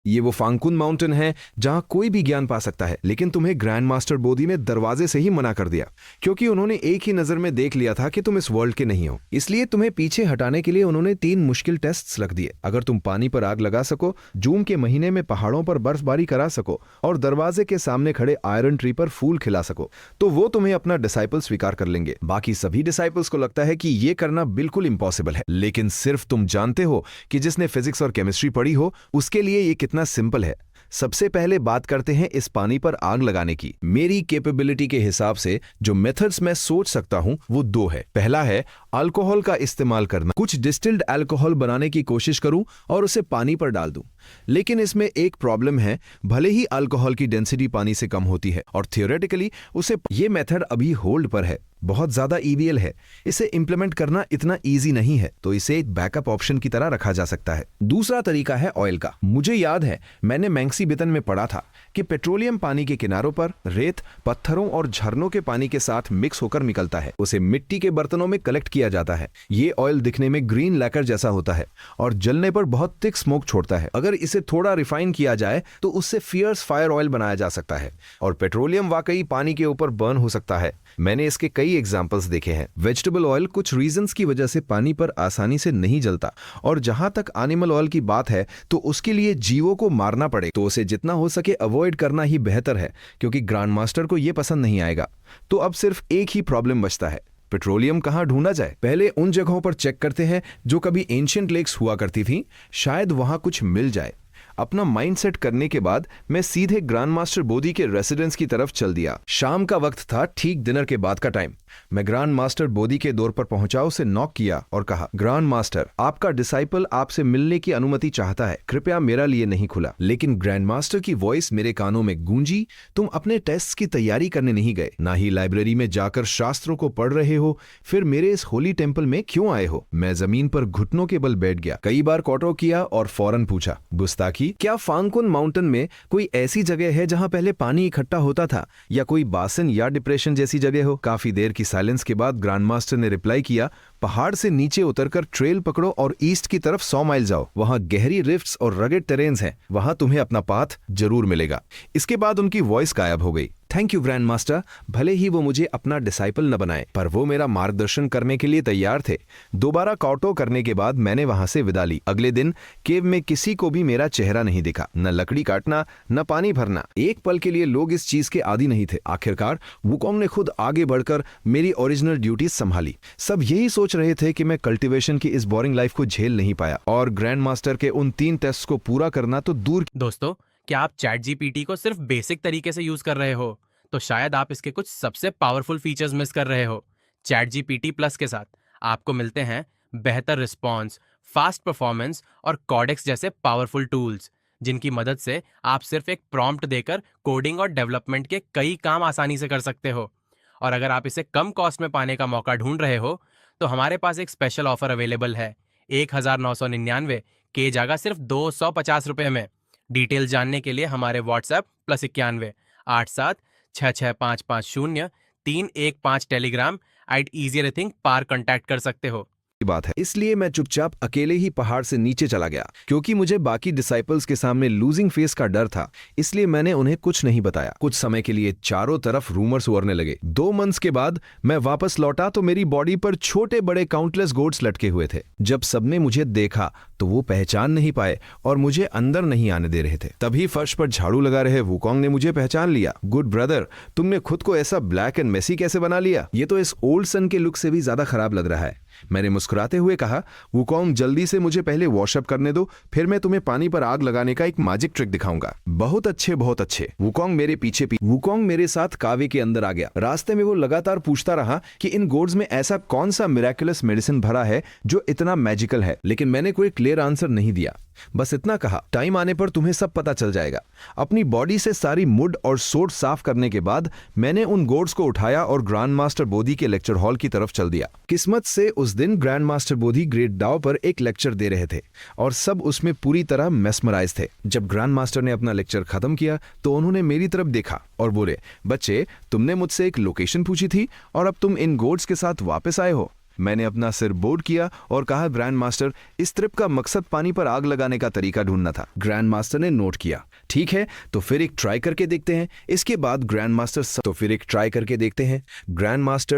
ये वो फांकुन माउंटेन है जहां कोई भी ज्ञान पा सकता है, लेकिन तुम्हें ग्रैंड मास्टर बोधी ने दरवाजे से ही मना कर दिया, क्योंकि उन्होंने एक ही नजर में देख लिया था कि तुम इस वर्ल्ड के नहीं हो। इसलिए तुम्हें पीछे हटाने के लिए उन्होंने 3 मुश्किल टेस्ट्स रख दिए। अगर तुम पानी पर आग लगा सको, जून के महीने में पहाड़ों पर बर्फबारी करा सको और दरवाजे के सामने खड़े आयरन ट्री पर फूल खिला सको, तो वो तुम्हें अपना डिसाइपल स्वीकार कर लेंगे। बाकी सभी डिसाइपल्स को लगता है कि ये करना बिल्कुल इम्पॉसिबल है, लेकिन सिर्फ तुम जानते हो कि जिसने फिजिक्स और केमिस्ट्री पढ़ी हो उसके लिए ये कितना सिंपल है। सबसे पहले बात करते हैं इस पानी पर आग लगाने की। मेरी कैपेबिलिटी के हिसाब से जो मेथड्स मैं सोच सकता हूं वो 2 है। पहला है अल्कोहल का इस्तेमाल करना। कुछ डिस्टिल्ड अल्कोहल बनाने की कोशिश करूं और उसे पानी पर डाल दूं, लेकिन इसमें एक प्रॉब्लम है। भले ही अल्कोहल की डेंसिटी पानी से कम होती है और थियोरेटिकली ये मेथड अभी होल्ड पर है, बहुत ज्यादा ईवीएल है, इसे इंप्लीमेंट करना इतना इजी नहीं है, तो इसे एक बैकअप ऑप्शन की तरह रखा जा सकता है। दूसरा तरीका है ऑयल का। मुझे याद है मैंने मैंक्सी बितन में पढ़ा था कि पेट्रोलियम पानी के किनारों पर रेत, पत्थरों और झरनों के पानी के साथ मिक्स होकर निकलता है। उसे मिट्टी के बर्तनों में कलेक्ट किया जाता है। ये ऑयल दिखने में ग्रीन लैकर जैसा होता है और जलने पर बहुत थिक स्मोक छोड़ता है। अगर इसे थोड़ा रिफाइन किया जाए तो उससे फियर्स फायर ऑयल बनाया जा सकता है और पेट्रोलियम वाकई पानी के ऊपर बर्न हो सकता है। मैंने इसके कई एग्जाम्पल्स देखे हैं। वेजिटेबल ऑयल कुछ रीजंस की वजह से पानी पर आसानी से नहीं जलता, और जहां तक एनिमल ऑयल की बात है तो उसके लिए जीवों को मारना पड़े, तो उसे जितना हो सके अवॉइड करना ही बेहतर है, क्योंकि ग्रैंड मास्टर को यह पसंद नहीं आएगा। तो अब सिर्फ एक ही प्रॉब्लम बचता है, पेट्रोलियम कहां ढूंढा जाए। पहले उन जगहों पर चेक करते हैं जो कभी एंशिएंट लेक्स हुआ करती थी, शायद वहां कुछ मिल जाए। अपना माइंड सेट करने के बाद मैं सीधे ग्रैंड मास्टर बोधी के रेसिडेंस की तरफ चल दिया। शाम का वक्त था, ठीक डिनर के बाद का टाइम। मैं ग्रैंड मास्टर बोधी के डोर पर पहुंचा, उसे नॉक किया और कहा, ग्रैंड मास्टर, आपका डिसाइपल आपसे मिलने की अनुमति चाहता है, कृपया मेरा लिए नहीं खुला। लेकिन ग्रैंड मास्टर की वॉइस मेरे कानों में गूंजी, तुम अपने टेस्ट की तैयारी करने नहीं गए, ना ही लाइब्रेरी में जाकर शास्त्रों को पढ़ रहे हो, फिर मेरे इस होली टेम्पल में क्यों आए हो? मैं जमीन पर घुटनों के बल बैठ गया, कई बार कॉटो किया और फौरन पूछा, गुस्ताखी? क्या फांकुन माउंटेन में कोई ऐसी जगह है जहां पहले पानी इकट्ठा होता था, या कोई बासन या डिप्रेशन जैसी जगह हो? काफी देर की साइलेंस के बाद ग्रैंड मास्टर ने रिप्लाई किया, पहाड़ से नीचे उतरकर ट्रेल पकड़ो और ईस्ट की तरफ 100 माइल जाओ, वहां गहरी रिफ्ट्स और रगेड टेरेन्स हैं, वहां तुम्हें अपना पाथ जरूर मिलेगा। इसके बाद उनकी वॉइस गायब हो गई। थैंक यू ग्रैंड मास्टर, भले ही वो मुझे अपना डिसाइपल न बनाए, पर वो मेरा मार्गदर्शन करने के लिए तैयार थे। दोबारा कॉटो करने के बाद मैंने वहां से विदा ली। अगले दिन केव में किसी को भी मेरा चेहरा नहीं दिखा, न लकड़ी काटना, न पानी भरना। एक पल के लिए लोग इस चीज के आदी नहीं थे। आखिरकार वुकोंग ने खुद आगे बढ़कर मेरी ओरिजिनल ड्यूटीज संभाली। सब यही सोच रहे थे कि मैं कल्टीवेशन की इस बोरिंग लाइफ को झेल नहीं पाया, और ग्रैंड मास्टर के उन 3 टेस्ट को पूरा करना तो दूर। दोस्तों, क्या आप चैट जीपीटी को सिर्फ बेसिक तरीके से यूज कर रहे हो, तो शायद आप इसके कुछ सबसे पावरफुल फीचर्स मिस कर रहे हो। चैट जीपीटी प्लस के साथ आपको मिलते हैं बेहतर रिस्पॉन्स, फास्ट परफॉर्मेंस और कॉडेक्स जैसे पावरफुल टूल्स, जिनकी मदद से आप सिर्फ एक प्रॉम्प्ट देकर कोडिंग और डेवलपमेंट के कई काम आसानी से कर सकते हो। और अगर आप इसे कम कॉस्ट में पाने का मौका ढूंढ रहे हो, तो हमारे पास एक स्पेशल ऑफर अवेलेबल है। 1999 के जगह सिर्फ 250 रुपये में। डिटेल जानने के लिए हमारे व्हाट्सएप +91 87 66550 315 टेलीग्राम @easyrethink पार कॉन्टैक्ट कर सकते हो। बात है। इसलिए मैं चुपचाप अकेले ही पहाड़ से नीचे चला गया, क्योंकि मुझे बाकी डिसाइपल्स के सामने लूजिंग फेस का डर था। इसलिए मैंने उन्हें कुछ नहीं बताया। कुछ समय के लिए चारों तरफ रूमर्स उड़ने लगे। 2 मंथ्स के बाद मैं वापस लौटा तो मेरी बॉडी पर छोटे बड़े काउंटलेस गोट्स लटके हुए थे। जब सबने मुझे देखा तो वो पहचान नहीं पाए और मुझे अंदर नहीं आने दे रहे थे। तभी फर्श पर झाड़ू लगा रहे वुकोंग ने मुझे पहचान लिया। गुड ब्रदर, तुमने खुद को ऐसा ब्लैक एंड मेसी कैसे बना लिया? ये तो इस ओल्ड सन के लुक से भी ज्यादा खराब लग रहा है। मैंने मुस्कुराते हुए कहा, वुकोंग, जल्दी से मुझे पहले वॉशअप करने दो, फिर मैं तुम्हें पानी पर आग लगाने का एक मैजिक ट्रिक दिखाऊंगा। बहुत अच्छे, बहुत अच्छे। वुकोंग मेरे पीछे वुकोंग मेरे साथ कावे के अंदर आ गया। रास्ते में वो लगातार पूछता रहा कि इन गोड्स में ऐसा कौन सा मिरेकुलस मेडिसिन भरा है जो इतना मैजिकल है, लेकिन मैंने कोई क्लियर आंसर नहीं दिया। बस इतना कहा, टाइम आने पर तुम्हें सब पता चल जाएगा। अपनी बॉडी से सारी मुड और सोट साफ करने के बाद मैंने उन गोड्स को उठाया और ग्रैंड मास्टर बोधी के लेक्चर हॉल की तरफ चल दिया। किस्मत से उस दिन grand master Bodhi great Dao पर एक लेक्चर दे रहे थे और सब उसमें पूरी तरह मेस्मराइज थे। जब ग्रैंड मास्टर ने अपना लेक्चर खत्म किया तो उन्होंने मेरी तरफ देखा और बोले, बच्चे, तुमने मुझसे एक लोकेशन पूछी थी और अब तुम इन गोड्स के साथ वापस आए हो। मैंने अपना सिर बोर्ड किया और कहा, ग्रैंड मास्टर, इस ट्रिप का मकसद पानी पर आग लगाने का तरीका ढूंढना था। ग्रैंड मास्टर ने नोट किया। ठीक है, तो फिर एक ट्राई करके देखते हैं। इसके बाद ग्रैंड मास्टर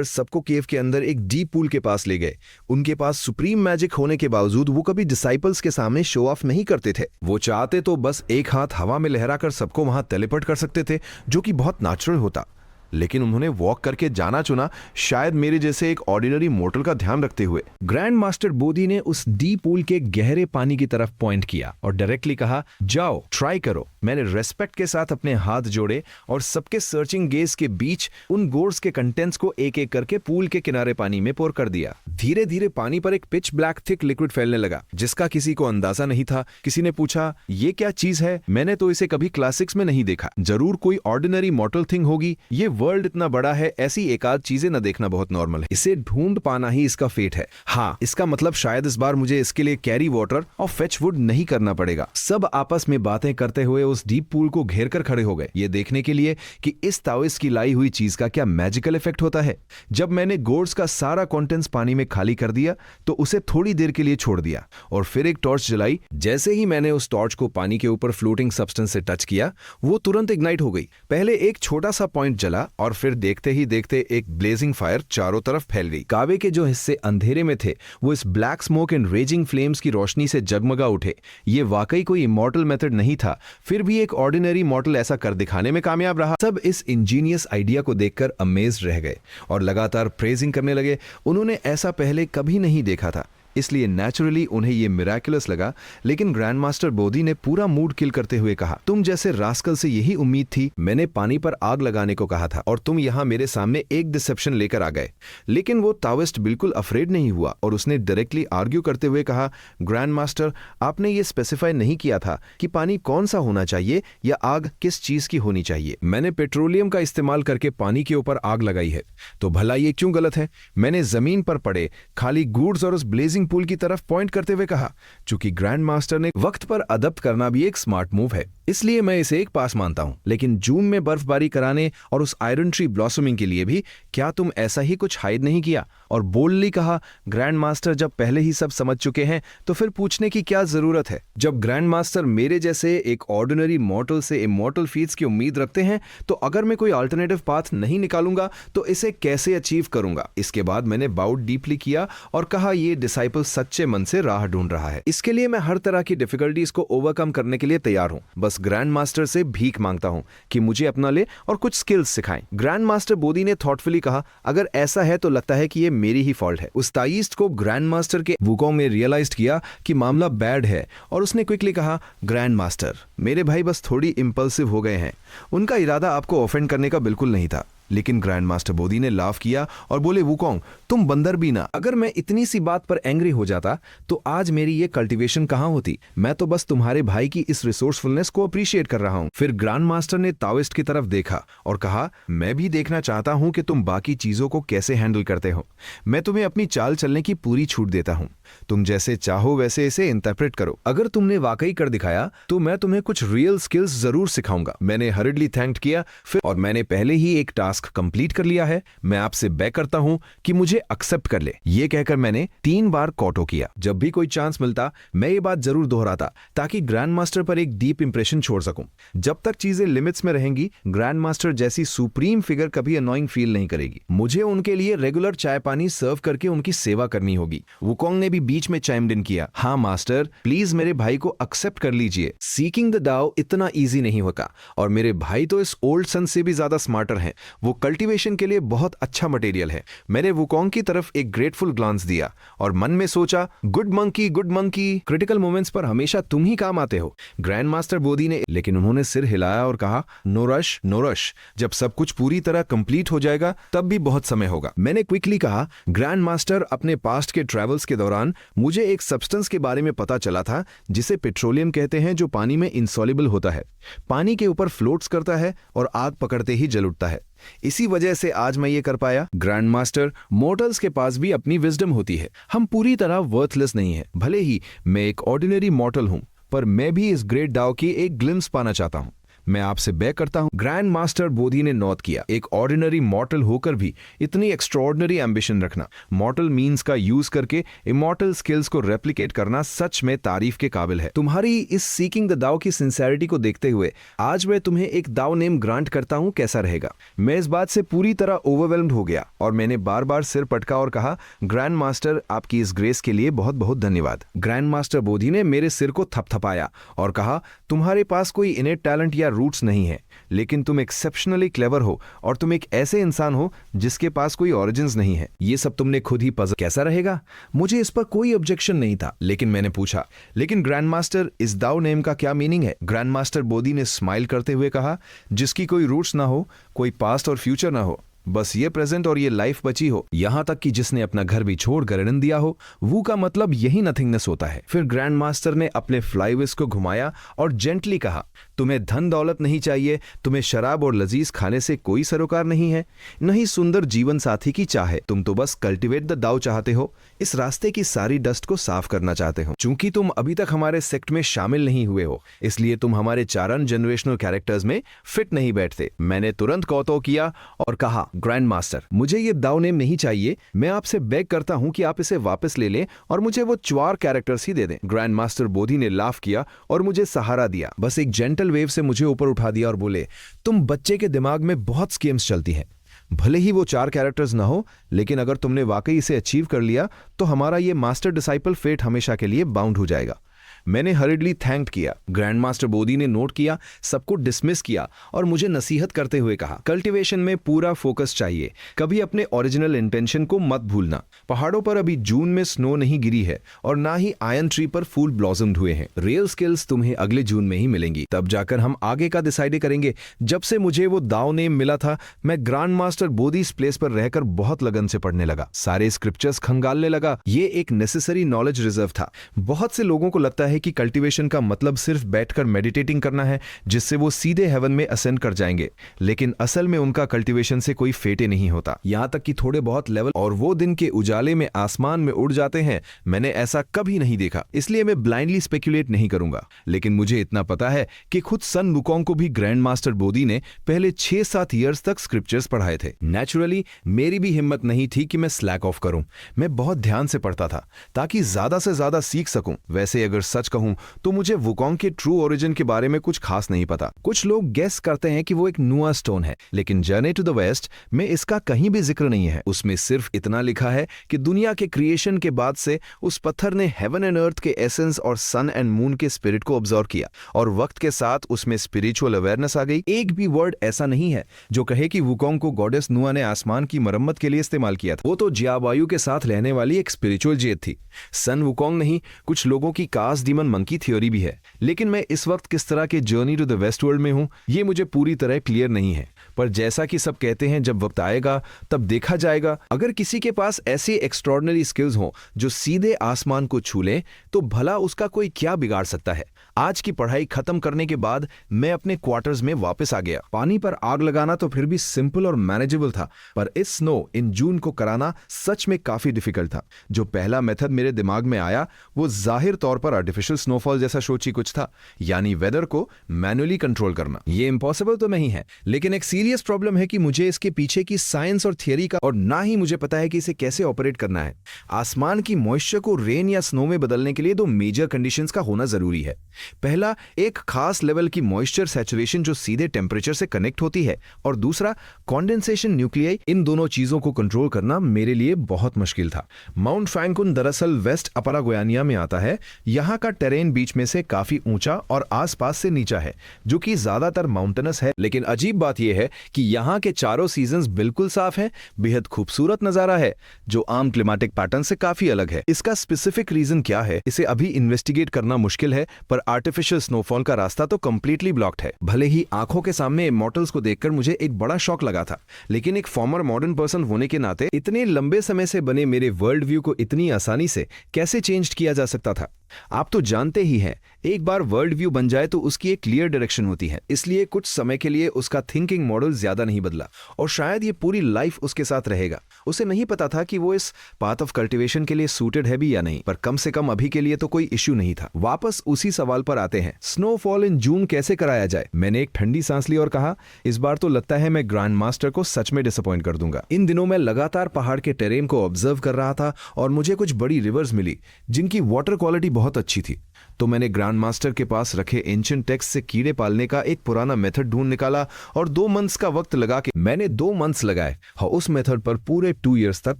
सबको केव के अंदर एक डीप पूल के पास ले गए। उनके पास सुप्रीम मैजिक होने के बावजूद वो कभी डिसाइपल्स के सामने शो ऑफ नहीं करते थे। वो चाहते तो बस एक हाथ हवा में लहराकर सबको वहां टेलीपोर्ट कर सकते थे, जो कि बहुत नेचुरल होता। लेकिन उन्होंने वॉक करके जाना चुना, शायद मेरे जैसे एक ऑर्डिनरी मोर्टल का ध्यान रखते हुए। ग्रैंड मास्टर बोधी ने उस डीप पूल के गहरे पानी की तरफ पॉइंट किया और डायरेक्टली कहा, जाओ ट्राई करो। मैंने रेस्पेक्ट के साथ अपने हाथ जोड़े और सबके सर्चिंग गेज के बीच उन गोर्ड्स के कंटेंट्स को एक एक करके पूल के किनारे पानी में पोर कर दिया। धीरे धीरे पानी पर एक पिच ब्लैक थिक लिक्विड फैलने लगा, जिसका किसी को अंदाजा नहीं था। किसी ने पूछा, ये क्या चीज है? मैंने तो इसे कभी क्लासिक्स में नहीं देखा। जरूर कोई ऑर्डिनरी मॉर्टल थिंग होगी। ये वर्ल्ड इतना बड़ा है, ऐसी एकाध चीजें न देखना बहुत नॉर्मल है। इसे ढूंढ पाना ही इसका फेट है। हाँ, इसका मतलब शायद इस बार मुझे इसके लिए कैरी वाटर और फेच वुड नहीं करना पड़ेगा। सब आपस में बातें करते हुए उस डीप पूल को घेर कर खड़े हो गए, ये देखने के लिए कि इस ताओइस्ट की लाई हुई चीज का क्या मैजिकल इफेक्ट होता है। जब मैंने गोर्ड्स का सारा कंटेंट्स पानी में खाली कर दिया तो उसे थोड़ी देर के लिए छोड़ दिया और फिर एक टॉर्च जलाई। जैसे ही मैंने उस टॉर्च को पानी के ऊपर फ्लोटिंग सब्सटेंस से टच किया, वो तुरंत इग्नाइट हो गई। पहले एक छोटा सा पॉइंट जला और फिर देखते ही देखते एक ब्लेजिंग फायर चारों तरफ फैल गई। कावे के जो हिस्से अंधेरे में थे वो इस black smoke and raising flames की रोशनी से जगमगा उठे। ये वाकई कोई इमॉर्टल मेथड नहीं था, फिर भी एक ऑर्डिनरी मॉर्टल ऐसा कर दिखाने में कामयाब रहा। सब इस इंजीनियस आइडिया को देखकर अमेज्ड रह गए और लगातार प्रेजिंग करने लगे। उन्होंने ऐसा पहले कभी नहीं देखा था, इसलिए नेचुरली उन्हें ये मिराकुलस लगा। लेकिन ग्रैंड मास्टर बोधी ने पूरा मूड किल करते हुए कहा, तुम जैसे रास्कल से यही उम्मीद थी। मैंने पानी पर आग लगाने को कहा था और तुम यहाँ मेरे सामने एक डिसेप्शन लेकर आ गए। लेकिन वो ताओइस्ट बिल्कुल अफ्रेड नहीं हुआ और उसने डायरेक्टली आर्ग्यू करते हुए कहा, ग्रैंड मास्टर, आपने ये स्पेसिफाई नहीं किया था कि पानी कौन सा होना चाहिए या आग किस चीज की होनी चाहिए। मैंने पेट्रोलियम का इस्तेमाल करके पानी के ऊपर आग लगाई है, तो भला ये क्यों गलत है? मैंने जमीन पर पड़े खाली गूड्स और उस ब्लेजिंग पूल की तरफ पॉइंट करते हुए कहा। चूंकि ग्रैंड मास्टर ने वक्त पर अडॉप्ट करना भी एक स्मार्ट मूव है, इसलिए मैं इसे एक पास मानता हूं। लेकिन जून में बर्फबारी कराने और उस आयरन ट्री ब्लॉसमिंग के लिए भी क्या तुम ऐसा ही कुछ हाइड नहीं किया? और बोल्डली कहा, ग्रैंड मास्टर, जब पहले ही सब समझ चुके हैं तो फिर पूछने की क्या जरूरत है? जब ग्रैंड मास्टर मेरे जैसे एक ऑर्डिनरी मॉर्टल से इमॉर्टल फीट्स की उम्मीद रखते हैं, तो अगर मैं कोई अल्टरनेटिव पाथ नहीं निकालूंगा तो इसे कैसे अचीव करूंगा? इसके बाद मैंने बाउट डीपली किया और कहा, ये डिसाइपल सच्चे मन से राह ढूंढ रहा है। इसके लिए मैं हर तरह की डिफिकल्टीज को ओवरकम करने के लिए तैयार हूं। बस ग्रैंड मास्टर से भीख मांगता हूं कि मुझे अपना ले और कुछ स्किल्स सिखाएं। ग्रैंड मास्टर बोधी ने थॉटफुली कहा, अगर ऐसा है तो लगता है कि ये मेरी ही फॉल्ट है। उस ताईस्ट को ग्रैंड मास्टर के वुकोंग में रियलाइज किया कि मामला बैड है और उसने क्विकली कहा, ग्रैंड मास्टर, मेरे भाई बस थोड़ी इंपल्सिव हो गए हैं। उनका इरादा आपको ऑफेंड करने का बिल्कुल नहीं था। लेकिन ग्रैंड मास्टर बोधी ने लाफ किया और बोले, वुकोंग, तुम बंदर भी ना। अगर मैं इतनी सी बात पर एंग्री हो जाता तो आज मेरी ये कल्टीवेशन कहां होती? मैं तो बस तुम्हारे भाई की इस रिसोर्सफुलनेस को अप्रिशिएट कर रहा हूं। फिर ग्रैंड मास्टर ने ताओइस्ट की तरफ देखा और कहा, मैं भी देखना चाहता हूं कि तुम बाकी चीजों को कैसे हैंडल करते हो। मैं तुम्हें अपनी चाल चलने की पूरी छूट देता हूं, तुम जैसे चाहो वैसे इसे इंटरप्रेट करो। अगर तुमने वाकई कर दिखाया तो मैं तुम्हें कुछ रियल स्किल्स जरूर सिखाऊंगा। मैंने हरिडली थैंक किया फिर, और मैंने पहले ही एक टास्क कंप्लीट कर लिया है। मैं आपसे बेग करता हूं कि मुझे एक्सेप्ट कर ले। ये कहकर मैंने 3 बार कॉटो किया। जब भी कोई चांस मिलता मैं ये बात जरूर दोहराता ताकि ग्रैंड मास्टर पर एक डीप इंप्रेशन छोड़ सकूं। जब तक चीजें लिमिट्स में रहेंगी, ग्रैंड मास्टर जैसी सुप्रीम फिगर कभी अनोइंग फील नहीं करेगी। मुझे उनके लिए रेगुलर चाय पानी सर्व करके उनकी सेवा करनी होगी। वुकोंग ने भी बीच में चाइम्ड इन किया, हाँ मास्टर, प्लीज मेरे भाई को एक्सेप्ट कर लीजिए। सीकिंग द डाओ इतना इजी नहीं होता और मेरे भाई तो इस ओल्ड सन से भी ज्यादा स्मार्टर हैं। वो कल्टीवेशन के लिए बहुत अच्छा मटेरियल है। मैंने वुकोंग की तरफ एक ग्रेटफुल ग्लांस दिया और मन में सोचा, good monkey good monkey, critical moments पर हमेशा तुम ही काम आते हो। ग्रैंड मास्टर बोधी ने लेकिन उन्होंने सिर हिलाया और कहा, नो रश नो रश, जब सब कुछ पूरी तरह कंप्लीट हो जाएगा तब भी बहुत समय होगा। मैंने क्विकली कहा, ग्रैंड मास्टर, अपने पास्ट के ट्रेवल्स के दौरान मुझे एक सब्सटेंस के बारे में पता चला था जिसे पेट्रोलियम कहते हैं, जो पानी में इंसॉल्युबल होता है, पानी के ऊपर फ्लोट्स करता है और आग पकड़ते ही जल उठता है। इसी वजह से आज मैं ये कर पाया। ग्रैंड मास्टर, मोर्टल्स के पास भी अपनी विजडम होती है। हम पूरी तरह वर्थलेस नहीं है। भले ही मैं एक ऑर्डिनरी मॉर्टल हूं, पर मैं भी इस ग्रेट डाओ की एक ग्लिम्स पाना चाहता हूं। मैं आपसे बेग करता हूँ। ग्रैंड मास्टर बोधी ने नोट किया, एक ऑर्डिनरी मॉर्टल होकर भी इतनी एक्स्ट्रॉर्डिनरी एम्बिशन रखना, मॉर्टल मीन्स का यूज करके इमॉर्टल स्किल्स को रेप्लिकेट करना सच में तारीफ के काबिल है। तुम्हारी इस सीकिंग द दाव की सिंसेरिटी को देखते हुए आज मैं तुम्हें एक दाव नेम ग्रांट करता हूँ, कैसा रहेगा? मैं इस बात से पूरी तरह ओवरवेल्म्ड हो गया और मैंने बार बार सिर पटका और कहा, ग्रैंड मास्टर आपकी इस ग्रेस के लिए बहुत बहुत धन्यवाद। ग्रैंड मास्टर बोधी ने मेरे सिर को थपथपाया और कहा, तुम्हारे पास कोई इनेट टैलेंट या रूट्स नहीं है, लेकिन तुम एक्सेप्शनली क्लेवर हो और तुम एक ऐसे इंसान हो जिसके पास कोई ओरिजिन्स नहीं है। ये सब तुमने खुद ही पजल, कैसा रहेगा? मुझे इस पर कोई ऑब्जेक्शन नहीं था, लेकिन मैंने पूछा, लेकिन ग्रैंड मास्टर इस दाव नेम का क्या मीनिंग है? ग्रैंड मास्टर बोधी ने स्माइल करते हुए कहा, जिसकी कोई रूट्स ना हो, कोई पास्ट और फ्यूचर ना हो, बस ये प्रेजेंट और ये लाइफ बची हो, यहां तक कि जिसने अपना घर भी छोड़कर ऋण दिया हो, वो का मतलब यही नथिंगनेस होता है। फिर ग्रैंड मास्टर ने अपने फ्लाईविस को घुमाया और जेंटली कहा, तुम्हें धन दौलत नहीं चाहिए, तुम्हें शराब और लजीज खाने से कोई सरोकार नहीं है, नहीं सुंदर जीवन साथी की चाह है, तुम तो बस कल्टिवेट द दाव चाहते हो, इस रास्ते की सारी डस्ट को साफ करना चाहते हो। चूंकि तुम अभी तक हमारे सेक्ट में शामिल नहीं हुए हो, इसलिए तुम हमारे चारण जनरेशनल कैरेक्टर्स में फिट नहीं बैठते। मैंने तुरंत कौतुक किया और कहा, ग्रैंड मास्टर, मुझे ये दाव नेम नहीं चाहिए, मैं आपसे बेग करता हूं कि आप इसे वापस ले लें और मुझे वो च्वार कैरेक्टर्स ही दे दें। ग्रैंड मास्टर बोधी ने लाफ किया और मुझे सहारा दिया, बस एक जेंटल वेव से मुझे ऊपर उठा दिया और बोले, तुम बच्चे के दिमाग में बहुत स्कीम्स चलती हैं, भले ही वो 4 कैरेक्टर्स ना हो, लेकिन अगर तुमने वाकई इसे अचीव कर लिया तो हमारा ये मास्टर डिसाइपल फेट हमेशा के लिए बाउंड हो जाएगा। मैंने हरिडली थैंक्ड किया। ग्रैंड मास्टर बोधी ने नोट किया, सबको डिसमिस किया और मुझे नसीहत करते हुए कहा, कल्टीवेशन में पूरा फोकस चाहिए, कभी अपने ओरिजिनल इंटेंशन को मत भूलना। पहाड़ों पर अभी जून में स्नो नहीं गिरी है और ना ही आयन ट्री पर फूल ब्लॉसम्ड हुए हैं। रियल स्किल्स तुम्हें अगले जून में ही मिलेंगी, तब जाकर हम आगे का डिसाइड करेंगे। जब से मुझे वो दाव नेम मिला था, मैं ग्रैंड मास्टर बोधी प्लेस पर रहकर बहुत लगन से पढ़ने लगा, सारे स्क्रिप्चर्स खंगालने लगा। ये एक नेसेसरी नॉलेज रिजर्व था। बहुत से लोगों को लगता है कि कल्टीवेशन का मतलब सिर्फ बैठकर मेडिटेटिंग करना है जिससे वो सीधे हेवन में असेंड कर जाएंगे, लेकिन असल में उनका कल्टीवेशन से कोई फेटे नहीं होता। यहां तक कि थोड़े बहुत लेवल और वो दिन के उजाले में आसमान में उड़ जाते हैं, मैंने ऐसा कभी नहीं देखा, इसलिए मैं ब्लाइंडली स्पेक्युलेट नहीं करूंगा। लेकिन मुझे इतना पता है कि खुद सन वुकोंग को भी ग्रैंड मास्टर बोधी ने पहले 6-7 ईयर्स तक स्क्रिप्चर्स पढ़ाए थे। नेचुरली मेरी भी हिम्मत नहीं थी कि मैं स्लैक ऑफ करूं। मैं बहुत ध्यान से पढ़ता था ताकि ज्यादा से ज्यादा सीख सकूं। वैसे अगर सच कहूं तो मुझे वुकोंग के ट्रू ओरिजिन के बारे में कुछ खास नहीं पता। कुछ लोग गेस करते हैं कि वो एक नुआ स्टोन है, लेकिन जर्नी टू द वेस्ट में इसका कहीं भी जिक्र नहीं है। उसमें सिर्फ इतना लिखा है कि दुनिया के क्रिएशन के बाद से उस पत्थर ने हेवन एंड अर्थ के एसेंस और सन एंड मून के स्पिरिट को ऑब्जर्व किया और वक्त के साथ उसमें स्पिरिचुअल अवेयरनेस आ गई। एक भी वर्ड ऐसा नहीं है जो कहे कि वुकोंग को गॉडेस नुआ ने आसमान की मरम्मत के लिए इस्तेमाल किया था। वो तो जियाबायु के साथ रहने वाली एक स्पिरिचुअल जेद थी। सन वुकोंग नहीं, कुछ लोगों की कास्ट डीमन मंकी थ्योरी भी है, लेकिन मैं इस वक्त किस तरह के journey to the west world में हूं ये मुझे पूरी तरह क्लियर नहीं है। पर जैसा कि सब कहते हैं, जब वक्त आएगा तब देखा जाएगा। अगर किसी के पास ऐसी एक्स्ट्रॉर्डिनरी स्किल्स हो जो सीधे आसमान को छू लें, तो भला उसका कोई क्या बिगाड़ सकता है। आज की पढ़ाई खत्म करने के बाद मैं अपने क्वार्टर्स में वापस आ गया। पानी पर आग लगाना तो फिर भी सिंपल और मैनेजेबल था, पर इस स्नो इन जून को कराना सच में काफी डिफिकल्ट था। जो पहला मेथड मेरे दिमाग में आया वो जाहिर तौर पर आर्टिफिशियल स्नोफॉल जैसा सोची कुछ था, यानी वेदर को मैनुअली कंट्रोल करना। ये इम्पॉसिबल तो नहीं है, लेकिन एक सीरियस प्रॉब्लम है कि मुझे इसके पीछे की साइंस और थियरी का और ना ही मुझे पता है कि इसे कैसे ऑपरेट करना है। आसमान की मॉइस्चर को रेन या स्नो में बदलने के लिए 2 मेजर कंडीशंस का होना जरूरी है। पहला, एक खास लेवल की मॉइस्चर सैचुरेशन जो सीधे टेम्परेचर से कनेक्ट होती है, और दूसरा कॉन्डेंसेशन न्यूक्लियाई। इन दोनों चीजों को कंट्रोल करना मेरे लिए बहुत मुश्किल था। माउंट फ्रैंकुन दरअसल वेस्ट अपरागुयानिया में आता है। यहाँ का टेरेन बीच में से काफी ऊंचा और आसपास से नीचा है, जो कि ज्यादातर माउंटेनस है। लेकिन अजीब बात यह है कि यहाँ के चारों सीजन्स बिल्कुल साफ हैं। बेहद खूबसूरत नजारा है जो आम क्लिमेटिक पैटर्न से काफी अलग है। इसका स्पेसिफिक रीजन क्या है इसे अभी इन्वेस्टिगेट करना मुश्किल है, पर आर्टिफिशियल स्नोफॉल का रास्ता तो कंप्लीटली ब्लॉक्ड है। भले ही आंखों के सामने इमॉर्टल्स को देखकर मुझे एक बड़ा शॉक लगा था, लेकिन एक फॉर्मर मॉडर्न पर्सन होने के नाते इतने लंबे समय से बने मेरे वर्ल्ड व्यू को इतनी आसानी से कैसे चेंज किया जा सकता था। आप तो जानते ही हैं, एक बार वर्ल्ड व्यू बन जाए तो उसकी एक क्लियर डायरेक्शन होती है, इसलिए कुछ समय के लिए उसका थिंकिंग मॉडल ज्यादा नहीं बदला और शायद ये पूरी लाइफ उसके साथ रहेगा। उसे नहीं पता था कि वो इस पाथ ऑफ कल्टीवेशन के लिए सूटेड है भी या नहीं, पर कम से कम अभी के लिए तो कोई इश्यू नहीं था। वापस उसी सवाल पर आते हैं, स्नोफॉल इन जून कैसे कराया जाए। मैंने एक ठंडी सांस ली और कहा, इस बार तो लगता है मैं ग्रैंड मास्टर को सच में डिसअपॉइंट कर दूंगा। इन दिनों मैं लगातार पहाड़ के टेरेन को ऑब्जर्व कर रहा था और मुझे कुछ बड़ी रिवर्स मिली जिनकी वाटर क्वालिटी बहुत अच्छी थी। तो मैंने ग्रैंड मास्टर के पास रखे एंशिएंट टेक्स्ट से कीड़े पालने का एक पुराना मेथड ढूंढ निकाला और 2 मंथ्स का वक्त लगा के मैंने 2 मंथ्स लगाए और उस मेथड पर पूरे 2 इयर्स तक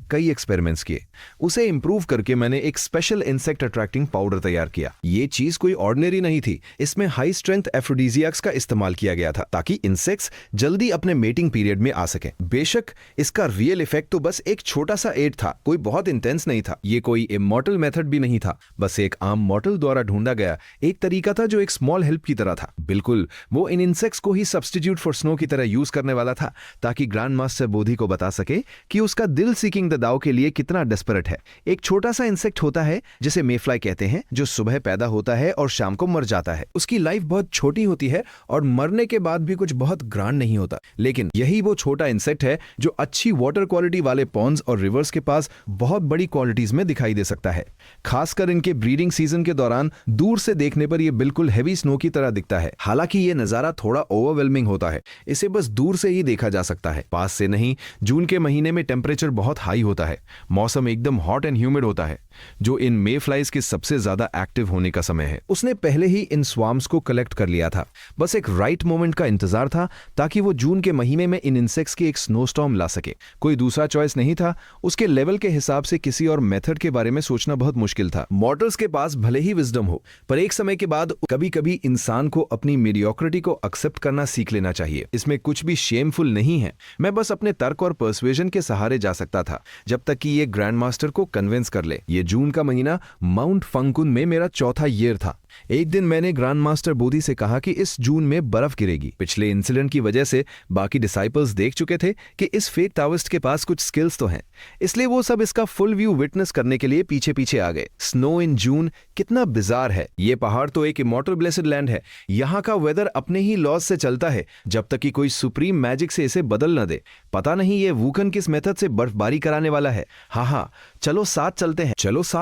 कई एक्सपेरिमेंट्स किए। उसे इंप्रूव करके मैंने एक स्पेशल इंसेक्ट अट्रैक्टिंग पाउडर तैयार किया। ये चीज कोई ऑर्डिनरी नहीं थी, इसमें हाई स्ट्रेंथ एफ्रोडीजियाक्स का इस्तेमाल किया गया था ताकि इंसेक्ट्स जल्दी अपने मेटिंग पीरियड में आ सके। बेशक इसका रियल इफेक्ट तो बस एक छोटा सा एड था, कोई बहुत इंटेंस नहीं था। ये कोई इमॉर्टल मेथड भी नहीं था, बस एक आम मॉर्टल द्वारा ढूंढा गया एक तरीका था जो एक स्मॉल हेल्प की तरह था। बिल्कुल वो इन इंसेक्ट्स को ही सब्स्टिट्यूट फॉर स्नो की तरह यूज करने वाला था ताकि ग्रैंड मास्टर बोधी को बता सके कि उसका दिल सीकिंग द दाव के लिए कितना डेस्परेट है। एक छोटा सा इंसेक्ट होता है जिसे मेफ्लाई कहते हैं, जो सुबह पैदा होता है और शाम को मर जाता है। उसकी लाइफ बहुत छोटी होती है और मरने के बाद भी कुछ बहुत ग्रांड नहीं होता, लेकिन यही वो छोटा इंसेक्ट है जो अच्छी वाटर क्वालिटी वाले पॉन्ड्स और रिवर्स के पास बहुत बड़ी क्वालिटीज में दिखाई दे सकता है। खासकर इनके ब्रीडिंग सीजन के दौरान दूर से देखने पर यह बिल्कुल हेवी स्नो की तरह दिखता है। हालांकि यह नजारा थोड़ा ओवरवेलमिंग होता है, इसे बस दूर से ही देखा जा सकता है, पास से नहीं। जून के महीने में टेम्परेचर बहुत हाई होता है, मौसम एकदम हॉट एंड ह्यूमिड होता है, जो इन मे फ्लाइज के सबसे ज्यादा एक्टिव होने का समय है। उसने पहले ही इन स्वाम्स को कलेक्ट कर लिया था, बस एक राइट मोमेंट का इंतजार था ताकि वो जून के महीने में इन इंसेक्ट्स की एक स्नोस्टॉर्म ला सके। कोई दूसरा चॉइस नहीं था। उसके लेवल के हिसाब से किसी और मेथड के बारे में सोचना बहुत मुश्किल था। मॉडल्स के पास भले ही विजडम हो, पर एक समय के बाद कभी कभी इंसान को अपनी मीडियोक्रिटी को एक्सेप्ट करना सीख लेना चाहिए। इसमें कुछ भी शेमफुल नहीं है। मैं बस अपने तर्क और पर्सुएजन के सहारे जा सकता था जब तक कि ये ग्रैंड मास्टर को कन्विंस कर ले। ये जून का महीना माउंट फंकुन में मेरा चौथा ईयर था। एक दिन मैंने ग्रैंड मास्टर बोधी से कहा कि इस जून में बर्फ गिरेगी। पिछले इंसिडेंट की वजह से बाकी डिसाइपल्स देख चुके थे कि इस फेक टाविस्ट के पास कुछ स्किल्स तो हैं, इसलिए वो सब इसका फुल व्यू विटनेस करने के लिए पीछे पीछे आ गए। स्नो इन जून कितना बिजार है। ये पहाड़ तो एक इमॉर्टल ब्लेसेड लैंड है। यहाँ का वेदर अपने ही लॉज से चलता है जब तक कि कोई सुप्रीम मैजिक से इसे बदल न दे। पता नहीं ये वूकन किस मेथड से बर्फबारी कराने वाला है। हाँ, चलो साथ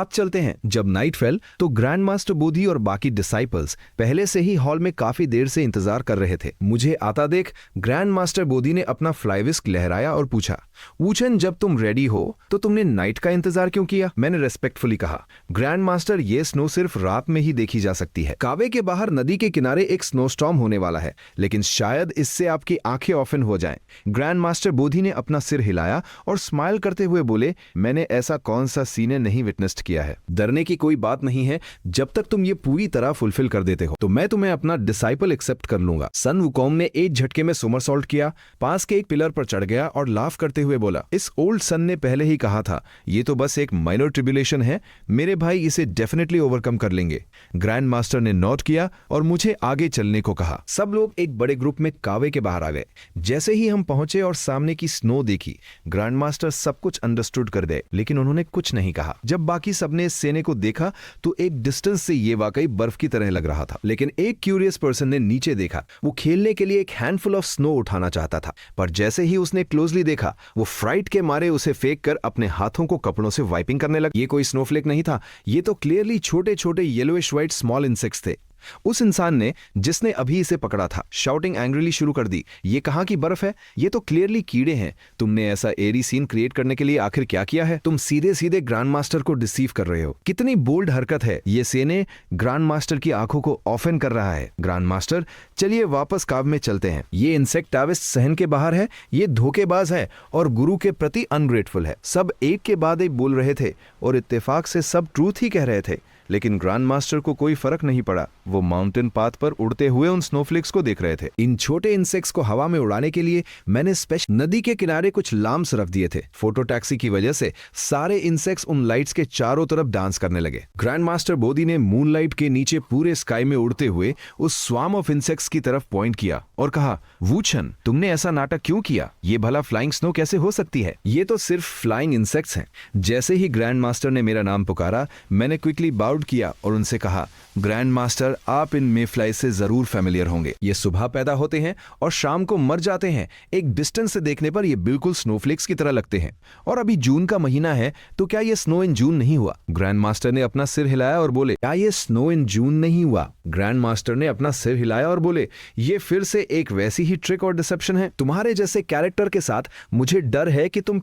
चलते हैं। जब नाइट फेल तो ग्रैंड मास्टर बोधी और बाकी डिसाइपल्स पहले से ही हॉल में काफी देर से इंतजार कर रहे थे। मुझे आता देख ग्रैंड मास्टर बोधी ने अपना फ्लाईविस्क लहराया और पूछा, वूचन जब तुम रेडी हो तो तुमने नाइट का इंतजार क्यों किया? मैंने रेस्पेक्टफुली कहा, ग्रैंड मास्टर ये स्नो सिर्फ रात में ही देखी जा सकती है। कावे के बाहर नदी के किनारे एक स्नोस्टॉर्म होने वाला है, लेकिन शायद इससे आपकी आंखें ऑफन हो जाएं। ग्रैंड मास्टर बोधी ने अपना सिर हिलाया और स्माइल करते हुए बोले, मैंने ऐसा कौन सा सीने नहीं विटनेस्ड किया है। डरने की कोई बात नहीं है जब तक तुम ये पूरी तरह फुलफिल कर देते हो तो मैं तुम्हें अपना डिसाइपल एक्सेप्ट कर लूंगा। सन वुकॉन्ग ने एक झटके में सोमरसॉल्ट किया, पास के एक पिलर पर चढ़ गया और लाफ करते हुए बोला, इस ओल्ड सन ने पहले ही कहा था ये तो बस एक माइनर ट्रिब्यूलेशन है, मेरे भाई इसे डेफिनेटली ओवरकम कर लेंगे। ग्रैंड मास्टर ने नोट किया और मुझे आगे चलने को कहा। सब लोग एक बड़े ग्रुप में कावे के बाहर आ गए। जैसे ही हम पहुंचे और सामने की स्नो देखी, ग्रैंड मास्टर सब कुछ अंडरस्टूड कर दे, लेकिन उन्होंने कुछ नहीं कहा। जब बाकी सबने इस सेने को देखा तो एक डिस्टेंस से ये वाकई बर्फ की तरह लग रहा था, लेकिन एक क्यूरियस पर्सन ने नीचे देखा। वो खेलने के लिए एक हैंडफुल ऑफ स्नो उठाना चाहता था, पर जैसे ही उसने क्लोजली देखा वो फ्राइट के मारे उसे फेंक कर अपने हाथों को कपड़ों से वाइपिंग करने लगा। ये कोई स्नोफ्लेक नहीं था, ये तो क्लियरली छोटे छोटे येलोइश व्हाइट स्मॉल इंसेक्ट्स थे। उस इंसान ने जिसने अभी इसे पकड़ा था शाउटिंग एंग्रीली शुरू कर दी, ये कहा कि बर्फ है, ये तो क्लियरली कीड़े हैं। तुमने ऐसा एरी सीन क्रिएट करने के लिए आखिर क्या किया है? तुम सीधे सीधे ग्रैंड मास्टर को डिसीव कर रहे हो। कितनी बोल्ड हरकत है। ये सेने ग्रैंड मास्टर की आंखों को ऑफन कर रहा है। ग्रैंड मास्टर, चलिए वापस काव में चलते हैं। ये इंसेक्ट टाविस्ट सहन के बाहर है, ये धोखेबाज है और गुरु के प्रति अनग्रेटफुल है। सब एक के बाद एक बोल रहे थे और इत्तेफाक से सब ट्रूथ ही कह रहे थे, लेकिन ग्रैंड मास्टर को कोई फर्क नहीं पड़ा। वो माउंटेन पाथ पर उड़ते हुए उन स्नोफ्लेक्स को देख रहे थे। इन छोटे इंसेक्ट्स को हवा में उड़ाने के लिए मैंने स्पेशल नदी के किनारे कुछ लाम्स रख दिए थे। फोटो टैक्सी की वजह से सारे इंसेक्ट्स उन लाइट्स के चारों तरफ डांस करने लगे। ग्रैंड मास्टर बोधी ने मूनलाइट के नीचे पूरे स्काई में उड़ते हुए उस स्वार्म ऑफ इंसेक्ट्स की तरफ पॉइंट किया और कहा, वूचन तुमने ऐसा नाटक क्यों किया? ये भला फ्लाइंग स्नो कैसे हो सकती है? ये तो सिर्फ फ्लाइंग इंसेक्ट्स हैं। जैसे ही ग्रैंड मास्टर ने मेरा नाम पुकारा, मैंने क्विकली बाउड किया और उनसे कहा, ग्रैंड मास्टर आप इन मेफ्लाई से जरूर फेमिलियर होंगे। ये सुबह पैदा होते हैं और शाम को मर जाते हैं। एक डिस्टेंस से देखने पर ये बिल्कुल स्नोफ्लेक्स की तरह लगते हैं। और अभी जून का महीना है, तो क्या ये स्नो इन जून नहीं हुआ? ग्रैंड मास्टर ने अपना सिर हिलाया और बोले, क्या ये स्नो इन जून नहीं हुआ? ग्रैंड मास्टर ने अपना सिर हिलाया और बोले, ये फिर से एक वैसी ही ट्रिक और डिसेप्शन है। तुम्हारे जैसे कैरेक्टर के साथ मुझे डर है कि तुम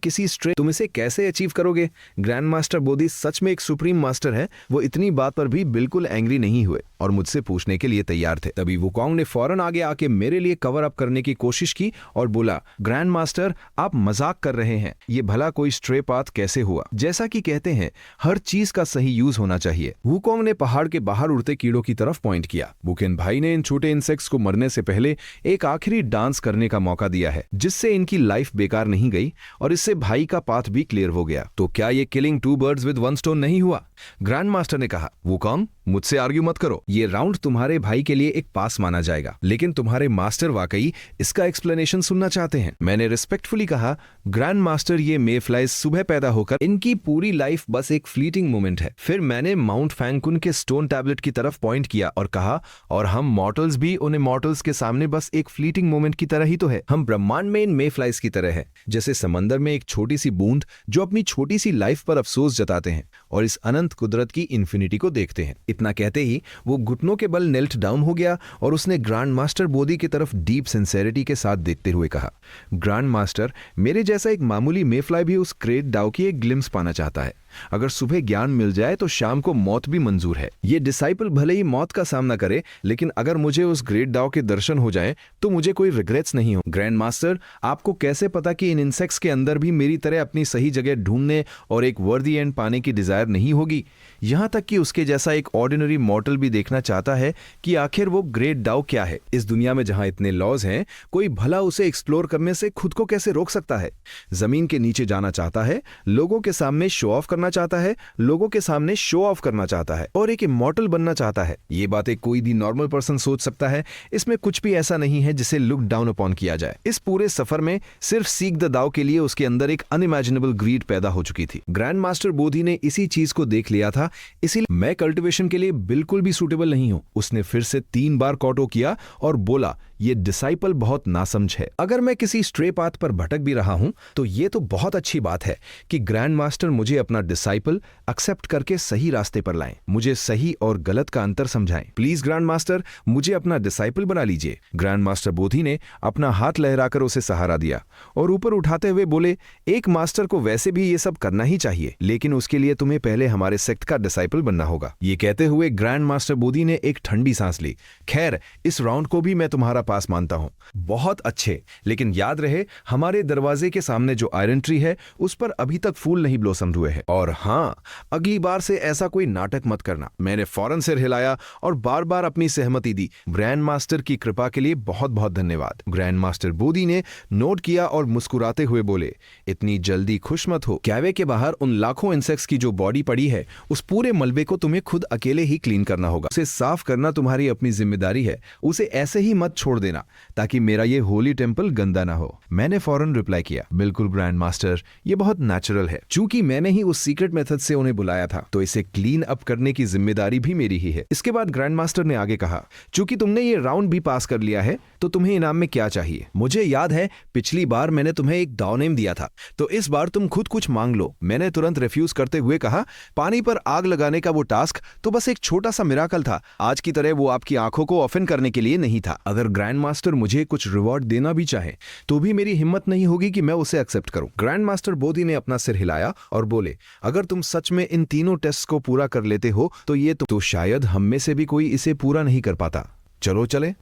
इसे कैसे अचीव करोगे। ग्रैंड मास्टर बोधी सच में एक सुप्रीम मास्टर है। वो इतनी बात पर भी बिल्कुल एंग्री नहीं हुए और मुझसे पूछने के लिए तैयार थे। तभी वुकोंग ने फौरन आगे आके मेरे लिए कवर अप करने की कोशिश की और बोला, ग्रैंड मास्टर आप मजाक कर रहे हैं। ये भला कोई स्ट्रे पाथ कैसे हुआ? जैसा कि कहते हैं हर चीज का सही यूज होना चाहिए। वुकोंग ने पहाड़ के बाहर उड़ते कीड़ों की तरफ पॉइंट किया। बुकेन भाई ने इन छोटे इंसेक्ट्स को मरने से पहले एक आखिरी डांस करने का मौका दिया है, जिससे इनकी लाइफ बेकार नहीं गई और इससे भाई का पाथ भी क्लियर हो गया। तो क्या ये किलिंग 2 बर्ड्स विद 1 स्टोन नहीं हुआ? ग्रैंड मास्टर ने कहा, वुकोंग मुझसे आर्ग्यू मत करो। ये राउंड तुम्हारे भाई के लिए एक पास माना जाएगा, लेकिन तुम्हारे मास्टर वाकई इसका एक्सप्लेनेशन सुनना चाहते हैं। मैंने रिस्पेक्टफुली कहा, ग्रैंड मास्टर ये मेफ्लाइज सुबह पैदा होकर इनकी पूरी लाइफ बस एक फ्लीटिंग मोमेंट है। फिर मैंने माउंट फैंकुन के स्टोन टैबलेट की तरफ पॉइंट किया और कहा, और हम मॉर्टल्स भी उन्हें मॉर्टल्स के सामने बस एक फ्लीटिंग मोमेंट की तरह ही तो है। हम ब्रह्मांड में इन मेफ्लाइज की तरह है, जैसे समंदर में एक छोटी सी बूंद जो अपनी छोटी सी लाइफ पर अफसोस जताते हैं और इस अनंत कुदरत की इन्फिनिटी को देखते हैं। इतना कहते ही वो घुटनों के बल नेल्ट डाउन हो गया और उसने ग्रैंड मास्टर बोधी की तरफ डीप सिंसेरिटी के साथ देखते हुए कहा, ग्रैंड मास्टर मेरे जैसा एक मामूली मेफ्लाई भी उस ग्रेट डाउ की एक ग्लिम्स पाना चाहता है। अगर सुबह ज्ञान मिल जाए तो शाम को मौत भी मंजूर है। ये डिसाइपल भले ही मौत का सामना करे, लेकिन अगर मुझे उस ग्रेट डाउ के दर्शन हो जाए तो मुझे कोई रिग्रेट्स नहीं हो। ग्रैंड मास्टर आपको कैसे पता कि इन इंसेक्ट्स के अंदर भी मेरी तरह अपनी सही जगह ढूंढने और एक वर्दी एंड पाने की डिजायर नहीं होगी? यहां तक कि उसके जैसा एक ऑर्डिनरी मॉर्टल भी देखना चाहता है कि आखिर वो ग्रेट डाउ क्या है। इस दुनिया में जहां इतने लॉज हैं, कोई भला उसे एक्सप्लोर करने से खुद को कैसे रोक सकता है? जमीन के नीचे जाना चाहता है, लोगों के सामने शो ऑफ करना चाहता है, लोगों के सामने शो ऑफ करना चाहता है और एक इमॉर्टल बनना चाहता है। ये बातें कोई भी नॉर्मल पर्सन सोच सकता है। इसमें कुछ भी ऐसा नहीं है जिसे लुक डाउन अपॉन किया जाए। इस पूरे सफर में सिर्फ सीक द दाव के लिए उसके अंदर एक अनइमेजिनेबल ग्रीड पैदा हो चुकी थी। ग्रैंड मास्टर बोधी ने इसी चीज को देख लिया था, इसीलिए मैं कल्टिवेशन के लिए बिल्कुल भी सूटेबल नहीं हूं। उसने फिर से 3 बार कॉटो किया और बोला, ये डिसाइपल बहुत नासमझ है। अगर मैं किसी स्ट्रे पाथ पर भटक भी रहा हूं तो ये तो बहुत अच्छी बात है कि ग्रैंड मास्टर मुझे अपना डिसाइपल एक्सेप्ट करके सही रास्ते पर लाएं, मुझे सही और गलत का अंतर समझाएं। प्लीज ग्रैंड मास्टर मुझे अपना डिसाइपल बना लीजिए। ग्रैंड मास्टर बोधी ने अपना हाथ लहराकर उसे सहारा दिया और ऊपर उठाते हुए बोले, एक मास्टर को वैसे भी ये सब करना ही चाहिए, लेकिन उसके लिए तुम्हें पहले हमारे सेक्ट का डिसाइपल बनना होगा। ये कहते हुए ग्रैंड मास्टर बोधी ने एक ठंडी सांस ली। खैर, इस राउंड को भी मैं तुम्हारा पास मानता हूं। बहुत अच्छे, लेकिन याद रहे हमारे दरवाजे के सामने जो आयरन ट्री है उस पर अभी तक फूल नहीं ब्लॉसम हुए हैं। और हाँ, अगली बार से ऐसा कोई नाटक मत करना। मैंने फौरन सिर हिलाया और बार बार अपनी सहमति दी। ग्रैंड मास्टर की कृपा के लिए बहुत बहुत धन्यवाद। ग्रैंड मास्टर बोधी ने नोट किया और मुस्कुराते हुए बोले, इतनी जल्दी खुश मत हो। कैवे के बाहर उन लाखों इंसेक्ट्स की जो बॉडी पड़ी है, उस पूरे मलबे को तुम्हें खुद अकेले ही क्लीन करना होगा। उसे साफ करना तुम्हारी अपनी जिम्मेदारी है। उसे ऐसे ही मत छोड़ देना ताकि मेरा ये होली टेम्पल गंदा ना हो। मैंने फौरन रिप्लाई किया, बिल्कुल ग्रैंड मास्टर, ये बहुत नेचुरल है। चूंकि मैंने ही उस सीक्रेट मेथड से उन्हें बुलाया था, तो इसे क्लीन अप करने की जिम्मेदारी भी मेरी ही है। इसके बाद ग्रैंड मास्टर ने आगे कहा, चूंकि तुमने ये राउंड भी पास कर लिया है, तो तुम्हें इनाम में क्या चाहिए? मुझे याद है पिछली बार मैंने तुम्हें एक दाव नेम दिया था, तो इस बार तुम खुद कुछ मांग लो। मैंने तुरंत रिफ्यूज करते हुए कहा, पानी पर आग लगाने का वो टास्क तो बस एक छोटा सा मिराकल था। आज की तरह वो आपकी आंखों को ऑफेंड करने के लिए नहीं था। अगर ग्रैंड मास्टर मुझे कुछ रिवॉर्ड देना भी चाहे तो भी मेरी हिम्मत नहीं होगी कि मैं उसे एक्सेप्ट करूं। ग्रैंड मास्टर बोधी ने अपना सिर हिलाया और बोले, अगर तुम सच में इन तीनों टेस्ट को पूरा कर लेते हो तो ये तो शायद हम में से भी कोई इसे पूरा नहीं कर पाता। चलो चले।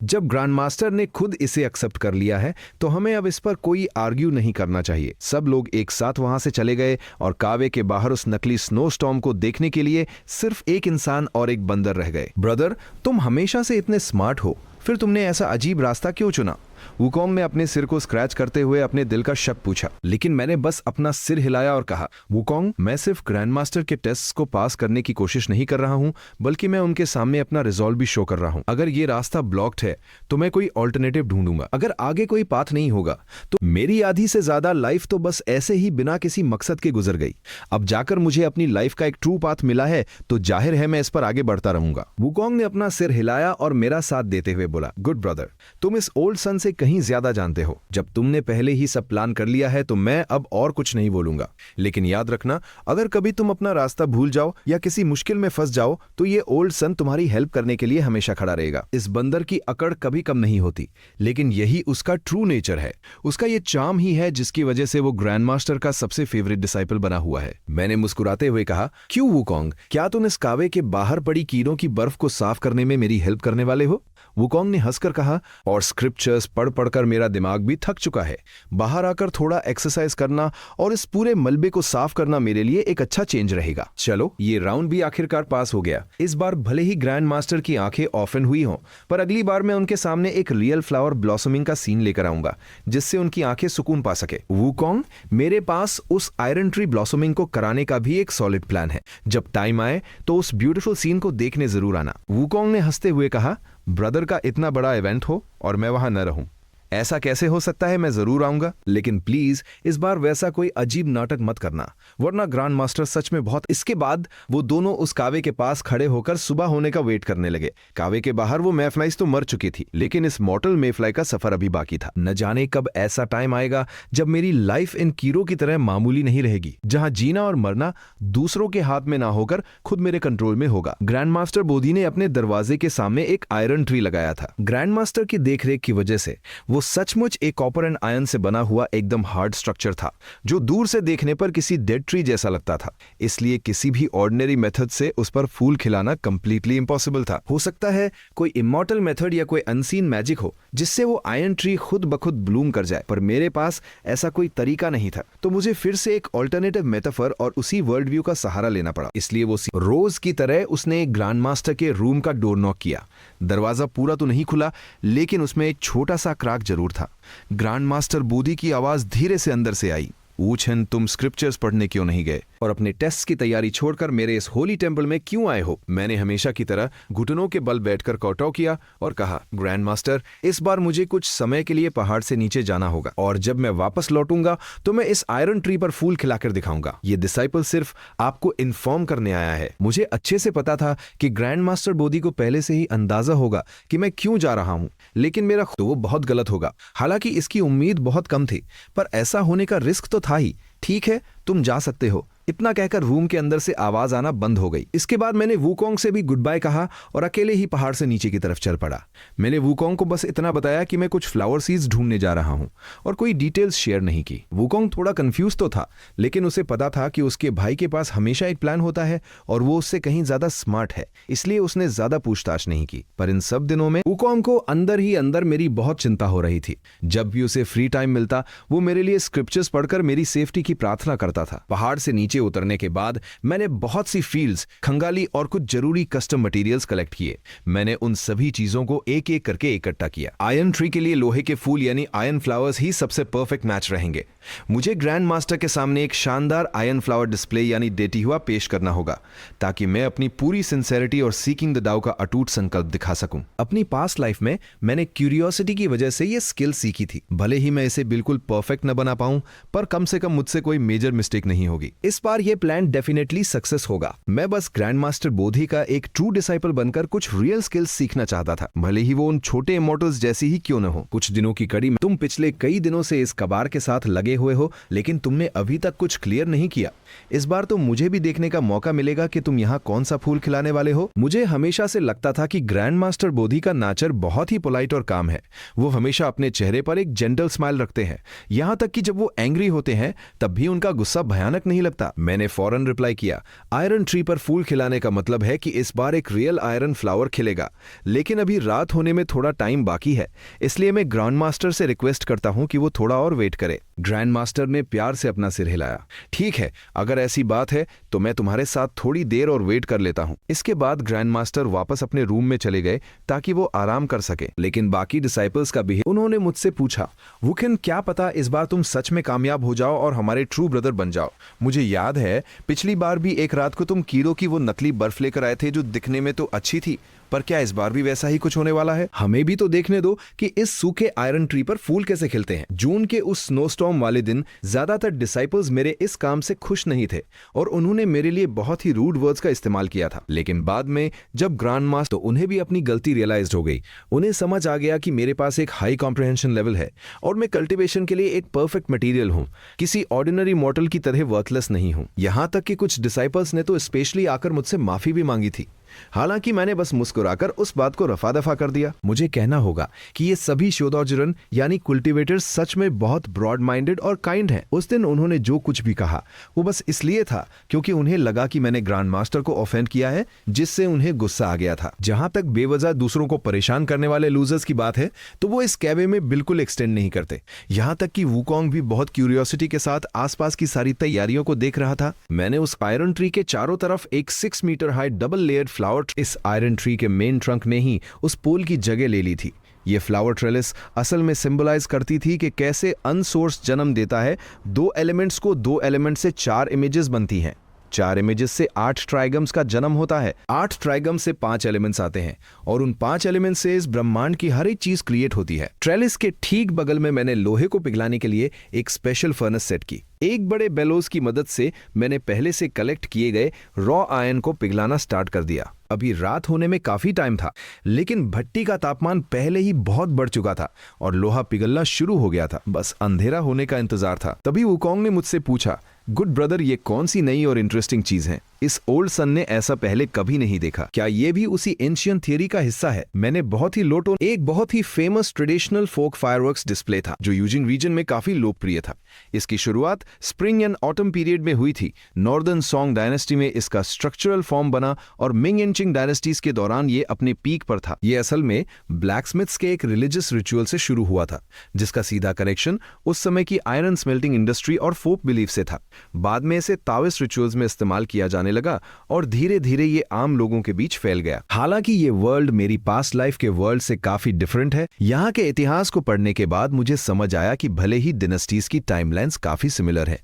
जब ग्रैंड मास्टर ने खुद इसे एक्सेप्ट कर लिया है तो हमें अब इस पर कोई आर्ग्यू नहीं करना चाहिए। सब लोग एक साथ वहां से चले गए और कावे के बाहर उस नकली स्नो स्टॉर्म को देखने के लिए सिर्फ एक इंसान और एक बंदर रह गए। ब्रदर, तुम हमेशा से इतने स्मार्ट हो, फिर तुमने ऐसा अजीब रास्ता क्यों चुना? वुकोंग ने अपने सिर को स्क्रैच करते हुए अपने दिल का शक पूछा, लेकिन मैंने बस अपना सिर हिलाया और कहा, वुकोंग, मैं सिर्फ ग्रैंड मास्टर के टेस्ट को पास करने की कोशिश नहीं कर रहा हूं, बल्कि मैं उनके सामने अपना रिजॉल्व भी शो कर रहा हूं। अगर ये रास्ता ब्लॉक्ड है तो मैं कोई ऑल्टरनेटिव ढूंढूंगा। अगर आगे कोई पाथ नहीं होगा तो मेरी आधी से ज्यादा लाइफ तो बस ऐसे ही बिना किसी मकसद के गुजर गई। अब जाकर मुझे अपनी लाइफ का एक ट्रू पाथ मिला है तो जाहिर है मैं इस पर आगे बढ़ता रहूंगा। वुकोंग ने अपना सिर हिलाया और मेरा साथ देते हुए बोला, गुड ब्रदर, तुम इस ओल्ड सन से कहीं ज्यादा जानते हो। जब तुमने पहले ही सब प्लान कर लिया है तो मैं अब और कुछ नहीं बोलूंगा, लेकिन याद रखना, अगर कभी तुम अपना रास्ता भूल जाओ या किसी मुश्किल में फंस जाओ तो ये ओल्ड सन तुम्हारी हेल्प करने के लिए हमेशा खड़ा रहेगा। इस बंदर की अकड़ कभी कम नहीं होती, लेकिन यही उसका ट्रू नेचर है। उसका ये चार्म ही है जिसकी वजह से वो ग्रैंड मास्टर का सबसे फेवरेट डिसाइपल बना हुआ है। मैंने मुस्कुराते हुए कहा, क्यों वुकोंग, क्या तुम इस कावे के बाहर पड़ी कीड़ों की बर्फ को साफ करने में मेरी हेल्प करने वाले हो? वुकोंग ने हंसकर कहा, और स्क्रिप्चर्स पढ़ पढ़कर मेरा दिमाग भी थक चुका है। बाहर आकर थोड़ा एक्सरसाइज करना और इस पूरे मलबे को साफ करना मेरे लिए एक अच्छा चेंज रहेगा। चलो, ये राउंड भी आखिरकार पास हो गया। इस बार भले ही ग्रैंड मास्टर की आंखें ऑफन हुई हों, पर अगली बार मैं उनके सामने एक रियल फ्लावर ब्लॉसमिंग का सीन लेकर आऊंगा जिससे उनकी आंखें सुकून पा सके। वुकोंग, मेरे पास उस आयरन ट्री ब्लॉसमिंग को कराने का भी एक सॉलिड प्लान है। जब टाइम आए तो उस ब्यूटीफुल सीन को देखने जरूर आना। वुकोंग ने हंसते हुए कहा, ब्रदर का इतना बड़ा इवेंट हो और मैं वहां न रहूं, ऐसा कैसे हो सकता है? मैं जरूर आऊंगा, लेकिन प्लीज इस बार वैसा कोई अजीब नाटक मत करना, वरना ग्रैंड मास्टर सच में बहुत। इसके बाद वो दोनों उस कावे के पास खड़े होकर सुबह होने का वेट करने लगे। कावे के बाहर वो मेफ्लाइज तो मर चुकी थी, लेकिन इस मॉर्टल मेफ्लाई का सफर अभी बाकी था। न जाने कब ऐसा टाइम आएगा जब मेरी लाइफ इन कीड़ों की तरह मामूली नहीं रहेगी, जहां जीना और मरना दूसरों के हाथ में ना होकर खुद मेरे कंट्रोल में होगा। ग्रैंड मास्टर बोधी ने अपने दरवाजे के सामने एक आयरन ट्री लगाया था। ग्रैंड मास्टर की देखरेख की वजह से वो सचमुच एक कॉपर एंड आयरन से बना हुआ एकदम हार्ड स्ट्रक्चर था, जो दूर से देखने पर किसी डेड ट्री जैसा लगता था। इसलिए किसी भी ऑर्डिनरी मेथड से उस पर फूल खिलाना कंप्लीटली इम्पॉसिबल था। हो सकता है कोई इमॉर्टल मेथड या कोई अनसीन मैजिक हो जिससे वो आयरन ट्री खुद ब खुद ब्लूम कर जाए, पर मेरे पास ऐसा कोई तरीका नहीं था। तो मुझे फिर से एक ऑल्टरनेटिव मेटाफर और उसी वर्ल्ड व्यू का सहारा लेना पड़ा। इसलिए वो रोज की तरह उसने ग्रैंड मास्टर के रूम का डोर नॉक किया। दरवाजा पूरा तो नहीं खुला, लेकिन उसमें एक छोटा सा क्रैक जरूर था। ग्रैंड मास्टर बोधी की आवाज धीरे से अंदर से आई, वुचेन, तुम स्क्रिप्चर्स पढ़ने क्यों नहीं गए और अपने टेस्ट की तैयारी छोड़कर मेरे इस होली टेंपल में क्यों आए हो? मैंने हमेशा की तरह घुटनों के बल बैठकर कौटौ किया और कहा, ग्रैंड मास्टर, इस बार मुझे कुछ समय के लिए पहाड़ से नीचे जाना होगा, और जब मैं वापस लौटूंगा तो मैं इस आयरन ट्री पर फूल खिलाकर दिखाऊंगा। ये डिसाइपल सिर्फ आपको इन्फॉर्म करने आया है। मुझे अच्छे से पता था कि ग्रैंड मास्टर बोधी को पहले से ही अंदाजा होगा कि मैं क्यों जा रहा हूं, लेकिन मेरा तो वो बहुत गलत होगा। हालांकि इसकी उम्मीद बहुत कम थी, पर ऐसा होने का रिस्क तो था ही। ठीक है, तुम जा सकते हो, इतना कहकर रूम के अंदर से आवाज आना बंद हो गई। इसके बाद मैंने वुकोंग से भी गुड बाय कहा और अकेले ही पहाड़ से नीचे की तरफ चल पड़ा। मैंने वुकोंग को बस इतना बताया कि मैं कुछ फ्लावर सीड्स ढूंढने जा रहा हूं और कोई डिटेल्स शेयर नहीं की। वुकोंग थोड़ा कंफ्यूज तो था, लेकिन उसे पता था कि उसके भाई के पास हमेशा एक प्लान होता है और वो उससे कहीं ज्यादा स्मार्ट है, इसलिए उसने ज्यादा पूछताछ नहीं की। पर इन सब दिनों में वुकोंग को अंदर ही अंदर मेरी बहुत चिंता हो रही थी। जब भी उसे फ्री टाइम मिलता वो मेरे लिए स्क्रिप्चर्स पढ़कर मेरी सेफ्टी की प्रार्थना करता था। पहाड़ से नीचे उतरने के बाद मैंने बहुत सी फील्ड्स, खंगाली और कुछ जरूरी कस्टम मटेरियल्स कलेक्ट किए। मैंने उन सभी चीजों को एक एक करके इकट्ठा किया। आयरन ट्री के लिए लोहे के फूल यानी आयरन फ्लावर्स ही सबसे परफेक्ट मैच रहेंगे। मुझे ग्रैंड मास्टर के सामने एक शानदार आयरन फ्लावर डिस्प्ले यानी डेटी हुआ पेश करना होगा, ताकि मैं अपनी पूरी सिंसेरिटी और सीकिंग द डाउ का अटूट संकल्प दिखा सकूं। अपनी पास्ट लाइफ में मैंने क्यूरियोसिटी की वजह से ये स्किल सीखी थी। भले ही मैं इसे बिल्कुल परफेक्ट न बना पाऊं, पर कम से कम मुझसे कोई मेजर मिस्टेक नहीं होगी। इस बार यह प्लान डेफिनेटली सक्सेस होगा। मैं बस ग्रैंड मास्टर बोधी का एक ट्रू डिसाइपल बनकर कुछ रियल स्किल्स सीखना चाहता था, भले ही वो उन छोटे इमॉर्टल्स जैसी ही क्यों न हो। कुछ दिनों की कड़ी में तुम पिछले कई दिनों से इस कबार के साथ लगे हुए हो, लेकिन तुमने अभी तक कुछ क्लियर नहीं किया। इस बार तो मुझे भी देखने का मौका मिलेगा कि तुम यहाँ कौन सा फूल खिलाने वाले हो। मुझे हमेशा से लगता था कि ग्रैंड मास्टर बोधी का नेचर बहुत ही पोलाइट और काम है। वो हमेशा अपने चेहरे पर एक जेंटल स्माइल रखते हैं, यहाँ तक कि जब वो एंग्री होते हैं तब भी उनका गुस्सा भयानक नहीं लगता। मैंने फौरन रिप्लाई किया, आयरन ट्री पर फूल खिलाने का मतलब है कि इस बार एक रियल आयरन फ्लावर खिलेगा, लेकिन अभी रात होने में थोड़ा टाइम बाकी है, इसलिए मैं ग्रैंड मास्टर से रिक्वेस्ट करता हूं कि वो थोड़ा और वेट करे। ग्रैंड मास्टर ने प्यार से अपना सिर हिलाया। ठीक है, अगर ऐसी बात है तो मैं तुम्हारे साथ थोड़ी देर और वेट कर लेता हूँ। इसके बाद ग्रैंड मास्टर वापस अपने रूम में चले गए ताकि वो आराम कर सके। लेकिन बाकी डिसाइपल्स का भी उन्होंने मुझसे पूछा, वुकेन क्या पता इस बार तुम सच में कामयाब हो जाओ और हमारे ट्रू ब्रदर बन जाओ। मुझे याद है पिछली बार भी एक रात को तुम कीरो की वो नकली बर्फ लेकर आए थे जो दिखने में तो अच्छी थी, पर क्या इस बार भी वैसा ही कुछ होने वाला है? हमें भी तो देखने दो कि इस सूखे आयरन ट्री पर फूल कैसे खिलते हैं। जून के उस स्नोस्टॉर्म वाले दिन ज्यादातर डिसाइपल्स मेरे इस काम से खुश नहीं थे और उन्होंने मेरे लिए बहुत ही रूड वर्ड्स का इस्तेमाल किया था। लेकिन बाद में जब ग्रैंड मास्टर, तो उन्हें भी अपनी गलती रियलाइज हो गई। उन्हें समझ आ गया कि मेरे पास एक हाई कॉम्प्रिहेंशन लेवल है और मैं कल्टीवेशन के लिए एक परफेक्ट मटेरियल हूँ, किसी ऑर्डिनरी मॉर्टल की तरह वर्थलेस नहीं हूँ। यहाँ तक कि कुछ डिसाइपल्स ने तो स्पेशली आकर मुझसे माफी भी मांगी थी। हालांकि मैंने बस मुस्कुराकर उस बात को रफा दफा कर दिया। मुझे कहना होगा कि ये सभी शोधौजरन यानी कल्टीवेटर्स सच में बहुत ब्रॉड माइंडेड और काइंड हैं। उस दिन उन्होंने जो कुछ भी कहा वो बस इसलिए था क्योंकि उन्हें लगा कि मैंने ग्रैंड मास्टर को ऑफेंड किया है, जिससे उन्हें गुस्सा आ गया था। जहां तक बेवजह दूसरों को परेशान करने वाले लूजर्स की बात है तो वो इस कैवे में बिल्कुल एक्सटेंड नहीं करते। यहाँ तक कि वुकोंग भी बहुत क्यूरियोसिटी के साथ आसपास की सारी तैयारियों को देख रहा था। मैंने उस आयरन ट्री के चारों तरफ एक 6 metre high double layered flower, इस आयरन ट्री के मेन ट्रंक में ही उस पोल की जगह ले ली थी। ये फ्लावर ट्रेलिस असल में सिंबलाइज करती थी कि कैसे अनसोर्स जन्म देता है। 2 एलिमेंट्स को 2 एलिमेंट से 4 इमेजेस बनती हैं, 4 इमेजेस से 8 ट्राइगम्स का जन्म होता है, 8 ट्राइगम से 5 एलिमेंट्स आते हैं और उन 5 एलिमेंट्स से इस ब्रह्मांड की हर एक चीज क्रिएट होती है। ट्रेलिस के ठीक बगल में मैंने लोहे को पिघलाने के लिए एक स्पेशल फर्नेस सेट की। एक बड़े बेलोज की मदद से मैंने पहले से कलेक्ट किए गए रॉ आयरन को पिघलाना स्टार्ट कर दिया। अभी रात होने में काफी टाइम था, लेकिन भट्टी का तापमान पहले ही बहुत बढ़ चुका था और लोहा पिघलना शुरू हो गया था। बस अंधेरा होने का इंतजार था। तभी वुकोंग ने मुझसे पूछा, गुड ब्रदर, ये कौन सी नई और इंटरेस्टिंग चीज है? इस ओल्ड सन ने ऐसा पहले कभी नहीं देखा। क्या ये भी उसी एंशिएंट थियरी का हिस्सा है? मैंने बहुत ही लोटो एक बहुत ही famous traditional folk fireworks display था जो यूजिंग रीजन में काफी लोकप्रिय था। इसकी शुरुआत स्प्रिंग एंड ऑटम पीरियड में हुई थी। नॉर्दर्न सोंग डायनेस्टी में इसका स्ट्रक्चरल फॉर्म बना और मिंग एंड चिंग डायनेस्टीज के दौरान ये अपने पीक पर था। ये असल में ब्लैकस्मिथ्स के एक रिलीजियस रिचुअल से शुरू हुआ था, जिसका सीधा कनेक्शन उस समय की आयरन स्मेल्टिंग इंडस्ट्री और फोक बिलीफ से था। बाद में इसे ताओइस्ट रिचुअल्स में इस्तेमाल किया जाने लगा और धीरे धीरे ये आम लोगों के बीच फैल गया। हालांकि ये वर्ल्ड मेरी पास्ट लाइफ के वर्ल्ड से काफी डिफरेंट है। यहाँ के इतिहास को पढ़ने के बाद मुझे समझ आया कि भले ही डिनेस्टीज की टाइमलाइंस काफी सिमिलर है,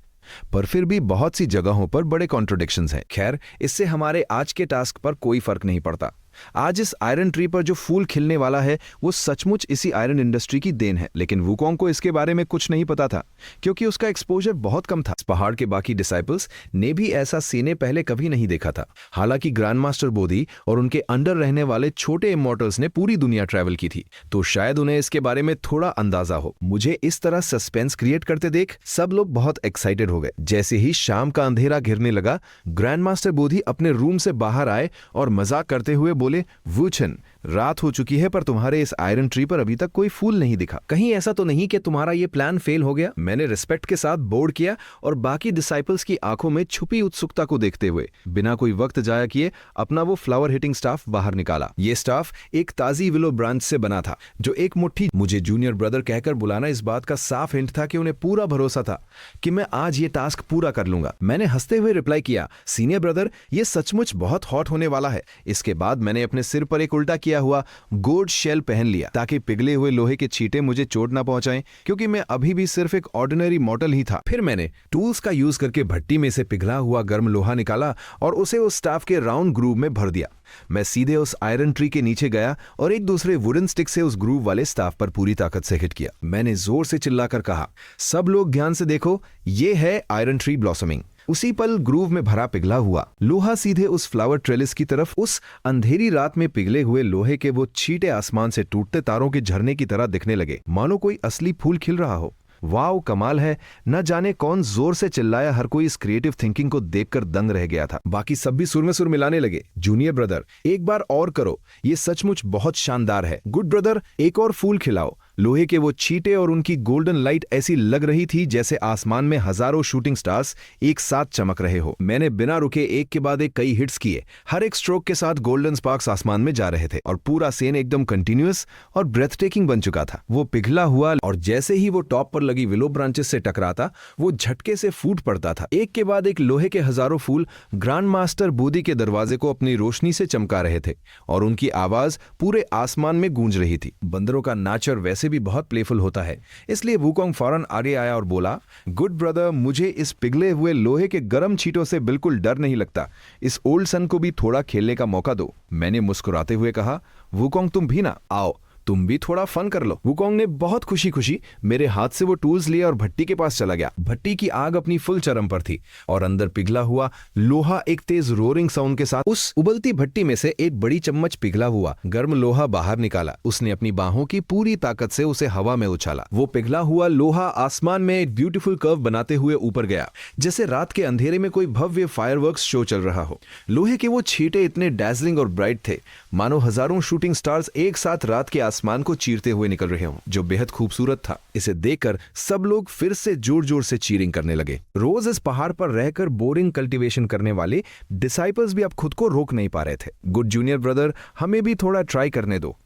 पर फिर भी बहुत सी जगहों पर बड़े कॉन्ट्रडिक्शंस हैं। खैर, इससे हमारे आज के टास्क पर कोई फर्क नहीं पड़ता। आज इस आयरन ट्री पर जो फूल खिलने वाला है वो सचमुच इसी आयरन इंडस्ट्री की देन है। लेकिन वुकोंग को इसके बारे में कुछ नहीं पता था क्योंकि उसका एक्सपोजर बहुत कम था। इस पहाड़ के बाकी डिसाइपल्स ने भी ऐसा सीने पहले कभी नहीं देखा था। हालांकि ग्रैंड मास्टर बोधी और उनके अंडर रहने वाले छोटे इमॉर्टल्स ने पूरी दुनिया ट्रैवल की थी, तो शायद उन्हें इसके बारे में थोड़ा अंदाजा हो। मुझे इस तरह सस्पेंस क्रिएट करते देख सब लोग बहुत एक्साइटेड हो गए। जैसे ही शाम का अंधेरा घिरने लगा, ग्रैंड मास्टर बोधी अपने रूम से बाहर आए और मजाक करते हुए बोले, वुचन, रात हो चुकी है पर तुम्हारे इस आयरन ट्री पर अभी तक कोई फूल नहीं दिखा। कहीं ऐसा तो नहीं कि तुम्हारा ये प्लान फेल हो गया? मैंने रिस्पेक्ट के साथ बोर्ड किया और बाकी डिसाइपल्स की आंखों में छुपी उत्सुकता को देखते हुए बिना कोई वक्त जाया किए अपना वो फ्लावर हिटिंग स्टाफ बाहर निकाला। ये स्टाफ एक ताजी विलो ब्रांच से बना था जो एक मुट्ठी। मुझे जूनियर ब्रदर कहकर बुलाना इस बात का साफ हिंट था कि उन्हें पूरा भरोसा था कि मैं आज ये टास्क पूरा कर लूंगा। मैंने हंसते हुए रिप्लाई किया, सीनियर ब्रदर, ये सचमुच बहुत हॉट होने वाला है। इसके बाद मैंने अपने सिर पर एक उल्टा किया हुआ गोल्ड शेल पहन लिया ताकि पिघले हुए लोहे के छींटे मुझे चोट ना पहुंचाएं, क्योंकि मैं अभी भी सिर्फ एक ऑर्डिनरी मॉडल ही था। फिर मैंने टूल्स का यूज करके भट्टी में से पिघला हुआ गर्म लोहा निकाला और उसे उस स्टाफ के राउंड ग्रूव में भर दिया। मैं सीधे उस आयरन ट्री के नीचे गया और एक दूसरे वुडन स्टिक से उस ग्रूव वाले स्टाफ पर पूरी ताकत से हिट किया। मैंने जोर से चिल्लाकर कहा, सब लोग ध्यान से देखो, ये है आयरन ट्री ब्लॉसमिंग। उसी पल ग्रूव में भरा पिघला हुआ लोहा सीधे उस फ्लावर ट्रेलिस की तरफ, उस अंधेरी रात में पिघले हुए लोहे के वो छींटे आसमान से टूटते तारों के झरने की तरह दिखने लगे, मानो कोई असली फूल खिल रहा हो। वाओ, कमाल है। न जाने कौन जोर से चिल्लाया, हर कोई इस क्रिएटिव थिंकिंग को देखकर दंग रह गया था। बाकी सब भी सुर में सुर मिलाने लगे, जूनियर ब्रदर, एक बार और करो, ये सचमुच बहुत शानदार है। गुड ब्रदर, एक और फूल खिलाओ। लोहे के वो छींटे और उनकी गोल्डन लाइट ऐसी लग रही थी जैसे आसमान में हजारों शूटिंग स्टार्स एक साथ चमक रहे हो। मैंने बिना रुके एक के बाद एक कई हिट्स किए। हर एक स्ट्रोक के साथ गोल्डन स्पार्क्स आसमान में जा रहे थे और पूरा सीन एकदम कंटिन्यूअस और ब्रेथ टेकिंग बन चुका था। वो पिघला हुआ और जैसे ही वो टॉप पर लगी विलो ब्रांचेस से टकराता वो झटके से फूट पड़ता था। एक के बाद एक लोहे के हजारों फूल ग्रैंड मास्टर बोधी के दरवाजे को अपनी रोशनी से चमका रहे थे और उनकी आवाज पूरे आसमान में गूंज रही थी। बंदरों का नाचर वैसे भी बहुत प्लेफुल होता है, इसलिए वुकोंग फौरन आगे आया और बोला, गुड ब्रदर, मुझे इस पिघले हुए लोहे के गर्म छींटों से बिल्कुल डर नहीं लगता। इस ओल्ड सन को भी थोड़ा खेलने का मौका दो। मैंने मुस्कुराते हुए कहा, वुकोंग तुम भी ना आओ, तुम भी थोड़ा फन कर लो। वुकोंग ने बहुत खुशी खुशी मेरे हाथ से वो टूल्स लिए और भट्टी के पास चला गया। भट्टी की आग अपनी फुल चरम पर थी और अंदर पिघला हुआ लोहा एक तेज रोरिंग साउंड के साथ उस उबलती भट्टी में से एक बड़ी चम्मच पिघला हुआ गर्म लोहा बाहर निकाला। उसने अपनी बाहों की पूरी ताकत से उसे हवा में उछाला। वो पिघला हुआ लोहा आसमान में एक ब्यूटीफुल कर्व बनाते हुए ऊपर गया, जैसे रात के अंधेरे में कोई भव्य फायरवर्क्स शो चल रहा हो। लोहे के वो छींटे इतने डैजलिंग और ब्राइट थे मानो हजारों शूटिंग स्टार्स एक साथ रात के आसमान को चीरते हुए निकल रहे हों, जो बेहद खूबसूरत था। इसे देखकर सब लोग फिर से जोर जोर से चीरिंग करने लगे। रोज इस पहाड़ पर रहकर बोरिंग कल्टीवेशन करने वाले डिसाइपल्स भी अब खुद को रोक नहीं पा रहे थे। गुड जूनियर ब्रदर, हमें भी थोड़ा ट्राई करने दो।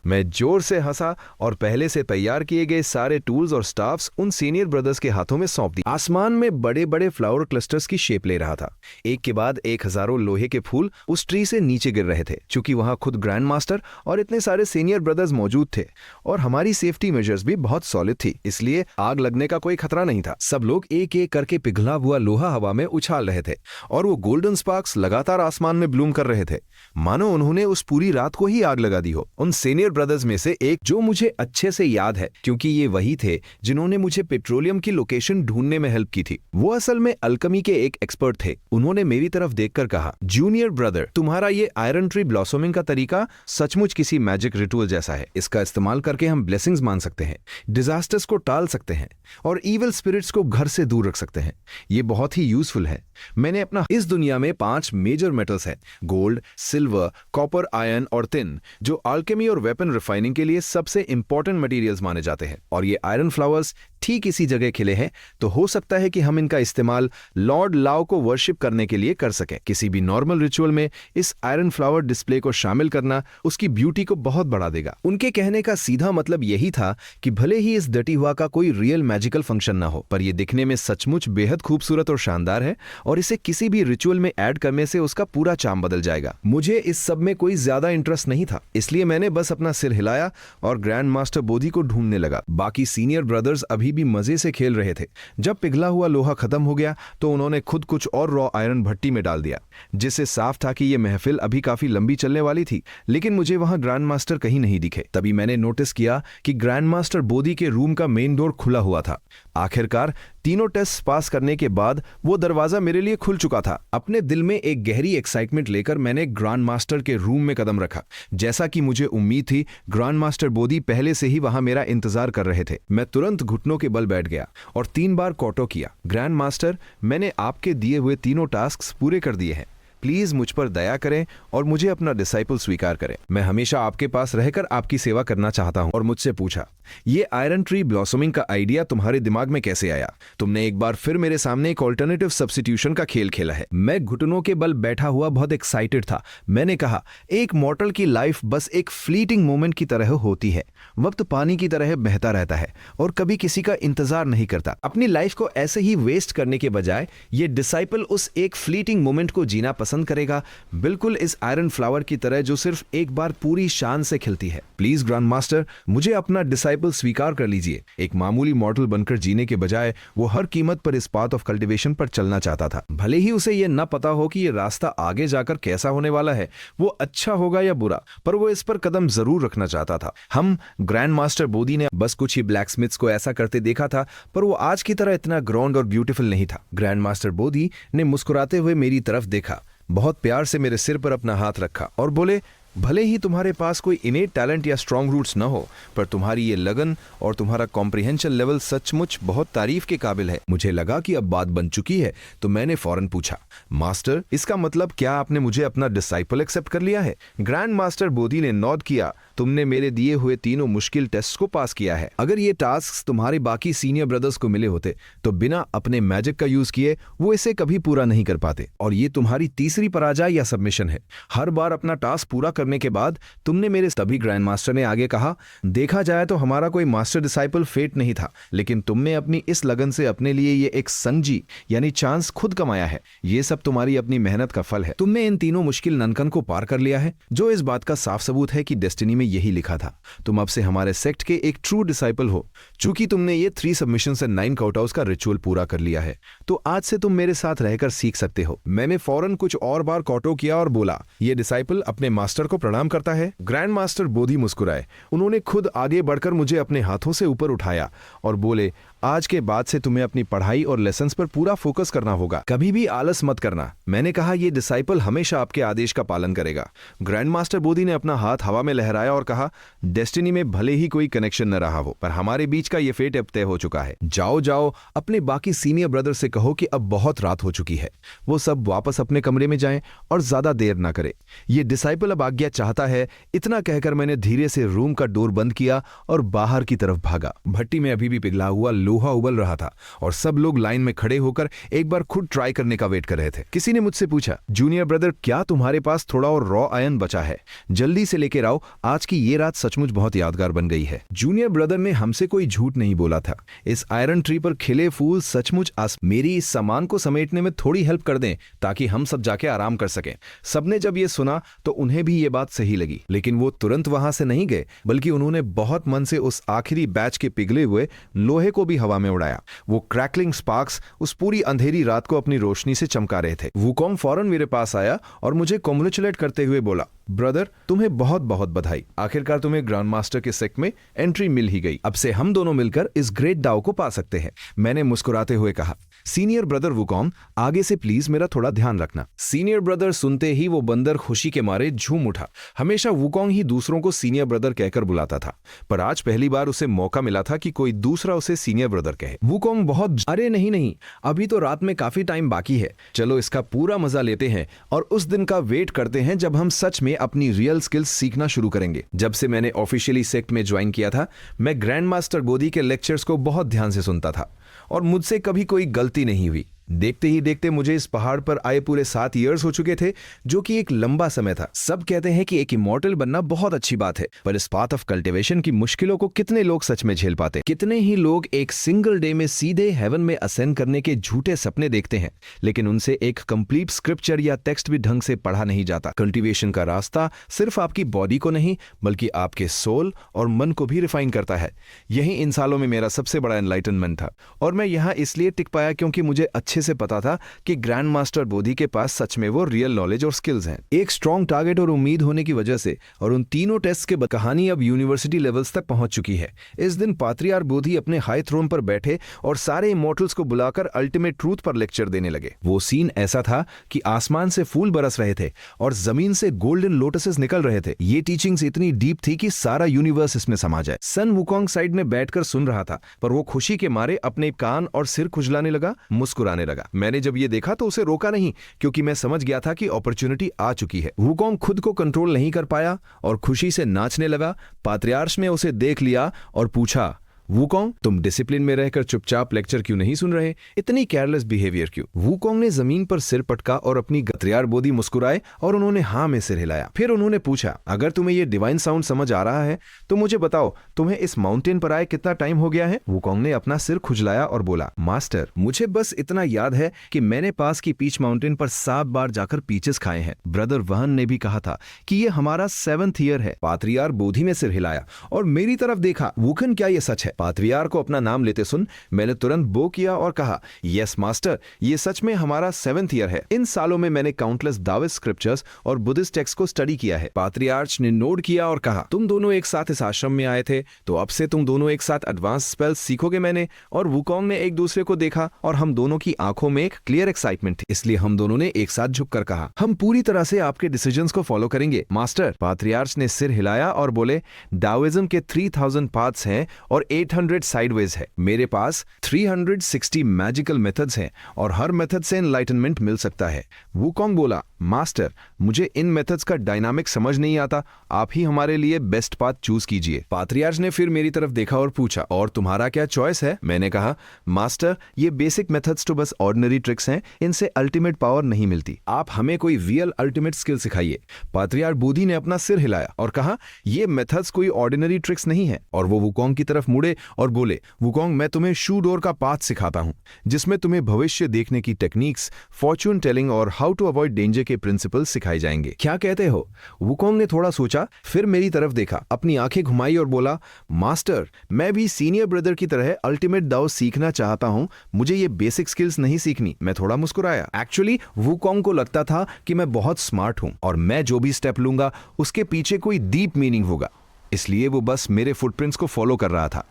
मैं जोर से हंसा और पहले से तैयार किए गए सारे टूल्स और स्टाफ्स उन सीनियर ब्रदर्स के हाथों में सौंप दी। आसमान में बड़े बड़े फ्लावर क्लस्टर्स की शेप ले रहा था। एक के बाद एक हजारों लोहे के फूल उस ट्री से नीचे गिर रहे थे। चूंकि वहां खुद ग्रैंड मास्टर और इतने सारे सीनियर ब्रदर्स मौजूद थे और हमारी सेफ्टी मेजर्स भी बहुत सॉलिड थी, इसलिए आग लगने का कोई खतरा नहीं था। सब लोग एक एक करके पिघला हुआ लोहा हवा में उछाल रहे थे और वो गोल्डन स्पार्क्स लगातार आसमान में ब्लूम कर रहे थे, मानो उन्होंने उस पूरी रात को ही आग लगा दी हो। उन सीनियर ब्रदर्स में से एक, जो मुझे अच्छे से याद है क्योंकि ये वही थे जिन्होंने मुझे पेट्रोलियम की लोकेशन ढूंढने में हेल्प की थी, वो असल में अल्केमी के एक एक्सपर्ट थे। उन्होंने मेरी तरफ देखकर कहा, जूनियर ब्रदर, तुम्हारा ये आयरन ट्री ब्लॉसमिंग का तरीका सचमुच किसी मैजिक रिचुअल जैसा है। इसका इस्तेमाल करके हम ब्लेसिंग्स मान सकते हैं, डिजास्टर्स को टाल सकते हैं और इविल स्पिरिट्स को घर से दूर रख सकते हैं। ये बहुत ही यूजफुल है। मैंने अपना इस दुनिया में 5 मेजर मेटल्स हैं, गोल्ड, सिल्वर, कॉपर, आयरन और टिन, जो अल्केमी और वेपन रिफाइनिंग के लिए सबसे इंपॉर्टेंट मटेरियल्स माने जाते हैं। और ये आयरन फ्लावर्स ठीक इसी जगह खिले हैं, तो हो सकता है कि हम इनका इस्तेमाल लॉर्ड लाओ को वर्शिप करने के लिए कर सकें। किसी भी नॉर्मल रिचुअल में इस आयरन फ्लावर डिस्प्ले को शामिल करना उसकी ब्यूटी को बहुत बढ़ा देगा। उनके कहने का सीधा मतलब यही था कि भले ही इस डटी हुआ का कोई रियल मैजिकल फंक्शन ना हो, पर यह दिखने में सचमुच बेहद खूबसूरत और शानदार है और इसे किसी भी रिचुअल में ऐड करने से उसका पूरा चार्म बदल जाएगा। मुझे इस सब में कोई ज्यादा इंटरेस्ट नहीं था, इसलिए मैंने बस अपना सिर हिलाया और ग्रैंड मास्टर बोधी को ढूंढने लगा। बाकी सीनियर ब्रदर्स अभी भी मजे से खेल रहे थे। जब पिघला हुआ लोहा खत्म हो गया तो उन्होंने खुद कुछ और रॉ आयरन भट्टी में डाल दिया, जिससे साफ था कि यह महफिल अभी काफी लंबी चलने वाली थी। लेकिन मुझे वहां ग्रैंड मास्टर कहीं नहीं दिखे। तभी मैंने नोटिस किया कि ग्रैंड मास्टर बोधी के रूम का मेन डोर खुला हुआ था। आखिरकार तीनों टेस्ट पास करने के बाद वो दरवाजा मेरे लिए खुल चुका था। अपने दिल में एक गहरी एक्साइटमेंट लेकर मैंने ग्रैंड मास्टर के रूम में कदम रखा। जैसा कि मुझे उम्मीद थी, ग्रैंड मास्टर बोधी पहले से ही वहां मेरा इंतजार कर रहे थे। मैं तुरंत घुटनों के बल बैठ गया और 3 बार कॉटो किया। ग्रैंड मास्टर, मैंने आपके दिए हुए तीनों टास्क पूरे कर दिए हैं। प्लीज मुझ पर दया करें और मुझे अपना डिसाइपल स्वीकार करें। मैं हमेशा आपके पास रहकर आपकी सेवा करना चाहता हूं। और मुझसे पूछा, ये आयरन ट्री ब्लॉसमिंग का आइडिया तुम्हारे दिमाग में कैसे आया? तुमने एक बार फिर मेरे सामने एक ऑल्टरनेटिव सब्स्टिट्यूशन का खेल खेला है। मैं घुटनों के बल बैठा हुआ बहुत एक्साइटेड था। मैंने कहा, एक मॉर्टल की लाइफ बस एक फ्लीटिंग मोमेंट की तरह होती है। वक्त पानी की तरह बहता रहता है और कभी किसी का इंतजार नहीं करता। अपनी लाइफ को ऐसे ही वेस्ट करने के बजाय ये डिसाइपल उस एक फ्लीटिंग मोमेंट को जीना पसंद करेगा, बिल्कुल इस आयरन फ्लावर की तरह जो सिर्फ एक बार पूरी शान से खिलती है। प्लीज ग्रैंड मास्टर, मुझे अपना डिसाइपल स्वीकार कर लीजिए। एक मामूली मॉर्टल बनकर जीने के बजाय वो हर कीमत पर इस पाथ ऑफ कल्टीवेशन पर चलना चाहता था। भले ही उसे यह न पता हो कि यह रास्ता आगे जाकर कैसा होने वाला है, वो अच्छा होगा या बुरा, पर वो इस पर कदम जरूर रखना चाहता था। हम ग्रैंड मास्टर बोधी ने बस कुछ ही ब्लैक स्मिथ्स को ऐसा करते देखा था, पर वो आज की तरह इतना ग्राउंड और ब्यूटीफुल नहीं था। ग्रैंड मास्टर बोधी ने मुस्कुराते हुए मेरी तरफ देखा, बहुत प्यार से मेरे सिर पर अपना हाथ रखा और बोले, भले ही तुम्हारे पास कोई इनेट टैलेंट या स्ट्रॉन्ग रूट्स न हो, पर तुम्हारी ये लगन और तुम्हारा कॉम्प्रिहेंशन लेवल सचमुच बहुत तारीफ के काबिल है। मुझे लगा कि अब बात बन चुकी है, तो मैंने फौरन पूछा, मास्टर, इसका मतलब क्या आपने मुझे अपना डिसाइपल एक्सेप्ट कर लिया है? ग्रैंड मास्टर बोधी ने नॉड किया। तुमने मेरे दिए हुए तीनों मुश्किल टेस्ट को पास किया है। अगर ये टास्क तुम्हारे बाकी सीनियर ब्रदर्स को मिले होते तो बिना अपने मैजिक का यूज किए वो इसे कभी पूरा नहीं कर पाते, और ये तुम्हारी तीसरी पराजय या सबमिशन है। हर बार अपना टास्क पूरा करने के बाद तुमने मेरे तभी ग्रैंड मास्टर ने आगे कहा, देखा जाए तो हमारा कोई मास्टर डिसाइपल फेट नहीं था, लेकिन तुमने अपनी इस लगन से अपने लिए ये एक संजी यानी चांस खुद कमाया है। ये सब तुम्हारी अपनी मेहनत का फल है। तुमने इन तीनों मुश्किल ननकन को पार कर लिया है, जो इस बात का साफ सबूत है कि डेस्टिनी में यही लिखा था। तुम अब से हमारे सेक्ट के एक ट्रू डिसाइपल हो। चूंकि तुमने ये 3 सबमिशन से 9 काउटआउट्स का रिचुअल पूरा कर लिया है, तो आज से तुम मेरे साथ रहकर सीख सकते हो। मैंने फौरन कुछ और बार कॉटो किया और बोला, ये डिसाइपल अपने मास्टर को प्रणाम करता है। ग्रैंड मास्टर बोधी मुस्कुराए। उन्होंने खुद आगे बढ़कर मुझे अपने हाथों से ऊपर उठाया और बोले, आज के बाद से तुम्हें अपनी पढ़ाई और लेसन्स पर पूरा फोकस करना होगा। कभी भी आलस मत करना। मैंने कहा, ये डिसाइपल हमेशा आपके आदेश का पालन करेगा। ग्रैंड मास्टर बोधी ने अपना हाथ हवा में लहराया और कहा, डेस्टिनी में भले ही कोई कनेक्शन न रहा हो, पर हमारे बीच का ये फेट अब तय हो चुका है। जाओ जाओ, अपने बाकी सीनियर ब्रदर से कहो कि अब बहुत रात हो चुकी है। वो सब वापस अपने कमरे में जाएं और ज्यादा देर ना करें। ये डिसाइपल अब आज्ञा चाहता है। इतना कहकर मैंने धीरे से रूम का डोर बंद किया और बाहर की तरफ भागा। भट्टी में अभी भी पिघला हुआ लोहा उबल रहा था और सब लोग लाइन में खड़े होकर एक बार खुद ट्राई करने का वेट कर रहे थे। किसी ने मुझसे पूछा, जूनियर ब्रदर, क्या तुम्हारे पास थोड़ा और रॉ आयरन बचा है? जल्दी से लेकर आओ, आज की ये रात सचमुच बहुत यादगार बन गई है। जूनियर ब्रदर ने हमसे कोई झूठ नहीं बोला था। इस आयरन ट्री पर खिले फूल सचमुच मेरी इस सामान को समेटने में थोड़ी हेल्प कर दें ताकि हम सब जाके आराम कर सकें। सबने जब ये सुना तो उन्हें भी ये बात सही लगी, लेकिन वो तुरंत वहां से नहीं गए, बल्कि उन्होंने बहुत मन से उस आखिरी बैच के पिघले हुए लोहे को भी हवा में उड़ाया। वो क्रैकलिंग स्पार्क्स उस पूरी अंधेरी रात को अपनी रोशनी से चमका रहे थे। वुकोंग फौरन मेरे पास आया और मुझे कॉन्ग्रेचुलेट करते हुए बोला, ब्रदर, तुम्हें बहुत बहुत बधाई। आखिरकार तुम्हें ग्रैंड मास्टर के सेक्ट में एंट्री मिल ही गई। अब से हम दोनों मिलकर इस ग्रेट दाव को पा सकते हैं। मैंने मुस्कुराते हुए कहा, सीनियर ब्रदर वुकोंग, आगे से प्लीज मेरा थोड़ा ध्यान रखना। सीनियर ब्रदर सुनते ही वो बंदर खुशी के मारे झूम उठा। हमेशा वुकोंग ही दूसरों को सीनियर ब्रदर कहकर बुलाता था, पर आज पहली बार उसे मौका मिला था कि कोई दूसरा उसे सीनियर ब्रदर कहे। वुकोंग बहुत, अरे नहीं नहीं, अभी तो रात में काफी टाइम बाकी है। चलो इसका पूरा मजा लेते हैं और उस दिन का वेट करते हैं जब हम सच में अपनी रियल स्किल्स सीखना शुरू करेंगे। जब से मैंने ऑफिशियली सेक्ट में ज्वाइन किया था, मैं ग्रैंड मास्टर बोधी के लेक्चर्स को बहुत ध्यान से सुनता था और मुझसे कभी कोई गलती नहीं हुई। देखते ही देखते मुझे इस पहाड़ पर आए पूरे 7 इयर्स हो चुके थे, जो कि एक लंबा समय था। सब कहते हैं कि एक इमॉर्टल बनना बहुत अच्छी बात है, पर इस पाथ ऑफ कल्टीवेशन की मुश्किलों को कितने लोग सच में झेल पाते? कितने ही लोग एक सिंगल डे में सीधे हेवन में असेंड करने के झूठे सपने देखते हैं, लेकिन उनसे एक कंप्लीट स्क्रिप्चर या टेक्स्ट भी ढंग से पढ़ा नहीं जाता। कल्टीवेशन का रास्ता सिर्फ आपकी बॉडी को नहीं, बल्कि आपके सोल और मन को भी रिफाइन करता है। यही इन सालों में मेरा सबसे बड़ा एनलाइटनमेंट था, और मैं यहाँ इसलिए टिक पाया क्योंकि मुझे अच्छे से पता था कि ग्रैंड मास्टर बोधी के पास सच में वो रियल नॉलेज और स्किल्स हैं। एक स्ट्रॉन्ग टारगेट और उम्मीद होने की वजह से और उन तीनों टेस्ट के बाद कहानी अब यूनिवर्सिटी लेवल्स तक पहुंच चुकी है। इस दिन पात्रियार बोधी अपने हाई थ्रोन पर बैठे और सारे इमॉर्टल्स को बुलाकर अल्टीमेट ट्रूथ पर लेक्चर देने लगे। वो सीन ऐसा था कि आसमान से फूल बरस रहे थे और जमीन से गोल्डन लोटसेस निकल रहे थे। ये टीचिंग्स इतनी डीप थी कि सारा यूनिवर्स इसमें समा जाए। सन वुकोंग साइड में बैठकर सुन रहा था, पर वो खुशी के मारे अपने कान और सिर खुजलाने लगा, मुस्कुराने लगा। मैंने जब ये देखा तो उसे रोका नहीं, क्योंकि मैं समझ गया था कि अपॉर्चुनिटी आ चुकी है। वुकोंग खुद को कंट्रोल नहीं कर पाया और खुशी से नाचने लगा। पात्रियार्श ने उसे देख लिया और पूछा, वुकोंग, तुम डिसिप्लिन में रहकर चुपचाप लेक्चर क्यों नहीं सुन रहे? इतनी केयरलेस बिहेवियर क्यों? वुकोंग ने जमीन पर सिर पटका और अपनी गत्रियार बोधी मुस्कुराए और उन्होंने हाँ में सिर हिलाया। फिर उन्होंने पूछा, अगर तुम्हें ये डिवाइन साउंड समझ आ रहा है तो मुझे बताओ, तुम्हें इस माउंटेन पर आए कितना टाइम हो गया है? वुकोंग ने अपना सिर खुजलाया और बोला, मास्टर, मुझे बस इतना याद है कि मैंने पास की पीच माउंटेन पर 7 बार जाकर पीचेस खाए हैं। ब्रदर वहन ने भी कहा था कि ये हमारा 7th ईयर है। पात्रियार बोधी में सिर हिलाया और मेरी तरफ देखा। वुकोंग, क्या ये सच है? पात्रियार को अपना नाम लेते सुन मैंने तुरंत बो किया और कहा, यस मास्टर, ये सच में हमारा 7th ईयर है। इन सालों में मैंने काउंटलेस दाविस्ट स्क्रिप्चर्स और बुद्धिस्ट टेक्स्ट को स्टडी किया है। पात्रियार्च ने नोट किया और कहा, तुम दोनों एक साथ इस आश्रम में आए थे, तो अब से तुम दोनों एक साथ एडवांस स्पेल्स सीखोगे। मैंने और वुकोंग ने एक दूसरे को देखा और हम दोनों की आंखों में एक क्लियर एक्साइटमेंट थी, इसलिए हम दोनों ने एक साथ झुककर कहा, हम पूरी तरह से आपके डिसीजंस को फॉलो करेंगे मास्टर। पात्रियार्च ने सिर हिलाया और बोले, डाओइज्म के 3000 पाथ्स हैं और 800 साइडवेज है। मेरे पास 360 मैजिकल मेथड्स हैं और हर मेथड से एनलाइटनमेंट मिल सकता है। वुकोंग बोला, मास्टर, मुझे इन मेथड्स का डायनामिक समझ नहीं आता, आप ही हमारे लिए बेस्ट पाथ चूज कीजिए। पात्रियार्च ने फिर मेरी तरफ देखा और पूछा, और तुम्हारा क्या चॉइस है? मैंने कहा, मास्टर, ये बेसिक मेथड्स तो बस ऑर्डिनरी ट्रिक्स हैं, इनसे अल्टीमेट पावर नहीं मिलती, आप हमें कोई रियल अल्टीमेट स्किल सिखाइए। पात्रियार्च बोधी ने अपना सिर हिलाया और कहा, ये मेथड्स कोई ऑर्डिनरी ट्रिक्स नहीं है। और वो वुकोंग की तरफ मुड़े और बोले, वुकोंग, मैं तुम्हें शू डोर का पाथ सिखाता हूं, जिसमें तुम्हें भविष्य देखने की टेक्निक्स, फॉर्च्यून टेलिंग और हाउ टू अवॉइड डेंजर के प्रिंसिपल सिखाए जाएंगे। क्या कहते हो? वुकोंग ने थोड़ा सोचा, फिर मेरी तरफ देखा, अपनी आंखें घुमाई और बोला, मास्टर, मैं भी सीनियर ब्रदर की तरह अल्टीमेट दाओ सीखना चाहता हूं, मुझे ये बेसिक स्किल्स नहीं सीखनी। मैं थोड़ा मुस्कुराया। एक्चुअली वुकोंग को लगता था कि मैं बहुत स्मार्ट हूं और मैं जो भी स्टेप लूंगा उसके पीछे कोई डीप मीनिंग होगा, इसलिए वो बस मेरे फुटप्रिंट्स को फॉलो कर रहा था।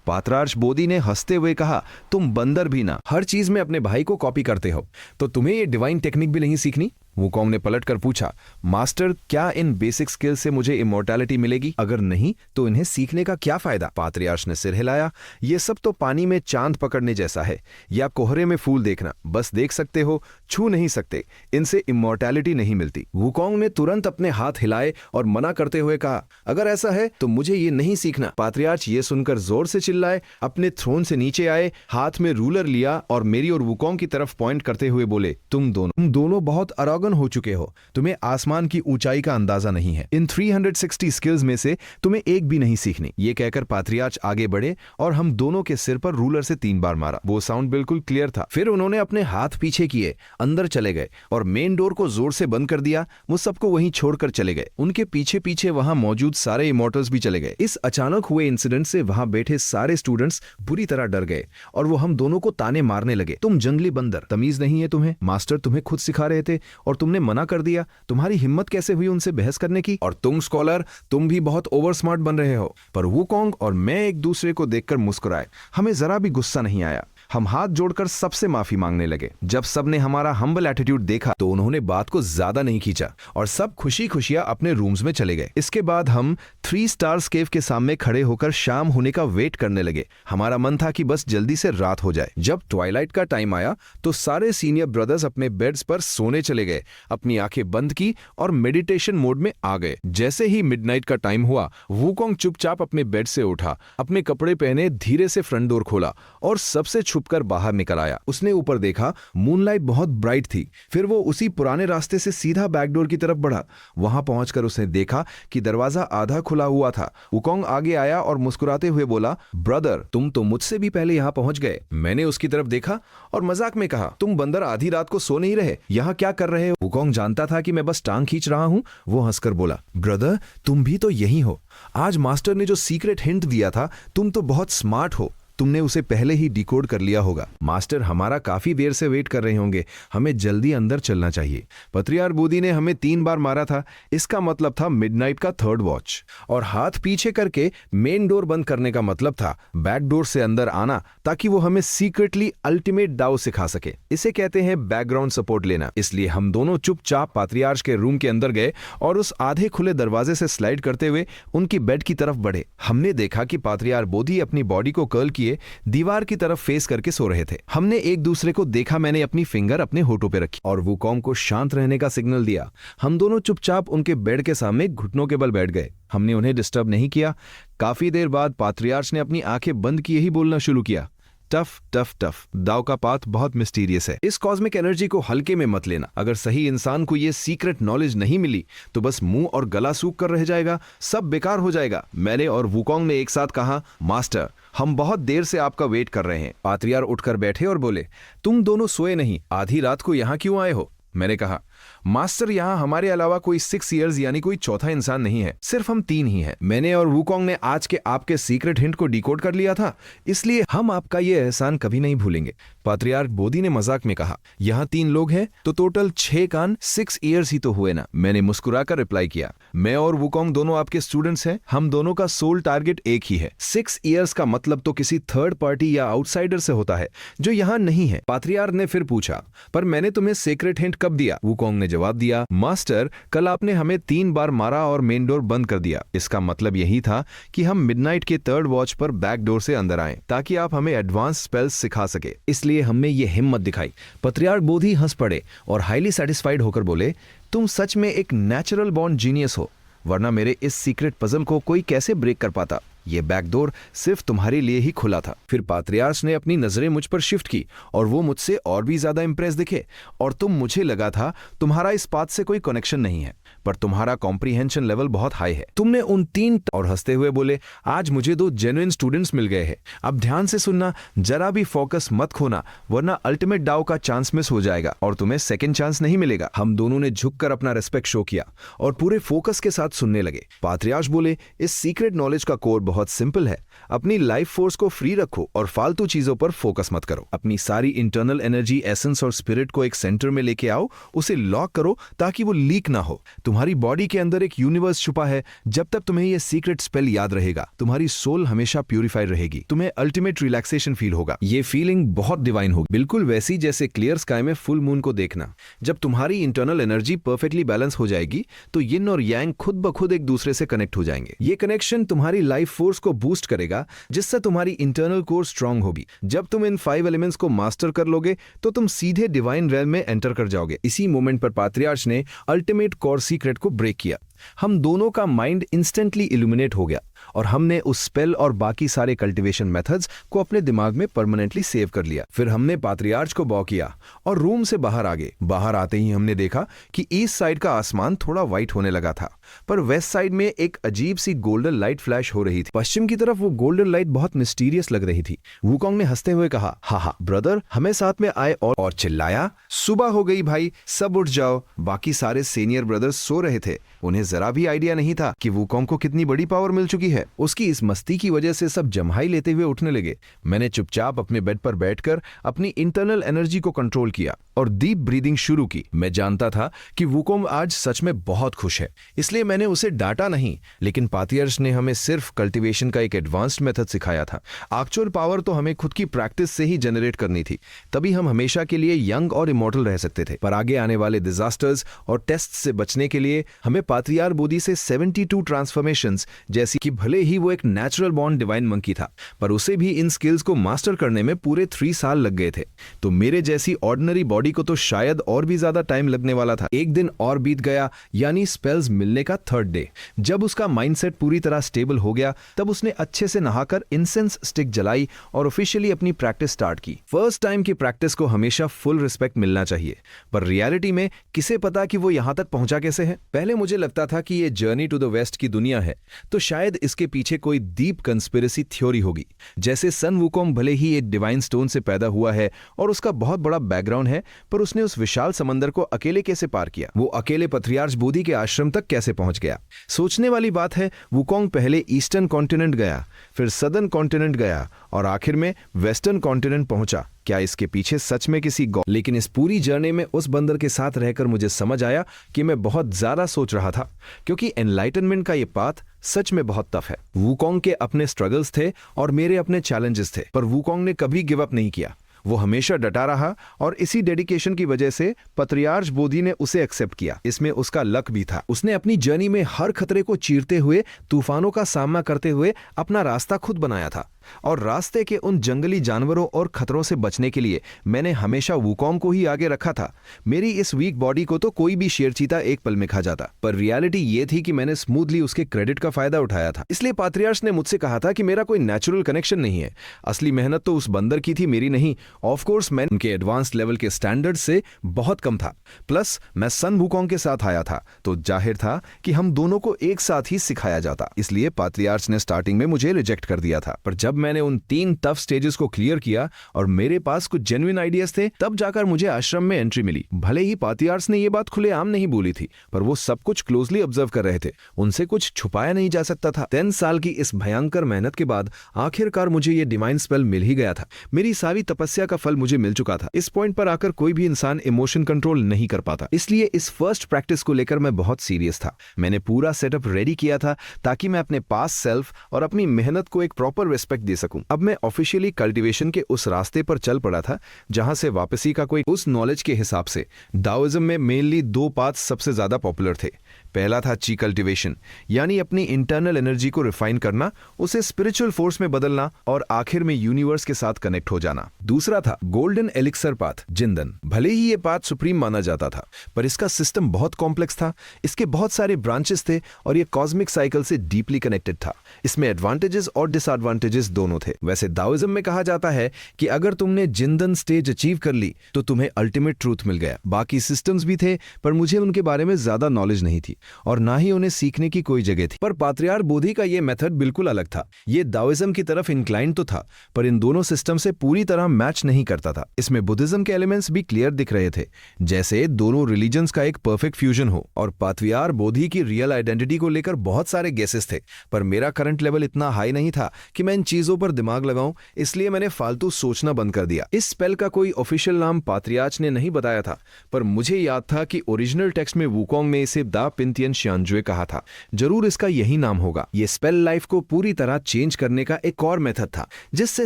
पात्रियार्च बोधी ने हंसते हुए कहा, तुम बंदर भी ना, हर चीज में अपने भाई को कॉपी करते हो, तो तुम्हें ये डिवाइन टेक्निक भी नहीं सीखनी? वुकोंग ने पलटकर पूछा, मास्टर, क्या इन बेसिक स्किल से मुझे इमोर्टैलिटी मिलेगी? अगर नहीं तो इन्हें सीखने का क्या फायदा? पात्रियार्च ने सिर हिलाया। ये सब तो पानी में चांद पकड़ने जैसा है या कोहरे में फूल देखना, बस देख सकते हो, छू नहीं सकते, इनसे इमोर्टैलिटी नहीं मिलती। वुकोंग ने तुरंत अपने हाथ हिलाए और मना करते हुए कहा, अगर ऐसा है तो मुझे ये नहीं सीखना। पात्रियार्च ये सुनकर जोर से चिल्लाए, अपने थ्रोन से नीचे आए, हाथ में रूलर लिया और मेरी और वुकोंग की तरफ पॉइंट करते हुए बोले, तुम दोनों बहुत अरोगेंट हो चुके हो, तुम्हें आसमान की ऊंचाई का अंदाजा नहीं है। इन 360 स्किल्स में से तुम्हें एक भी नहीं सीखनी। ये कहकर पात्रियार्च आगे बढ़े और हम दोनों के सिर पर रूलर से 3 बार मारा। वो साउंड बिल्कुल क्लियर था। फिर उन्होंने अपने हाथ पीछे किए, अंदर चले गए और मेन डोर को जोर से बंद कर दिया। वो सबको वहीं छोड़कर चले गए। उनके पीछे पीछे वहां मौजूद सारे इमोर्टल्स भी चले गए। इस अचानक हुए इंसिडेंट से वहां बैठे सारे स्टूडेंट्स बुरी तरह डर गए और वो हम दोनों को ताने मारने लगे, तुम जंगली बंदर, तमीज नहीं है तुम्हें? मास्टर तुम्हें खुद सिखा रहे थे और तुमने मना कर दिया, तुम्हारी हिम्मत कैसे हुई उनसे बहस करने की? और तुम स्कॉलर, तुम भी बहुत ओवर स्मार्ट बन रहे हो। पर वुकोंग और मैं एक दूसरे को देखकर मुस्कुराए, हमें जरा भी गुस्सा नहीं आया। हम हाथ जोड़कर सबसे माफी मांगने लगे। जब सबने हमारा हम्बल एटीट्यूड देखा तो उन्होंने बात को ज्यादा नहीं खींचा और सब खुशी खुशियां अपने रूम्स में चले गए। इसके बाद हम 3 स्टार्स केव के सामने खड़े होकर शाम होने का वेट करने लगे। हमारा मन था कि बस जल्दी से रात हो जाए। जब ट्वाइलाइट का टाइम आया तो सारे सीनियर ब्रदर्स अपने बेड्स पर सोने चले गए, अपनी आंखें बंद की और मेडिटेशन मोड में आ गए। जैसे ही मिडनाइट का टाइम हुआ, वुकोंग चुपचाप अपने बेड से उठा, अपने कपड़े पहने, धीरे से फ्रंट डोर खोला और सबसे छुपकर बाहर निकल आया। उसने ऊपर देखा, मूनलाइट बहुत ब्राइट थी। फिर वो उसी पुराने रास्ते से सीधा बैकडोर की तरफ बढ़ा। वहां पहुंचकर उसने देखा कि दरवाजा आधा खुला हुआ था। वुकोंग आगे आया और मुस्कुराते हुए बोला, ब्रदर, तुम तो मुझसे भी पहले यहां पहुंच गए। मैंने उसकी तरफ देखा और मजाक में कहा, तुम बंदर आधी रात को सो नहीं रहे, यहां क्या कर रहे हो? वुकोंग जानता था कि मैं बस टांग खींच रहा हूं। वो हंसकर बोला, ब्रदर, तुम भी तो यही हो। आज मास्टर ने जो सीक्रेट हिंट दिया था, तुम तो बहुत स्मार्ट हो, तुमने उसे पहले ही डिकोड कर लिया होगा। मास्टर हमारा काफी देर से वेट कर रहे होंगे, हमें जल्दी अंदर चलना चाहिए। पात्रियार्च बोधी ने हमें 3 बार मारा था, इसका मतलब था मिडनाइट का 3rd वॉच। और हाथ पीछे करके मेन डोर बंद करने का मतलब था बैक डोर से अंदर आना, ताकि वो हमें सीक्रेटली अल्टीमेट दाव सिखा सके। इसे कहते हैं बैकग्राउंड सपोर्ट लेना। इसलिए हम दोनों चुपचाप पात्रियार्च के रूम के अंदर गए और उस आधे खुले दरवाजे से स्लाइड करते हुए उनकी बेड की तरफ बढ़े। हमने देखा कि पात्रियार्च बोधी अपनी बॉडी को कर्ल किए दीवार की तरफ फेस करके सो रहे थे। हमने एक दूसरे को देखा, मैंने अपनी फिंगर अपने होठों पे रखी और वुकोंग को शांत रहने का सिग्नल दिया। हम दोनों चुपचाप उनके बेड के सामने घुटनों के बल बैठ गए। हमने उन्हें डिस्टर्ब नहीं किया। काफी देर बाद पात्रियार्च ने अपनी आंखें बंद किए ही बोलना शुरू किया, टफ टफ टफ, दाव का पाथ बहुत मिस्टीरियस है। इस कॉस्मिक एनर्जी को हल्के में मत लेना। अगर सही इंसान को ये सीक्रेट नॉलेज नहीं मिली तो बस मुंह और गला सूख कर रह जाएगा, सब बेकार हो जाएगा। मैंने और वुकोंग ने एक साथ कहा, मास्टर, हम बहुत देर से आपका वेट कर रहे हैं। पात्रियार्च उठकर बैठे और बोले, तुम दोनों सोए नहीं, आधी रात को यहाँ क्यों आए हो? मैंने कहा, मास्टर, यहाँ हमारे अलावा कोई 6 इयर्स यानी कोई चौथा इंसान नहीं है, सिर्फ हम 3 ही हैं। मैंने और वुकोंग ने आज के आपके सीक्रेट हिंट को डिकोड कर लिया था, इसलिए हम आपका ये एहसान कभी नहीं भूलेंगे। पात्रियार्क बोधी ने मजाक में कहा। यहाँ 3 लोग हैं तो टोटल 6 कान, 6 ईयर्स ही तो हुए ना। मैंने मुस्कुराकर रिप्लाई किया, मैं और वुकोंग दोनों आपके स्टूडेंट्स हैं, हम दोनों का सोल टारगेट एक ही है। 6 ईयर्स का मतलब तो किसी थर्ड पार्टी या आउटसाइडर से होता है जो यहाँ नहीं है। पात्रियार्क ने फिर पूछा, पर मैंने तुम्हें सीक्रेट हिंट कब दिया? वुकोंग ने जवाब दिया, मास्टर, कल आपने हमें 3 बार मारा और मेन डोर बंद कर दिया। इसका मतलब यही था कि हम मिडनाइट के 3rd वॉच पर बैक डोर से अंदर आए ताकि आप हमें एडवांस स्पेल्स सिखा सके, इसलिए हमने ये हिम्मत दिखाई। पात्रियार्क बोधी हंस पड़े और हाईली सेटिस्फाइड होकर बोले, तुम सच में एक नेचुरल बॉर्न जीनियस हो, वरना मेरे इस सीक्रेट पजल को कोई कैसे ब्रेक कर पाता। ये बैकडोर सिर्फ तुम्हारे लिए ही खुला था। फिर पात्रियार्क ने अपनी नजरें मुझ पर शिफ्ट की और वो मुझसे और भी ज्यादा इंप्रेस दिखे। और मुझे लगा था तुम्हारा इस बात से कोई कनेक्शन नहीं है, पर तुम्हारा कॉम्प्रीहेंशन लेवल बहुत हाई है। तुमने उन 3 और हंसते हुए बोले, आज मुझे 2 जेन्युइन स्टूडेंट्स मिल गए हैं। अब ध्यान से सुनना, जरा भी फोकस मत खोना, वरना अल्टीमेट डाउ का चांस मिस हो जाएगा और तुम्हें सेकंड चांस नहीं मिलेगा। हम दोनों ने झुककर अपना रेस्पेक्ट शो किया और पूरे फोकस के साथ सुनने लगे। पात्रियार्क बोले, इस सीक्रेट नॉलेज का कोर बहुत सिंपल है। अपनी लाइफ फोर्स को फ्री रखो और फालतू चीजों पर फोकस मत करो। अपनी सारी इंटरनल एनर्जी, एसेंस और स्पिरिट को एक सेंटर में लेके आओ, उसे लॉक करो ताकि वो लीक ना हो। तुम्हारी बॉडी के अंदर एक यूनिवर्स छुपा है। जब तक तुम्हें ये सीक्रेट स्पेल याद रहेगा, तुम्हारी सोल हमेशा प्यूरिफाइड रहेगी। तुम्हें अल्टीमेट रिलैक्सेशन फील होगा। ये फीलिंग बहुत डिवाइन होगी, बिल्कुल वैसी जैसे क्लियर स्काई में फुल मून को देखना। जब तुम्हारी इंटरनल एनर्जी परफेक्टली बैलेंस हो जाएगी तो यिन और यांग खुद ब खुद एक दूसरे से कनेक्ट हो जाएंगे। ये कनेक्शन तुम्हारी लाइफ फोर्स को बूस्ट करेगा, जिससे तुम्हारी इंटरनल कोर स्ट्रांग होगी। जब तुम इन 5 एलिमेंट्स को मास्टर कर लोगे तो तुम सीधे डिवाइन रेल्म में एंटर कर जाओगे। इसी मोमेंट पर पात्रियार्क ने अल्टीमेट कोर सीक्रेट को ब्रेक किया। हम दोनों का माइंड इंस्टेंटली इल्यूमिनेट हो गया और हमने उस स्पेल और बाकी सारे कल्टीवेशन मेथड्स को अपने दिमाग में परमानेंटली सेव कर लिया। फिर हमने पात्रियार्क को बॉ किया और रूम से बाहर आ गए। बाहर आते ही हमने देखा कि ईस्ट साइड का आसमान थोड़ा व्हाइट होने लगा था, पर वेस्ट साइड में एक अजीब सी गोल्डन लाइट फ्लैश हो रही थी। पश्चिम की तरफ वो गोल्डन लाइट बहुत मिस्टीरियस लग रही थी। वुकोंग ने हंसते हुए कहा, हा ब्रदर, हमें साथ में आए और चिल्लाया, सुबह हो गई भाई, सब उठ जाओ। बाकी सारे सीनियर ब्रदर्स सो रहे थे। उन्हें जरा भी आइडिया नहीं था कि वुकोंग को कितनी बड़ी पावर मिल चुकी है। उसकी इस मस्ती की वजह से सब जम्हाई लेते हुए उठने लगे। मैंने चुपचाप अपने बेड पर बैठकर अपनी इंटरनल एनर्जी को कंट्रोल किया और डीप ब्रीदिंग शुरू की। मैं जानता था कि वुकोंग आज सच में बहुत खुश है, इसलिए मैंने उसे डांटा नहीं, लेकिन पात्रियार्क ने हमें सिर्फ कल्टीवेशन का एक एडवांस्ड मेथड सिखाया था। एक्चुअल पावर तो हमें खुद की प्रैक्टिस से ही जनरेट करनी थी, तभी हम हमेशा के लिए यंग और इमॉर्टल रह सकते थे। पर आगे आने वाले डिजास्टर्स और टेस्ट से बचने के लिए हमें पात्रियार्क बोधी से 72 ट्रांसफॉर्मेशंस, जैसी कि भले ही वो एक नेचुरल बॉर्न डिवाइन मंकी था, पर उसे भी इन स्किल्स को मास्टर करने में पूरे 3 साल लग गए थे। तो मेरे जैसी ऑर्डिनरी बॉडी को तो शायद और भी ज्यादा टाइम लगने वाला था। एक दिन और बीत गया, यानी स्पेल्स मिलने का 3rd डे। जब उसका माइंडसेट पूरी तरह स्टेबल हो गया, तब उसने अच्छे से नहाकर इंसेंस स्टिक जलाई और ऑफिशियली अपनी प्रैक्टिस स्टार्ट की। फर्स्ट टाइम की प्रैक्टिस को हमेशा फुल रिस्पेक्ट मिलना चाहिए, पर रियलिटी में किसे पता कि वो यहां तक पहुंचा कैसे है। पहले मुझे लगता था कि ये जर्नी टू द वेस्ट की दुनिया है, तो शायद इसके पीछे कोई डीप कंस्पिरेसी थ्योरी होगी, जैसे सन वुकोंग भले ही एक डिवाइन स्टोन से पैदा हुआ है और उसका बहुत बड़ा बैकग्राउंड है, पर उसने उस विशाल समंदर को अकेले कैसे पार किया? वो अकेले पात्रियार्क बोधी के आश्रम तक कैसे पहुंच गया? सोचने वाली बात है, वुकोंग पहले ईस्टर्न कॉन्टिनेंट गया, फिर सदर्न कॉन्टिनेंट गया और आखिर में वेस्टर्न कॉन्टिनेंट पहुंचा। क्या इसके पीछे सच में किसी लेकिन इस पूरी जर्नी में उस बंदर के साथ रहकर मुझे समझ आया कि मैं बहुत ज्यादा सोच रहा था, क्योंकि एनलाइटनमेंट का ये पाथ सच में बहुत टफ है। वुकोंग के अपने स्ट्रगल्स थे और मेरे अपने चैलेंजेस थे, पर वुकोंग ने कभी गिव अप नहीं किया। वो हमेशा डटा रहा और इसी डेडिकेशन की वजह से पात्रियार्क बोधी ने उसे एक्सेप्ट किया। इसमें उसका लक भी था। उसने अपनी जर्नी में हर खतरे को चीरते हुए, तूफानों का सामना करते हुए अपना रास्ता खुद बनाया था। और रास्ते के उन जंगली जानवरों और खतरों से बचने के लिए मैंने हमेशा वुकोंग को ही आगे रखा था। मेरी इस वीक बॉडी को तो कोई भी शेर चीता एक पल में खा जाता, पर रियलिटी ये थी कि मैंने स्मूथली उसके क्रेडिट का फायदा उठाया था। इसलिए पात्रियार्क ने मुझसे कहा था कि मेरा कोई नेचुरल कनेक्शन नहीं है, असली मेहनत तो उस बंदर की थी, मेरी नहीं। ऑफ कोर्स मैं उनके एडवांस्ड लेवल के स्टैंडर्ड से बहुत कम था, प्लस मैं सन वुकोंग के साथ आया था, तो जाहिर था कि हम दोनों को एक साथ ही सिखाया जाता। इसलिए पात्रियार्क ने स्टार्टिंग में मुझे रिजेक्ट कर दिया था, पर जब मैंने उन 3 टफ स्टेजेस को क्लियर किया और मेरे पास कुछ जेन्युइन आइडियाज थे, तब जाकर मुझे आश्रम में एंट्री मिली। भले ही पातियार्स ने ये बात खुलेआम नहीं बोली थी, पर वो सब कुछ क्लोजली ऑब्जर्व कर रहे थे। उनसे कुछ छुपाया नहीं जा सकता था। 10 साल की इस भयंकर मेहनत के बाद आखिरकार मुझे ये डिवाइन स्पेल मिल ही गया था। मेरी सारी तपस्या का फल मुझे मिल चुका था। इस पॉइंट पर आकर कोई भी इंसान इमोशन कंट्रोल नहीं कर पाता। इसलिए इस फर्स्ट प्रैक्टिस को लेकर मैं बहुत सीरियस था। मैंने पूरा सेटअप रेडी किया था ताकि मैं अपने पास सेल्फ और अपनी मेहनत को एक प्रॉपर रिस्पेक्ट दे सकूं। अब मैं ऑफिशियली कल्टीवेशन के उस रास्ते पर चल पड़ा था जहां से वापसी का कोई उस नॉलेज के हिसाब से दाओइज्म में मेनली 2 पाथ्स सबसे ज्यादा पॉपुलर थे। पहला था ची कल्टीवेशन, यानी अपनी इंटरनल एनर्जी को रिफाइन करना, उसे स्पिरिचुअल फोर्स में बदलना और आखिर में यूनिवर्स के साथ कनेक्ट हो जाना। दूसरा था गोल्डन एलिक्सर पाथ, जिंदन। भले ही ये पाथ सुप्रीम माना जाता था, पर इसका सिस्टम बहुत कॉम्प्लेक्स था। इसके बहुत सारे ब्रांचेस थे और ये कॉस्मिक साइकिल से डीपली कनेक्टेड था। इसमें एडवांटेजेस और डिसएडवांटेजेस दोनों थे। वैसे दाओइज्म में कहा जाता है कि अगर तुमने जिंदन स्टेज अचीव कर ली तो तुम्हें अल्टीमेट ट्रूथ मिल गया। बाकी सिस्टम्स भी थे, पर मुझे उनके बारे में ज्यादा नॉलेज नहीं थी और ना ही उन्हें सीखने की कोई जगह थी। पर पात्रियार बोधि का ये मेथड बिल्कुल अलग था। ये दाओइज्म की तरफ इंक्लाइन तो था, पर इन दोनों सिस्टम से पूरी तरह मैच नहीं करता था। इसमें बुद्धिज्म के एलिमेंट्स भी क्लियर दिख रहे थे, जैसे दोनों रिलीजन्स का एक परफेक्ट फ्यूजन हो। और पात्रियार बोधि की रियल आइडेंटिटी को लेकर बहुत सारे गेसेस थे, पर मेरा करंट लेवल इतना हाई नहीं था कि मैं इन चीजों पर दिमाग लगाऊं, इसलिए मैंने फालतू सोचना बंद कर दिया। इस स्पेल का कोई ऑफिशियल नाम पात्रियाच ने नहीं बताया था, पर मुझे याद था कि ओरिजिनल टेक्स्ट में वुकोंग में इसे दा पिंतियन शियानजुए कहा था। जरूर इसका यही नाम होगा। ये स्पेल लाइफ को पूरी तरह चेंज करने का एक और मेथड था, जिससे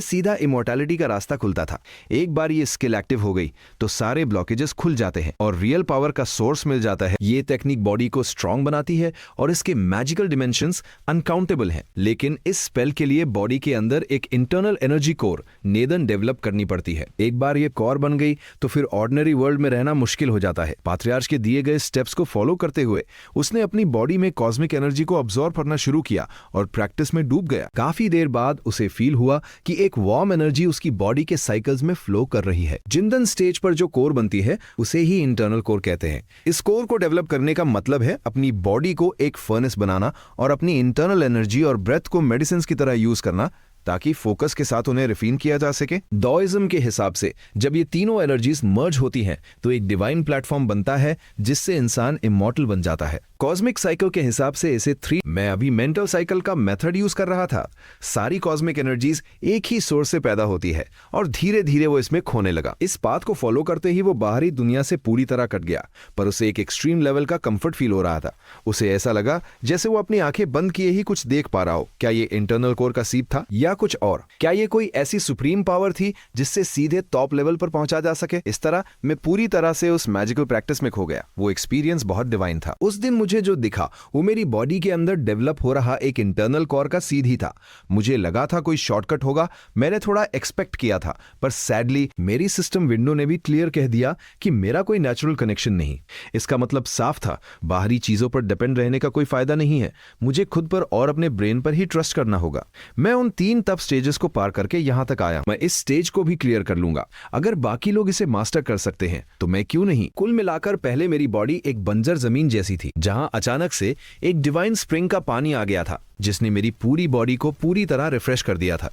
सीधा इमोर्टैलिटी का रास्ता खुलता था। एक बार ये स्किल एक्टिव हो गई तो सारे ब्लॉकेजेस खुल जाते हैं और रियल पावर का सोर्स मिल जाता है। ये टेक्निक बॉडी को स्ट्रांग बनाती है और इसके मैजिकल डिमेंशंस अनकाउंटेबल हैं। लेकिन इस स्पेल के लिए बॉडी के अंदर एक इंटरनल एनर्जी कोर नेदन डेवलप करनी पड़ती है। एक बार ये कोर बन गई तो फिर ऑर्डिनरी वर्ल्ड में रहना मुश्किल हो जाता है। पात्रियार्च के दिए गए स्टेप्स को फॉलो करते हुए उसने अपनी बॉडी में कॉस्मिक एनर्जी को अब्सॉर्ब करना शुरू किया और प्रैक्टिस में डूब गया। काफी देर बाद उसे फील हुआ कि एक वार्म एनर्जी उसकी बॉडी के साइकिल्स में फ्लो कर रही है। जिंदन स्टेज पर जो कोर बनती है उसे ही इंटरनल कोर कहते हैं। इस कोर को डेवलप करने का मतलब है अपनी बॉडी को एक फर्नेस बनाना और अपनी इंटरनल एनर्जी और ब्रेथ को मेडिसिन की तरह यूज करना, ताकि फोकस के साथ उन्हें रिफाइन किया जा सके। दाओइज्म के हिसाब से जब ये तीनों एनर्जीज मर्ज होती हैं तो एक डिवाइन प्लेटफॉर्म बनता है, जिससे इंसान इमॉर्टल बन जाता है। कॉस्मिक साइकिल के हिसाब से इसे 3। मैं अभी मेंटल साइकिल का मेथड यूज कर रहा था। सारी कॉस्मिक एनर्जीज एक ही सोर्स से पैदा होती है और धीरे धीरे वो इसमें खोने लगा। इस बात को फॉलो करते ही वो बाहरी दुनिया से पूरी तरह कट गया, पर उसे एक एक्सट्रीम लेवल का कंफर्ट फील हो रहा था। उसे ऐसा लगा जैसे वो अपनी आंखें बंद किए ही कुछ देख पा रहा हो। क्या ये इंटरनल कोर का सीप था या कुछ और? क्या ये कोई ऐसी सुप्रीम पावर थी जिससे सीधे टॉप लेवल पर पहुंचा जा सके? इस तरह मैं पूरी तरह से उस मैजिकल प्रैक्टिस में खो गया। वो एक्सपीरियंस बहुत डिवाइन था। उस दिन मुझे जो दिखा वो मेरी बॉडी के अंदर डेवलप हो रहा एक इंटरनल कोर का सीड ही था। मुझे लगा था कोई शॉर्टकट होगा, मैंने थोड़ा एक्सपेक्ट किया था, पर सैडली मेरी सिस्टम विंडो ने भी क्लियर कह दिया कि मेरा कोई नेचुरल कनेक्शन नहीं। इसका मतलब साफ था, बाहरी चीजों पर डिपेंड रहने का कोई फायदा नहीं है। मुझे खुद पर और अपने ब्रेन पर ही ट्रस्ट करना होगा। मैं उन 3 टफ स्टेजेस को पार करके यहां तक आया। मैं इस स्टेज को भी क्लियर कर लूंगा। अगर बाकी लोग इसे मास्टर कर सकते हैं तो मैं क्यों नहीं? कुल मिलाकर पहले मेरी बॉडी एक बंजर जमीन जैसी थी, जहां अचानक से एक डिवाइन स्प्रिंग का पानी आ गया था, जिसने मेरी पूरी बॉडी को पूरी तरह रिफ्रेश कर दिया था।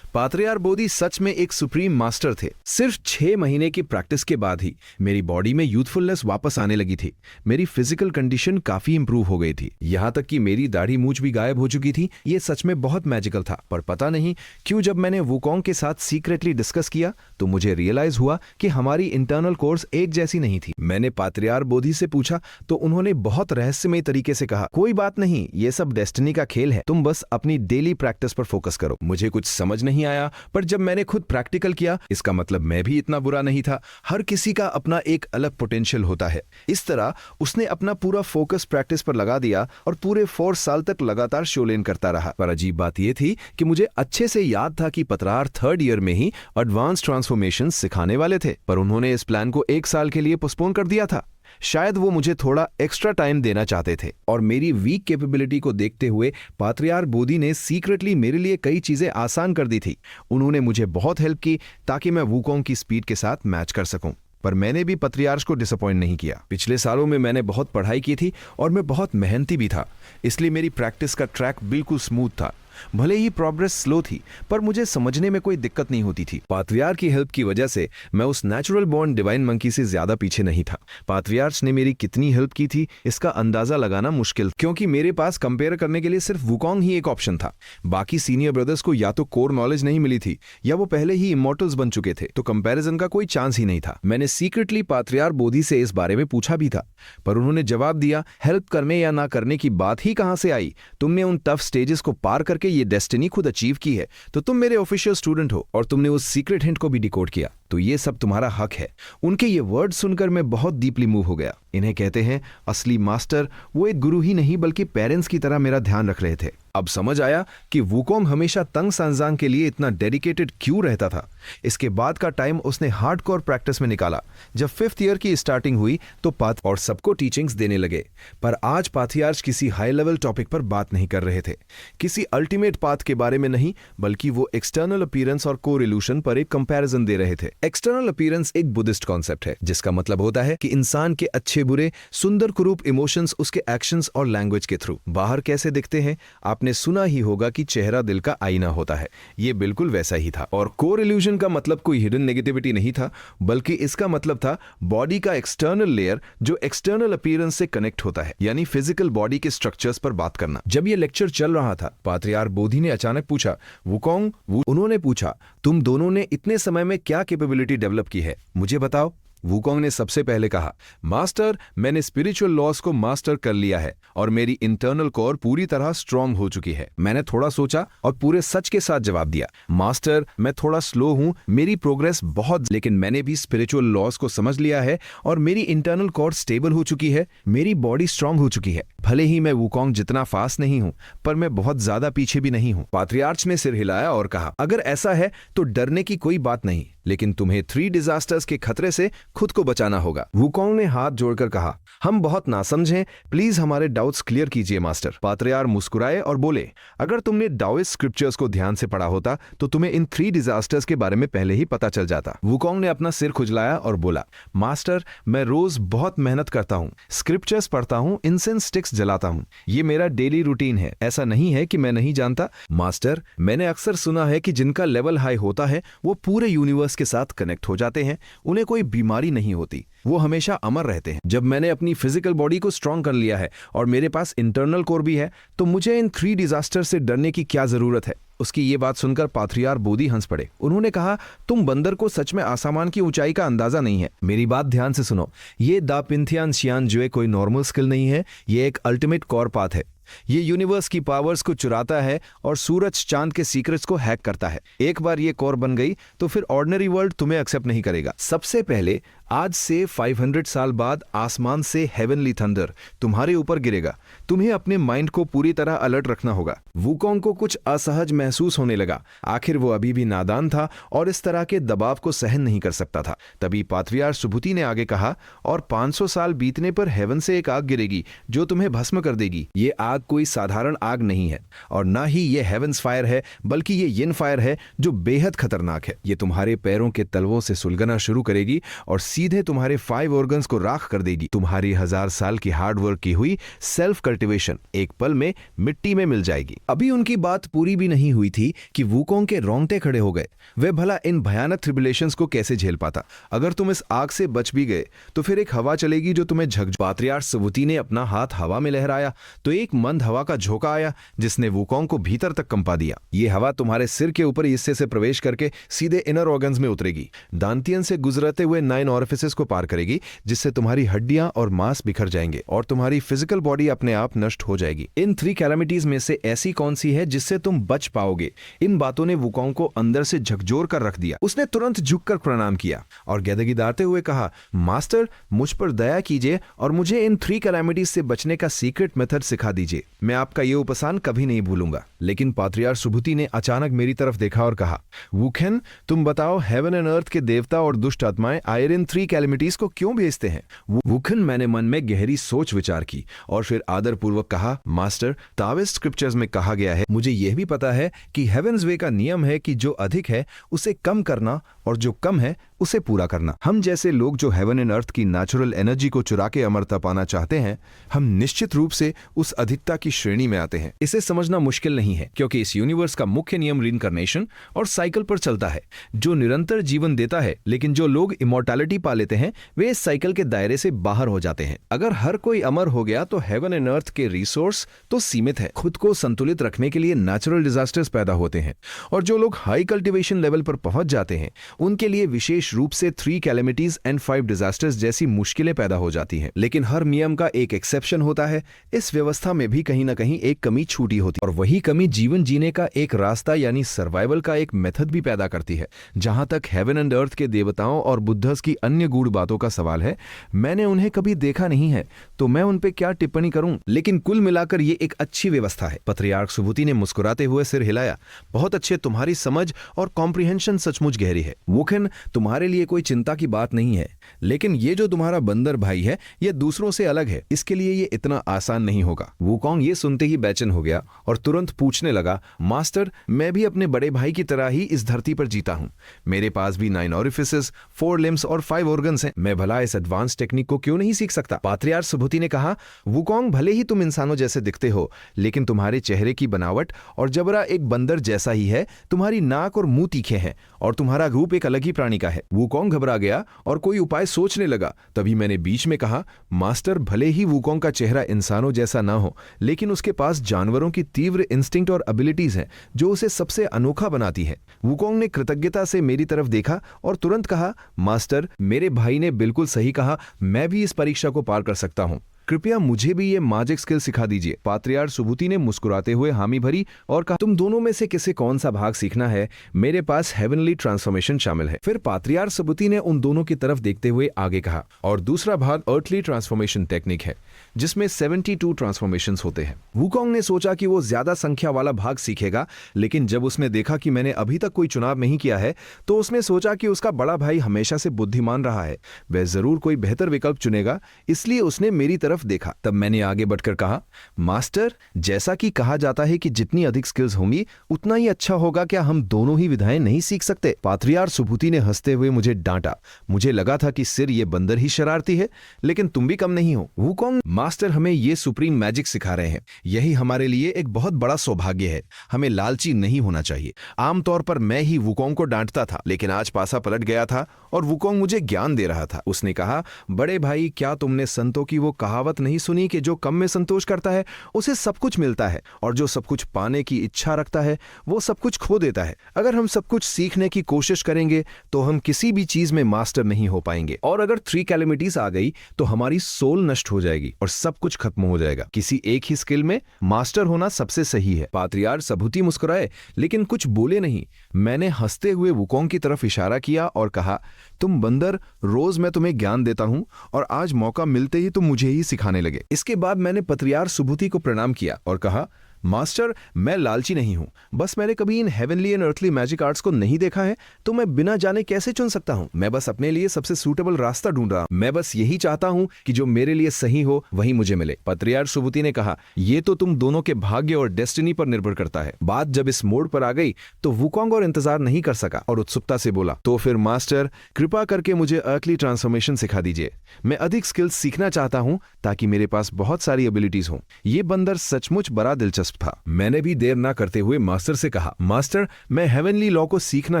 पात्रियार बोधि सच में एक सुप्रीम मास्टर थे। सिर्फ 6 महीने की प्रैक्टिस के बाद ही मेरी बॉडी में यूथफुलनेस वापस आने लगी थी। मेरी फिजिकल कंडीशन काफी इंप्रूव हो गई थी, यहाँ तक कि मेरी दाढ़ी मूंछ भी गायब हो चुकी थी। ये सच में बहुत मैजिकल था। पर पता नहीं क्यों जब मैंने वुकोंग के साथ सीक्रेटली डिस्कस किया तो मुझे रियलाइज हुआ कि हमारी इंटरनल कोर्स एक जैसी नहीं थी। मैंने पात्रियार बोधि से पूछा तो उन्होंने बहुत रहस्यमय तरीके से कहा, कोई बात नहीं, ये सब डेस्टिनी का खेल है, तुम बस अपनी डेली प्रैक्टिस पर फोकस करो। मुझे कुछ समझ नहीं आया, पर जब मैंने खुद प्रैक्टिकल किया, इसका मतलब मैं भी इतना बुरा नहीं था। हर किसी का अपना एक अलग पोटेंशियल होता है। इस तरह उसने अपना पूरा फोकस प्रैक्टिस पर लगा दिया और पूरे 4 साल तक लगातार शोलेन करता रहा। पर अजीब बात यह थी कि मुझे अच्छे से याद था कि पतरार 3rd ईयर में ही एडवांस ट्रांसफॉर्मेशन सिखाने वाले थे, पर उन्होंने इस प्लान को 1 साल के लिए पोस्टपोन कर दिया था। शायद वो मुझे थोड़ा एक्स्ट्रा टाइम देना चाहते थे और मेरी वीक कैपेबिलिटी को देखते हुए पात्रियार बोधि ने सीक्रेटली मेरे लिए कई चीजें आसान कर दी थी। उन्होंने मुझे बहुत हेल्प की ताकि मैं वुकोंग की स्पीड के साथ मैच कर सकूं। पर मैंने भी पात्रियार्च को डिसअपॉइंट नहीं किया। पिछले सालों में मैंने बहुत पढ़ाई की थी और मैं बहुत मेहनती भी था, इसलिए मेरी प्रैक्टिस का ट्रैक बिल्कुल स्मूथ था। भले ही प्रोग्रेस स्लो थी, पर मुझे समझने में कोई दिक्कत नहीं होती थी। पाथवियार की हेल्प की वजह से मैं उस नेचुरल बॉर्न डिवाइन मंकी से ज्यादा पीछे नहीं था। पाथवियार्स ने मेरी कितनी हेल्प की थी इसका अंदाजा लगाना मुश्किल, क्योंकि मेरे पास कंपेयर करने के लिए सिर्फ वुकोंग ही एक ऑप्शन था। बाकी सीनियर ब्रदर्स को या तो कोर नॉलेज नहीं मिली थी या वो पहले ही इमॉर्टल्स बन चुके थे, तो कंपैरिजन का कोई चांस ही नहीं था। मैंने सीक्रेटली पाथवियार बोधी से इस बारे में पूछा भी था, पर उन्होंने जवाब दिया, हेल्प करने या ना करने की बात ही कहां से आई। तुमने उन टफ स्टेजेस को पार करके ये डेस्टिनी खुद अचीव की है, तो तुम मेरे ऑफिशियल स्टूडेंट हो और तुमने उस सीक्रेट हिंट को भी डिकोड किया, तो ये सब तुम्हारा हक है। उनके ये वर्ड सुनकर मैं बहुत डीपली मूव हो गया। इन्हें कहते हैं असली मास्टर। वो एक गुरु ही नहीं बल्कि पेरेंट्स की तरह मेरा ध्यान रख रहे थे। अब समझ आया कि वुकोंग हमेशा तंग सांजांग के लिए इतना डेडिकेटेड क्यों रहता था। इसके बाद का टाइम उसने हार्डकोर प्रैक्टिस में निकाला। जब 5th ईयर की स्टार्टिंग हुई तो पाथ और सबको टीचिंग्स देने लगे, पर आज पाथियार्स किसी हाई लेवल टॉपिक पर बात नहीं कर रहे थे, किसी अल्टीमेट पाथ के बारे में नहीं, बल्कि वो एक्सटर्नल अपीयरेंस और कोरिल्यूशन पर एक कंपैरिजन दे रहे थे। एक्सटर्नल अपीयरेंस एक बुद्धिस्ट कॉन्सेप्ट है, जिसका मतलब होता है कि इंसान के अच्छे बुरे सुंदर कुरूप इमोशंस उसके एक्शंस और लैंग्वेज के थ्रू बाहर कैसे दिखते हैं। आपने सुना ही होगा कि चेहरा दिल का आईना होता है, ये बिल्कुल वैसा ही था। और कोरिल्यूशन का मतलब कोई हिडन नेगेटिविटी नहीं था, बल्कि इसका मतलब था बॉडी का एक्सटर्नल लेयर जो एक्सटर्नल अपीयरेंस से कनेक्ट होता है, यानी फिजिकल बॉडी के स्ट्रक्चर्स पर बात करना। जब ये लेक्चर चल रहा था, पात्रियार बोधी ने अचानक पूछा, वुकोंग, उन्होंने पूछा, तुम दोनों ने इतने समय में क्या कैपेबिलिटी डेवलप की है, मुझे बताओ। वुकोंग ने सबसे पहले कहा, मास्टर, मैंने स्पिरिचुअल लॉस को मास्टर कर लिया है और मेरी इंटरनल कोर पूरी तरह स्ट्रांग हो चुकी है। मैंने थोड़ा सोचा और पूरे सच के साथ जवाब दिया, मास्टर, मैं थोड़ा स्लो हूं, मेरी प्रोग्रेस बहुत, लेकिन मैंने भी स्पिरिचुअल लॉस को समझ लिया है और मेरी इंटरनल कोर स्टेबल हो चुकी है, मेरी बॉडी स्ट्रांग हो चुकी है। भले ही मैं वुकोंग जितना फास्ट नहीं हूं, पर मैं बहुत ज्यादा पीछे भी नहीं हूं। पात्रियार्च ने सिर हिलाया और कहा, अगर ऐसा है तो डरने की कोई बात नहीं, लेकिन तुम्हें 3 डिजास्टर्स के खतरे से खुद को बचाना होगा। वुकोंग ने हाथ जोड़कर कहा, हम बहुत नासमझ हैं, प्लीज हमारे डाउट्स क्लियर कीजिए मास्टर। पात्रियार मुस्कुराए और बोले, अगर तुमने डाओइस्ट स्क्रिप्चर्स को ध्यान से पढ़ा होता तो तुम्हें इन 3 डिजास्टर्स के बारे में पहले ही पता चल जाता। वुकोंग ने अपना सिर खुजलाया और बोला, मास्टर, मैं रोज बहुत मेहनत करता हूँ, स्क्रिप्चर्स पढ़ता हूँ, इंसेंस स्टिक्स जलाता हूँ, ये मेरा डेली रूटीन है। ऐसा नहीं है कि मैं नहीं जानता मास्टर, मैंने अक्सर सुना है कि जिनका लेवल हाई होता है वो पूरे यूनिवर्स के साथ कनेक्ट हो जाते हैं, उन्हें कोई बीमारी नहीं होती, वो हमेशा अमर रहते हैं। जब मैंने अपनी फिजिकल बॉडी को स्ट्रांग कर लिया है और मेरे पास इंटरनल कोर भी है, तो मुझे इन 3 डिजास्टर से डरने की क्या जरूरत है। उसकी ये बात सुनकर पात्रियार बोधी हंस पड़े। उन्होंने कहा, तुम बंदर को सच में आसमान की ऊंचाई का अंदाजा नहीं है। मेरी बात ध्यान से सुनो, ये दा पिंथियान शियान जुए कोई नॉर्मल स्किल नहीं है, ये एक अल्टीमेट कोर पाथ है। ये यूनिवर्स की पावर्स को चुराता है और सूरज चांद के सीक्रेट्स को हैक करता है। एक बार ये कोर बन गई तो फिर ऑर्डिनरी वर्ल्ड तुम्हें एक्सेप्ट नहीं करेगा। सबसे पहले आज से 500 साल बाद आसमान से हेवनली थंडर तुम्हारे ऊपर गिरेगा। तुम्हें अपने माइंड को पूरी तरह अलर्ट रखना होगा। वुकोंग को कुछ असहज महसूस होने लगा। आखिर वो अभी भी नादान था और इस तरह के दबाव को सहन नहीं कर सकता था। तभी पात्वियार सुबुति ने आगे कहा, और 500 साल बीतने पर हेवन से एक आग गिरेगी जो तुम्हें भस्म कर देगी। ये आग कोई साधारण आग नहीं है और ना ही ये हेवंस फायर है, बल्कि ये यिन फायर है जो बेहद खतरनाक है। ये तुम्हारे पैरों के तलवों से सुलगना शुरू करेगी और सीधे तुम्हारे 5 ऑर्गन्स को राख कर देगी। तुम्हारी 1000 साल की हार्डवर्क की हुई सेल्फ कल्टिवेशन एक पल में मिट्टी में मिल जाएगी। अभी उनकी बात पूरी भी नहीं हुई थी कि वुकोंग के रोंगटे खड़े हो गए। वे भला इन भयानक ट्रिबुलेशंस को कैसे झेल पाता। अगर तुम इस आग से बच भी गए तो फिर एक हवा चलेगी जो तुम्हें झकझोर। पात्रियार्च सुबुति ने अपना हाथ हवा में लहराया तो एक मंद हवा का झोंका आया जिसने वुकोंग को भीतर तक कंपा दिया। ये हवा तुम्हारे सिर के ऊपर हिस्से से प्रवेश करके सीधे इनर ऑर्गन्स में उतरेगी, दांतियन से गुजरते हुए 9 ऑरिफिसेस को पार करेगी, जिससे तुम्हारी हड्डियां और मांस बिखर जाएंगे और तुम्हारी फिजिकल बॉडी अपने आप नष्ट हो जाएगी। इन 3 कैलामिटीज में से ऐसी कौन सी है जिससे तुम बच पाओगे? इन बातों ने वुकोंग को अंदर से झकझोर कर रख दिया। उसने तुरंत झुककर प्रणाम किया और गिड़गिड़ाते हुए कहा, मास्टर, मुझ पर दया कीजिए और मुझे इन 3 कैलामिटीज से बचने का सीक्रेट मेथड सिखा दीजिए। मैं आपका ये उपसान कभी नहीं भूलूंगा। लेकिन पात्रियार्च सुबुति ने अचानक मेरी तरफ देखा और कहा, वुखेन, तुम बताओ, हेवन एंड अर्थ के देवता और दुष्ट आत्माएं आयर इन 3 कैलामिटीज को क्यों भेजते हैं? वुखेन, मैंने मन में गहरी सोच विचार की और फिर आदरपूर्वक कहा, मास्टर, ताओइस्ट स्क्रिप्चर्स में कहा गया है, मुझे यह भी पता है कि हेवंस वे का नियम है कि जो अधिक है उसे कम करना और जो कम है उसे पूरा करना। हम जैसे लोग जो हेवन एंड अर्थ की नेचुरल एनर्जी को चुरा के अमरता पाना चाहते हैं, हम निश्चित रूप से उस अधिकता की श्रेणी में आते हैं। इसे समझना मुश्किल नहीं है, क्योंकि इस यूनिवर्स का मुख्य नियम रीइंकार्नेशन और साइकिल पर चलता है, जो निरंतर जीवन देता है। लेकिन जो लोग इमॉर्टैलिटी पा लेते हैं, वे इस साइकिल के दायरे से बाहर हो जाते हैं। अगर हर कोई अमर हो गया तो हेवन एंड अर्थ के रिसोर्स तो सीमित है। खुद को संतुलित रखने के लिए नेचुरल डिजास्टर्स पैदा होते हैं, और जो लोग हाई कल्टीवेशन लेवल पर पहुंच जाते हैं, उनके लिए विशेष रूप से 3 कैलेमिटीज एंड 5 डिजास्टर्स जैसी मुश्किलें पैदा हो जाती हैं। लेकिन हर नियम का एक एक्सेप्शन होता है। इस व्यवस्था में भी कहीं ना कहीं एक कमी छूटी होती है, और वही कमी जीवन जीने का एक रास्ता यानी सर्वाइवल का एक मेथड भी पैदा करती है। जहां तक हेवन एंड अर्थ के देवताओं और बुद्धस की अन्य गूढ़ बातों का सवाल है, मैंने उन्हें कभी देखा नहीं है, तो मैं उन पे क्या टिप्पणी करूं। लेकिन कुल मिलाकर ये एक अच्छी व्यवस्था है। पत्रियार्क सुबुति ने मुस्कुराते हुए सिर हिलाया। बहुत अच्छे, तुम्हारी समझ और कॉम्प्रिहेंशन सचमुच गहरी है। वुकेन, तुम्हारे लिए कोई चिंता की बात नहीं है, लेकिन ये जो तुम्हारा बंदर भाई है, ये दूसरों से अलग है, इसके लिए ये इतना आसान नहीं होगा। वुकोंग ये सुनते ही बेचैन हो गया और तुरंत पूछने लगा, मास्टर, मैं भी अपने बड़े भाई की तरह ही इस धरती पर जीता हूं। मेरे पास भी 9 ऑरिफिसेस, 4 लिम्स और 5 ऑर्गन्स हैं। मैं भला इस एडवांस टेक्निक को क्यों नहीं सीख सकता? पात्रियार्क सुबुति ने कहा, वुकोंग, भले ही तुम इंसानों जैसे दिखते हो, लेकिन तुम्हारे चेहरे की बनावट और जबरा एक बंदर जैसा ही है। तुम्हारी नाक और मुंह तीखे हैं, और तुम्हारा रूप एक अलग ही प्राणी का है। वुकोंग घबरा गया और कोई उपाय सोचने लगा। तभी मैंने बीच में कहा, मास्टर, भले ही वुकोंग का चेहरा इंसानों जैसा ना हो, लेकिन उसके पास जानवरों की तीव्र इंस्टिंक्ट और एबिलिटीज हैं, जो उसे सबसे अनोखा बनाती है। वुकोंग ने कृतज्ञता से मेरी तरफ देखा और तुरंत कहा, मास्टर, मेरे भाई ने बिल्कुल सही कहा, मैं भी इस परीक्षा को पार कर सकता हूं। कृपया मुझे भी ये मैजिक स्किल सिखा दीजिए। पात्रियार्क सुबुति ने मुस्कुराते हुए हामी भरी और कहा, तुम दोनों में से किसे कौन सा भाग सीखना है? मेरे पास हेवनली ट्रांसफॉर्मेशन शामिल है। फिर पात्रियार्क सुबुति ने उन दोनों की तरफ देखते हुए आगे कहा, और दूसरा भाग अर्थली ट्रांसफॉर्मेशन टेक्निक है, जिसमें 72 ट्रांसफॉर्मेशंस होते हैं। वुकोंग ने सोचा कि वो ज्यादा संख्या वाला भाग सीखेगा, लेकिन जब उसने देखा कि मैंने अभी तक कोई चुनाव नहीं किया है, तो उसने सोचा कि उसका बड़ा भाई हमेशा से बुद्धिमान रहा है, वह जरूर कोई बेहतर विकल्प चुनेगा। इसलिए उसने मेरी तरफ देखा। तब मैंने आगे बढ़कर कहा, मास्टर, जैसा कि कहा जाता है कि जितनी अधिक स्किल्स होंगी उतना ही अच्छा होगा, क्या हम दोनों ही विधाएं नहीं सीख सकते? पात्रियार्क सुबुति ने हंसते हुए मुझे डांटा। मुझे लगा था कि सिर ये बंदर ही शरारती है, लेकिन तुम भी कम नहीं हो। वुकोंग, मास्टर हमें ये सुप्रीम मैजिक सिखा रहे हैं, यही हमारे लिए एक बहुत बड़ा सौभाग्य है। हमें लालची नहीं होना चाहिए। आमतौर पर मैं ही वुकोंग को डांटता था, लेकिन आज पासा पलट गया था और वुकोंग मुझे ज्ञान दे रहा था। उसने कहा, बड़े भाई, क्या तुमने संतों की वो कहावत नहीं सुनी कि जो कम में संतोष करता है उसे सब कुछ मिलता है, और जो सब कुछ पाने की इच्छा रखता है वो सब कुछ खो देता है। अगर हम सब कुछ सीखने की कोशिश करेंगे तो हम किसी भी चीज में मास्टर नहीं हो पाएंगे, और अगर 3 कैलेमिटीज आ गई तो हमारी सोल नष्ट हो जाएगी और सब कुछ खत्म हो जाएगा। किसी एक ही स्किल में मास्टर होना सबसे सही है। पात्रियार्क सुबुति मुस्कुराए, लेकिन कुछ बोले नहीं। मैंने हंसते हुए वुकोंग की तरफ इशारा किया और कहा, तुम बंदर, रोज मैं तुम्हें ज्ञान देता हूं, और आज मौका मिलते ही तुम मुझे ही सिखाने लगे। इसके बाद मैंने पात्रियार्क सुबुति को प्रणाम किया और कहा, मास्टर, मैं लालची नहीं हूं, बस मैंने कभी इन heavenly and earthly magic arts को नहीं देखा है, तो मैं बिना जाने कैसे चुन सकता हूं? मैं बस अपने लिए सबसे सूटेबल रास्ता ढूंढ रहा हूं। मैं बस यही चाहता हूं कि जो मेरे लिए सही हो वही मुझे मिले। पात्रियार्क सुबुति ने कहा, यह तो तुम दोनों के भाग्य और डेस्टिनी पर निर्भर करता है। बात जब इस मोड़ पर आ गई तो वुकोंग और इंतजार नहीं कर सका और उत्सुकता से बोला, तो फिर मास्टर, कृपा करके मुझे अर्थली ट्रांसफॉर्मेशन सिखा दीजिए। मैं अधिक स्किल्स सीखना चाहता हूं ताकि मेरे पास बहुत सारी एबिलिटीज हों। ये बंदर सचमुच बड़ा दिलचस्प था। मैंने भी देर ना करते हुए मास्टर से कहा, मास्टर, मैं हेवनली लॉ को सीखना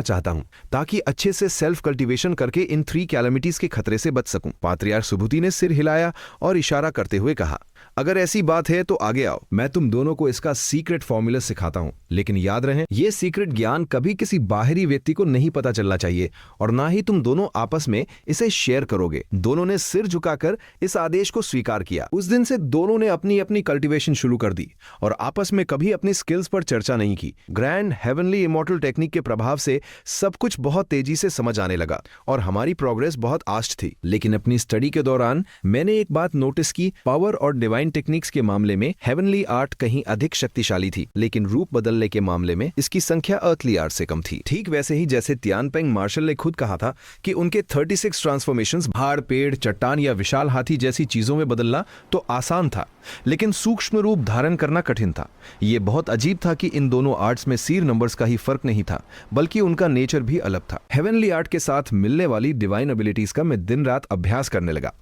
चाहता हूं ताकि अच्छे से सेल्फ कल्टीवेशन करके इन 3 कैलेमिटीज के खतरे से बच सकूं। पात्रियार्क सुबुति ने सिर हिलाया और इशारा करते हुए कहा, अगर ऐसी बात है तो आगे आओ, मैं तुम दोनों को इसका सीक्रेट फॉर्मूला सिखाता हूं। लेकिन याद रहे, ये सीक्रेट ज्ञान कभी किसी बाहरी व्यक्ति को नहीं पता चलना चाहिए, और ना ही तुम दोनों आपस में इसे शेयर करोगे। दोनों ने सिर झुकाकर इस आदेश को स्वीकार किया। उस दिन से दोनों ने अपनी अपनी कल्टीवेशन शुरू कर दी और आपस में कभी अपनी स्किल्स पर चर्चा नहीं की। ग्रैंड हेवनली इमॉर्टल टेक्निक के प्रभाव से सब कुछ बहुत तेजी से समझ आने लगा और हमारी प्रोग्रेस बहुत आस्ट थी। लेकिन अपनी स्टडी के दौरान मैंने एक बात नोटिस की, पावर और डिवाइन टेक्निक्स के मामले में हेवनली आर्ट कहीं अधिक शक्तिशाली थी, लेकिन रूप बदलने के मामले में इसकी संख्या अर्थली आर्ट से कम थी। ठीक वैसे ही जैसे तियानपेंग मार्शल ने खुद कहा था कि उनके 36 ट्रांसफॉर्मेशंस पहाड़, पेड़, चट्टान या विशाल हाथी जैसी चीजों में बदलना तो आसान था, लेकिन सूक्ष्म रूप धारण करना कठिन था। ये बहुत अजीब था कि इन दोनों आर्ट्स में सीर नंबर्स का ही फर्क नहीं था, बल्कि उनका नेचर भी अलग था। हेवनली आर्ट के साथ मिलने वाली डिवाइन एबिलिटीज का मैं दिन रात अभ्यास करने लगा।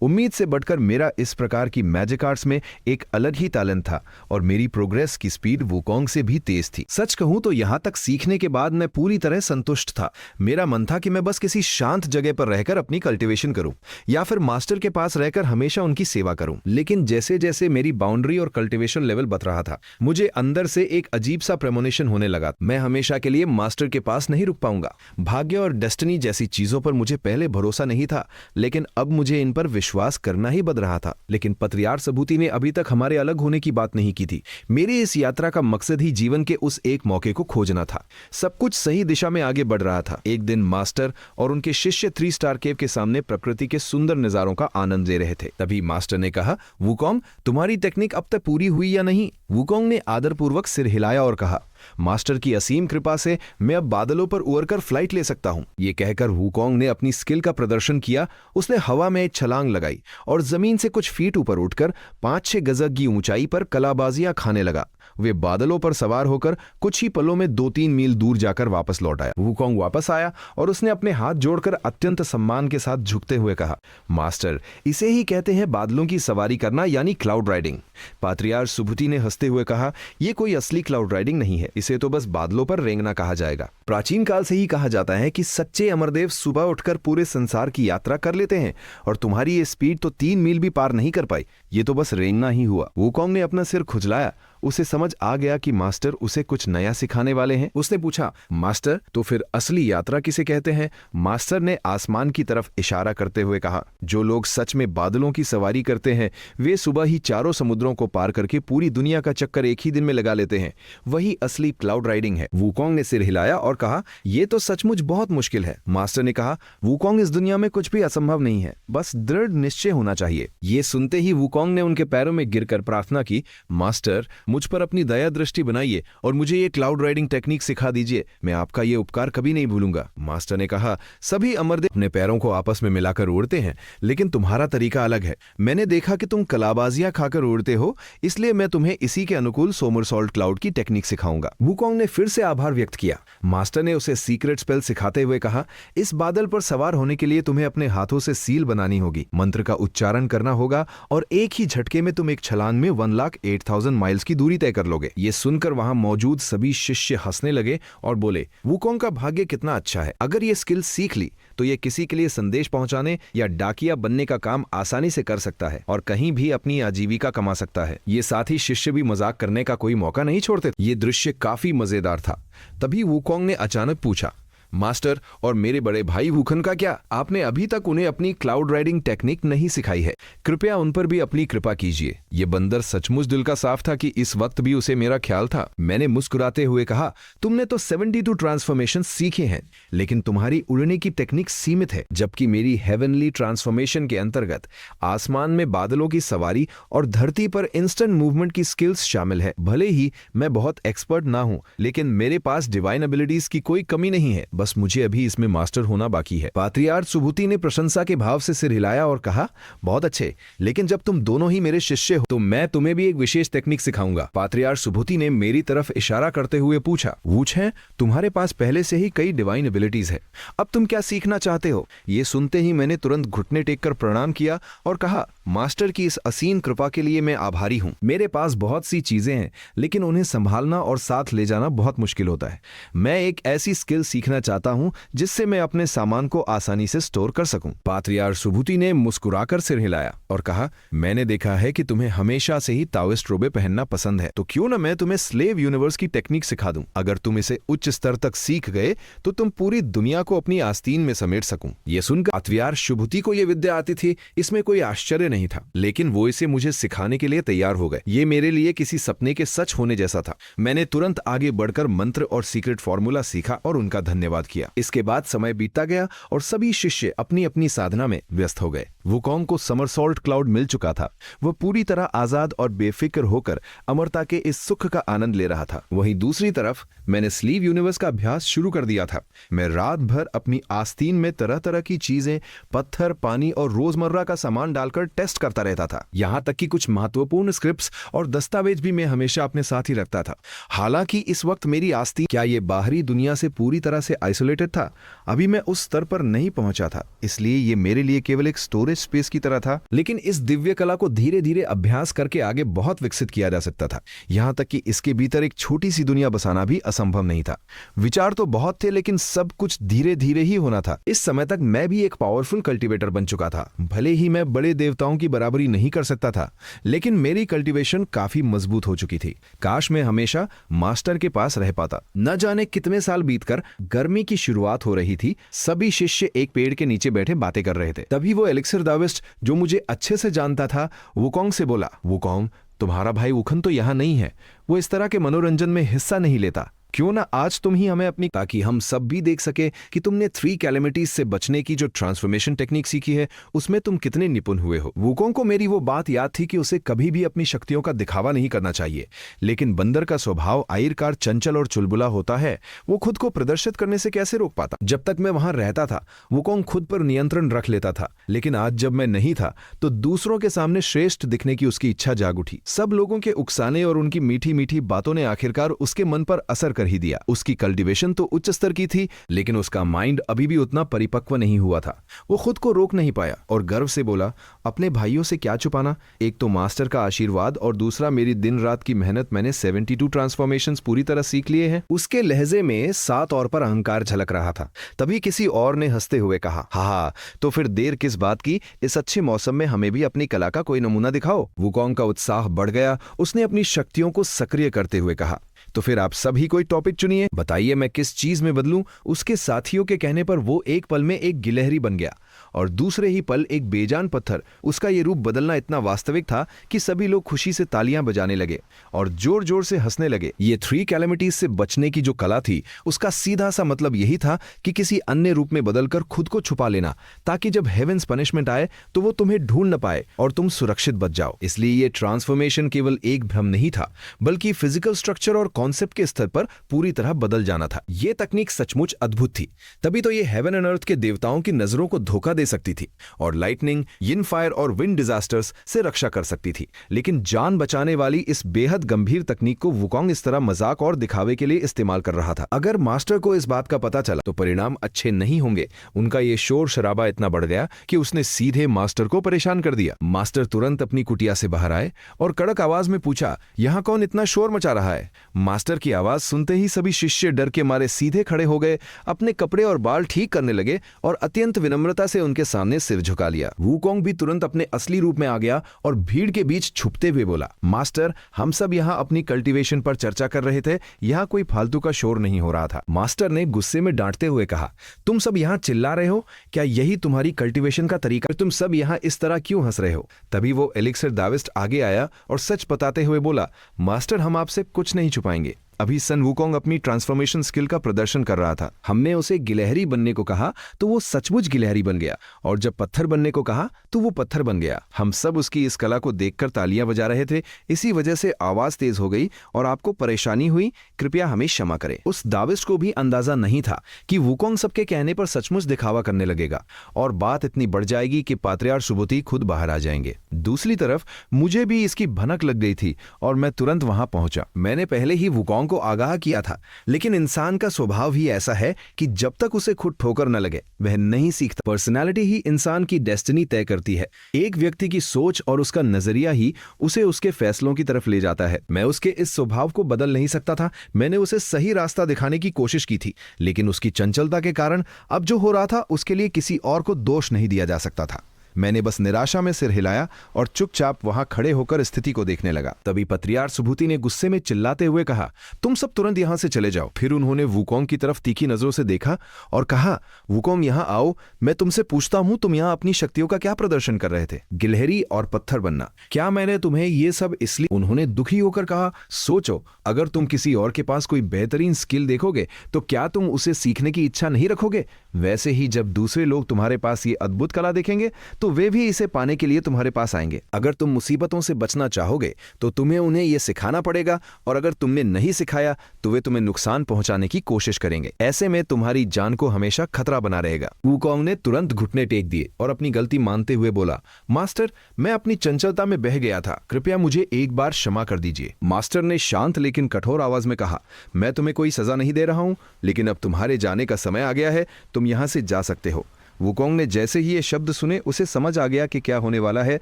उम्मीद से बढ़कर मेरा इस प्रकार की मैजिक आर्ट्स में एक अलग ही टैलेंट था और मेरी प्रोग्रेस की स्पीड वुकोंग से भी तेज थी। सच कहूं तो यहां तक सीखने के बाद मैं पूरी तरह संतुष्ट था। मेरा मन था कि मैं बस किसी शांत जगह पर रहकर अपनी कल्टीवेशन करूं या फिर मास्टर के पास रहकर हमेशा उनकी सेवा करूं। लेकिन जैसे जैसे मेरी बाउंड्री और कल्टीवेशन लेवल बत रहा था, मुझे अंदर से एक अजीब सा प्रेमोनिशन होने लगा। मैं हमेशा के लिए मास्टर के पास नहीं रुक पाऊंगा। भाग्य और डेस्टिनी जैसी चीजों पर मुझे पहले भरोसा नहीं था, लेकिन अब मुझे इन पर विश्वास करना ही बद रहा था। लेकिन पत्रियार्च सबूती ने अभी तक हमारे अलग होने की बात नहीं की थी। मेरी इस यात्रा का मकसद ही जीवन के उस एक मौके को खोजना था। सब कुछ सही दिशा में आगे बढ़ रहा था। एक दिन मास्टर और उनके शिष्य 3 स्टार केव के सामने प्रकृति के सुंदर नजारों का आनंद ले रहे थे। तभी मास्टर ने कहा, वुकोंग, तुम्हारी टेक्निक अब तक पूरी हुई या नहीं? वुकोंग ने आदरपूर्वक सिर हिलाया और कहा, मास्टर की असीम कृपा से मैं अब बादलों पर उड़कर फ्लाइट ले सकता हूं। ये कहकर वुकोंग ने अपनी स्किल का प्रदर्शन किया। उसने हवा में एक छलांग लगाई और जमीन से कुछ फीट ऊपर उठकर 5-6 गज की ऊंचाई पर कलाबाजियां खाने लगा। वे बादलों पर सवार होकर कुछ ही पलों में 2-3 मील दूर जाकर वापस लौट आया। वुकोंग वापस आया और उसने अपने हाथ जोड़कर अत्यंत सम्मान के साथ झुकते हुए कहा, मास्टर, इसे ही कहते हैं बादलों की सवारी करना, यानी क्लाउड राइडिंग। पात्रियार्च सुबुति ने हंसते हुए कहा, यह कोई असली क्लाउड राइडिंग नहीं है, इसे तो बस बादलों पर रेंगना कहा जाएगा। प्राचीन काल से ही कहा जाता है कि सच्चे अमरदेव सुबह उठकर पूरे संसार की यात्रा कर लेते हैं, और तुम्हारी ये स्पीड तो 3 मील भी पार नहीं कर पाई। ये तो बस रेंगना ही हुआ। वुकोंग ने अपना सिर खुजलाया। उसे समझ आ गया कि मास्टर उसे कुछ नया सिखाने वाले हैं। उसने पूछा, मास्टर, तो फिर असली यात्रा किसे कहते हैं? मास्टर ने आसमान की तरफ इशारा करते हुए कहा, जो लोग सच में बादलों की सवारी करते हैं, वे सुबह ही 4 समुद्रों को पार करके पूरी दुनिया का चक्कर एक ही दिन में लगा लेते हैं। वही असली क्लाउड राइडिंग है। वुकोंग ने सिर हिलाया और कहा, यह तो सचमुच बहुत मुश्किल है। मास्टर ने कहा, वुकोंग, इस दुनिया में कुछ भी असंभव नहीं है, बस दृढ़ निश्चय होना चाहिए। ये सुनते ही वुकोंग ने उनके पैरों में गिरकर प्रार्थना की, मास्टर, मुझ पर अपनी दया दृष्टि बनाइए और मुझे ये क्लाउड राइडिंग टेक्निक सिखा दीजिए। मैं आपका ये उपकार कभी नहीं भूलूंगा। मास्टर ने कहा, सभी अमरदेव अपने पैरों को आपस में मिलाकर उड़ते हैं, लेकिन तुम्हारा तरीका अलग है। मैंने देखा कि तुम कलाबाजियां खाकर उड़ते हो, इसलिए मैं तुम्हें इसी के अनुकूल सोमरसॉल्ट क्लाउड की टेक्निक सिखाऊंगा। वुकोंग ने फिर से आभार व्यक्त किया। मास्टर ने उसे सीक्रेट स्पेल सिखाते हुए कहा, इस बादल पर सवार होने के लिए तुम्हें अपने हाथों से सील बनानी होगी, मंत्र का उच्चारण करना होगा और एक ही झटके में तुम एक छलांग में 1,08,000 माइल्स की दूरी तय कर लोगे। ये सुनकर वहां मौजूद सभी शिष्य हंसने लगे और बोले, वुकोंग का भाग्य कितना अच्छा है। अगर ये स्किल सीख ली तो ये किसी के लिए संदेश पहुंचाने या डाकिया बनने का काम आसानी से कर सकता है और कहीं भी अपनी आजीविका कमा सकता है। ये साथी शिष्य भी मजाक करने का कोई मौका नहीं छोड़ते। ये दृश्य काफी मजेदार था। तभी वुकोंग ने अचानक पूछा, मास्टर, और मेरे बड़े भाई वुखन का क्या? आपने अभी तक उन्हें अपनी क्लाउड राइडिंग टेक्निक नहीं सिखाई है। कृपया उन पर भी अपनी कृपा कीजिए। ये बंदर सचमुच दिल का साफ था कि इस वक्त भी उसे मेरा ख्याल था। मैंने मुस्कुराते हुए कहा, तुमने तो 72 ट्रांसफॉर्मेशन सीखे हैं, लेकिन तुम्हारी उड़ने की टेक्निक सीमित है, जबकि मेरी हेवनली ट्रांसफॉर्मेशन के अंतर्गत आसमान में बादलों की सवारी और धरती पर इंस्टेंट मूवमेंट की स्किल्स शामिल है। भले ही मैं बहुत एक्सपर्ट ना हूं, लेकिन मेरे पास डिवाइन एबिलिटीज की कोई कमी नहीं है। बस मुझे अभी इसमें मास्टर होना बाकी है। पात्रियार्च सुबुति ने प्रशंसा के भाव से सिर हिलाया और कहा, बहुत अच्छे, लेकिन जब तुम दोनों ही मेरे शिष्य हो तो मैं तुम्हें भी एक विशेष टेक्निक सिखाऊंगा। पात्रियार्च सुबुति ने मेरी तरफ इशारा करते हुए पूछा, वुचें, तुम्हारे पास पहले से ही कई डिवाइन एबिलिटीज है, अब तुम क्या सीखना चाहते हो? ये सुनते ही मैंने तुरंत घुटने टेककर प्रणाम किया और कहा, मास्टर की इस असीम कृपा के लिए मैं आभारी हूं। मेरे पास बहुत सी चीजें हैं, लेकिन उन्हें संभालना और साथ ले जाना बहुत मुश्किल होता है। मैं एक ऐसी स्किल सीखना चाहता हूं जिससे मैं अपने सामान को आसानी से स्टोर कर सकूं। पात्रियार्च सुबुति ने मुस्कुराकर सिर हिलाया और कहा, मैंने देखा है कि तुम्हें हमेशा से ही ताओइस्ट रोबे पहनना पसंद है, तो क्यों न मैं तुम्हें स्लेव यूनिवर्स की टेक्निक सिखा दूं। अगर तुम इसे उच्च स्तर तक सीख गए तो तुम पूरी दुनिया को अपनी आस्तीन में समेट सकूं। यह सुनकर पात्रियार्च सुबुति को यह विद्या आती थी, इसमें कोई आश्चर्य नहीं था, लेकिन वो इसे मुझे सिखाने के लिए तैयार हो गए। ये मेरे लिए किसी सपने के सच होने जैसा था। मैंने तुरंत आगे बढ़कर मंत्र और सीक्रेट फॉर्मूला सीखा और उनका धन्यवाद शुरुआत किया। इसके बाद समय बीतता गया और सभी शिष्य अपनी अपनी साधना में व्यस्त हो गए। वुकोंग को समरसॉल्ट क्लाउड मिल चुका था। वह पूरी तरह आजाद और बेफिक्र होकर अमरता के इस सुख का आनंद ले रहा था। वहीं दूसरी तरफ मैंने स्लीव यूनिवर्स का अभ्यास शुरू कर दिया था। मैं रात भर अपनी आस्तीन में तरह तरह की चीजें, पत्थर, पानी और रोजमर्रा का सामान डालकर टेस्ट करता रहता था। यहां तक कि कुछ महत्वपूर्ण स्क्रिप्ट्स और दस्तावेज भी मैं हमेशा अपने साथ ही रखता था। हालांकि इस वक्त मेरी आस्तीन क्या ये बाहरी दुनिया से पूरी तरह से आइसोलेटेड था? अभी मैं उस स्तर पर नहीं पहुंचा था, इसलिए ये मेरे लिए केवल एक स्टोरेज स्पेस की तरह था। लेकिन इस दिव्य कला को धीरे धीरे अभ्यास करके आगे बहुत विकसित किया जा सकता था, यहां तक कि इसके भीतर एक छोटी सी दुनिया बसाना भी असंभव नहीं था। विचार तो बहुत थे, लेकिन सब कुछ धीरे धीरे ही होना था। इस समय तक मैं भी एक पावरफुल कल्टीवेटर बन चुका था। भले ही मैं बड़े देवताओं की बराबरी नहीं कर सकता था, लेकिन मेरी कल्टीवेशन काफी मजबूत हो चुकी थी। काश मैं हमेशा मास्टर के पास रह पाता। न जाने कितने साल बीतकर गर्मी की शुरुआत हो रही थी। सभी शिष्य एक पेड़ के नीचे बैठे बातें कर रहे थे। तभी वो एलिक्सिर दाविस्ट, जो मुझे अच्छे से जानता था, वुकोंग से बोला, वुकोंग, तुम्हारा भाई वुखन तो यहाँ नहीं है। वो इस तरह के मनोरंजन में हिस्सा नहीं लेता। क्यों ना आज तुम ही हमें अपनी, ताकि हम सब भी देख सके कि तुमने 3 कैलेमिटीज से बचने की जो ट्रांसफॉर्मेशन टेक्निक सीखी है उसमें तुम कितने निपुण हुए हो। वुकोंग को मेरी वो बात याद थी कि उसे कभी भी अपनी शक्तियों का दिखावा नहीं करना चाहिए, लेकिन बंदर का स्वभाव आखिरकार चंचल और चुलबुला होता है। वो खुद को प्रदर्शित करने से कैसे रोक पाता? जब तक मैं वहां रहता था वुकोंग खुद पर नियंत्रण रख लेता था, लेकिन आज जब मैं नहीं था तो दूसरों के सामने श्रेष्ठ दिखने की उसकी इच्छा जाग उठी। सब लोगों के उकसाने और उनकी मीठी मीठी बातों ने आखिरकार उसके मन पर असर कर ही दिया। उसकी कल्टीवेशन तो उच्च स्तर की थी, लेकिन उसका माइंड अभी भी उतना परिपक्व नहीं हुआ था। वो खुद को रोक नहीं पाया और गर्व से बोला, अपने भाइयों से क्या छुपाना? एक तो मास्टर का आशीर्वाद और दूसरा मेरी दिन रात की मेहनत। मैंने 72 ट्रांसफॉर्मेशंस पूरी तरह सीख लिए हैं। उसके लहजे में सात और पर अहंकार झलक रहा था। तभी किसी और ने हंसते हुए कहा, हा, तो फिर देर किस बात की? इस अच्छे मौसम में हमें भी अपनी कला का कोई नमूना दिखाओ। वुकोंग का उत्साह बढ़ गया। उसने अपनी शक्तियों को सक्रिय करते हुए कहा, तो फिर आप सभी कोई टॉपिक चुनिए, बताइए मैं किस चीज में बदलूं। उसके साथियों के कहने पर वो एक पल में एक गिलहरी बन गया और दूसरे ही पल एक बेजान पत्थर। उसका ये रूप बदलना इतना वास्तविक था कि सभी लोग खुशी से तालियां बजाने लगे और जोर जोर से हंसने लगे। ये 3 कैलेमिटीज से बचने की जो कला थी, उसका सीधा सा मतलब यही था कि किसी अन्य रूप में बदलकर खुद को छुपा लेना, ताकि जब हेवेंस पनिशमेंट आए तो वो तुम्हें ढूंढ न पाए और तुम सुरक्षित बच जाओ। इसलिए ये ट्रांसफॉर्मेशन केवल एक भ्रम नहीं था, बल्कि फिजिकल स्ट्रक्चर और कॉन्सेप्ट के स्तर पर पूरी तरह बदल जाना था। ये तकनीक सचमुच अद्भुत थी। तभी तो ये हेवन एंड अर्थ के देवताओं की नजरों को धोखा दे सकती थी और लाइटनिंग, यिन फायर और विंड डिजास्टर्स से रक्षा कर सकती थी। लेकिन जान बचाने वाली इस बेहद गंभीर तकनीक को वुकोंग इस तरह मजाक और दिखावे के लिए इस्तेमाल कर रहा था। अगर मास्टर को इस बात का पता चला तो परिणाम अच्छे नहीं होंगे। उनका ये शोर शराबा इतना बढ़ गया कि उसने सीधे मास्टर को परेशान कर दिया। मास्टर तुरंत अपनी कुटिया से बाहर आए और कड़क आवाज में पूछा, यहाँ कौन इतना शोर मचा रहा है? मास्टर की आवाज सुनते ही सभी शिष्य डर के मारे सीधे खड़े हो गए, अपने कपड़े और बाल ठीक करने लगे और अत्यंत विनम्रता से उनके सामने सिर झुका लिया। वुकोंग भी तुरंत अपने असली रूप में आ गया और भीड़ के बीच छुपते हुए बोला, मास्टर, हम सब यहाँ अपनी कल्टीवेशन पर चर्चा कर रहे थे। यहाँ कोई फालतू का शोर नहीं हो रहा था। मास्टर ने गुस्से में डांटते हुए कहा, तुम सब यहाँ चिल्ला रहे हो? क्या यही तुम्हारी कल्टीवेशन का तरीका? तुम सब यहाँ इस तरह क्यों हंस रहे हो? तभी वो एलिक्सिर दाविस्ट आगे आया और सच बताते हुए बोला, मास्टर, हम आपसे कुछ नहीं छुपाएंगे। अभी सन वुकोंग अपनी ट्रांसफॉर्मेशन स्किल का प्रदर्शन कर रहा था। हमने उसे गिलहरी बनने को कहा तो वो सचमुच गिलहरी बन गया, और जब पत्थर बनने को कहा तो वो पत्थर बन गया। हम सब उसकी इस कला को देखकर तालियां बजा रहे थे। इसी वजह से आवाज तेज हो गई और आपको परेशानी हुई, कृपया हमें क्षमा करें। उस दाविस्ट को भी अंदाजा नहीं था कि वुकोंग सबके कहने पर सचमुच दिखावा करने लगेगा और बात इतनी बढ़ जाएगी कि पात्रियार्क सुबुति खुद बाहर आ जाएंगे। दूसरी तरफ मुझे भी इसकी भनक लग गई थी और मैं तुरंत वहां पहुंचा। मैंने पहले ही वुकोंग को आगाह किया था, लेकिन इंसान का स्वभाव ही ऐसा है कि जब तक उसे खुद ठोकर न लगे वह नहीं सीखता। पर्सनालिटी ही इंसान की डेस्टिनी तय करती है। एक व्यक्ति की सोच और उसका नजरिया ही उसे उसके फैसलों की तरफ ले जाता है। मैं उसके इस स्वभाव को बदल नहीं सकता था। मैंने उसे सही रास्ता दिखाने की कोशिश की थी, लेकिन उसकी चंचलता के कारण अब जो हो रहा था उसके लिए किसी और को दोष नहीं दिया जा सकता था। मैंने बस निराशा में सिर हिलाया और चुपचाप वहां खड़े होकर स्थिति को देखने लगा। तभी पत्रियार्क सुभूति ने गुस्से में चिल्लाते हुए कहा, तुम सब तुरंत यहां से चले जाओ। फिर उन्होंने वुकोंग की तरफ तीखी नजरों से देखा और कहा, वुकोंग यहां आओ, मैं तुमसे पूछता हूं तुम यहां अपनी शक्तियों का क्या प्रदर्शन कर रहे थे? गिलहरी और पत्थर बनना, क्या मैंने तुम्हें ये सब इसलिए? उन्होंने दुखी होकर कहा, सोचो, अगर तुम किसी और के पास कोई बेहतरीन स्किल देखोगे तो क्या तुम उसे सीखने की इच्छा नहीं रखोगे? वैसे ही जब दूसरे लोग तुम्हारे पास ये अद्भुत कला देखेंगे तो वे भी इसे पाने के लिए तुम्हारे पास आएंगे। अगर तुम मुसीबतों से बचना चाहोगे तो तुम्हें उन्हें यह सिखाना पड़ेगा, और अगर तुमने नहीं सिखाया तो वे तुम्हें नुकसान पहुंचाने की कोशिश करेंगे। ऐसे में तुम्हारी जान को हमेशा खतरा बना रहेगा। वुकोंग ने तुरंत घुटने टेक दिए और अपनी गलती मानते हुए बोला, मास्टर, मैं अपनी चंचलता में बह गया था, कृपया मुझे एक बार क्षमा कर दीजिए। मास्टर ने शांत लेकिन कठोर आवाज में कहा, मैं तुम्हें कोई सजा नहीं दे रहा हूं, लेकिन अब तुम्हारे जाने का समय आ गया है, तुम यहां से जा सकते हो। वुकोंग ने जैसे ही ये शब्द सुने उसे समझ आ गया कि क्या होने वाला है,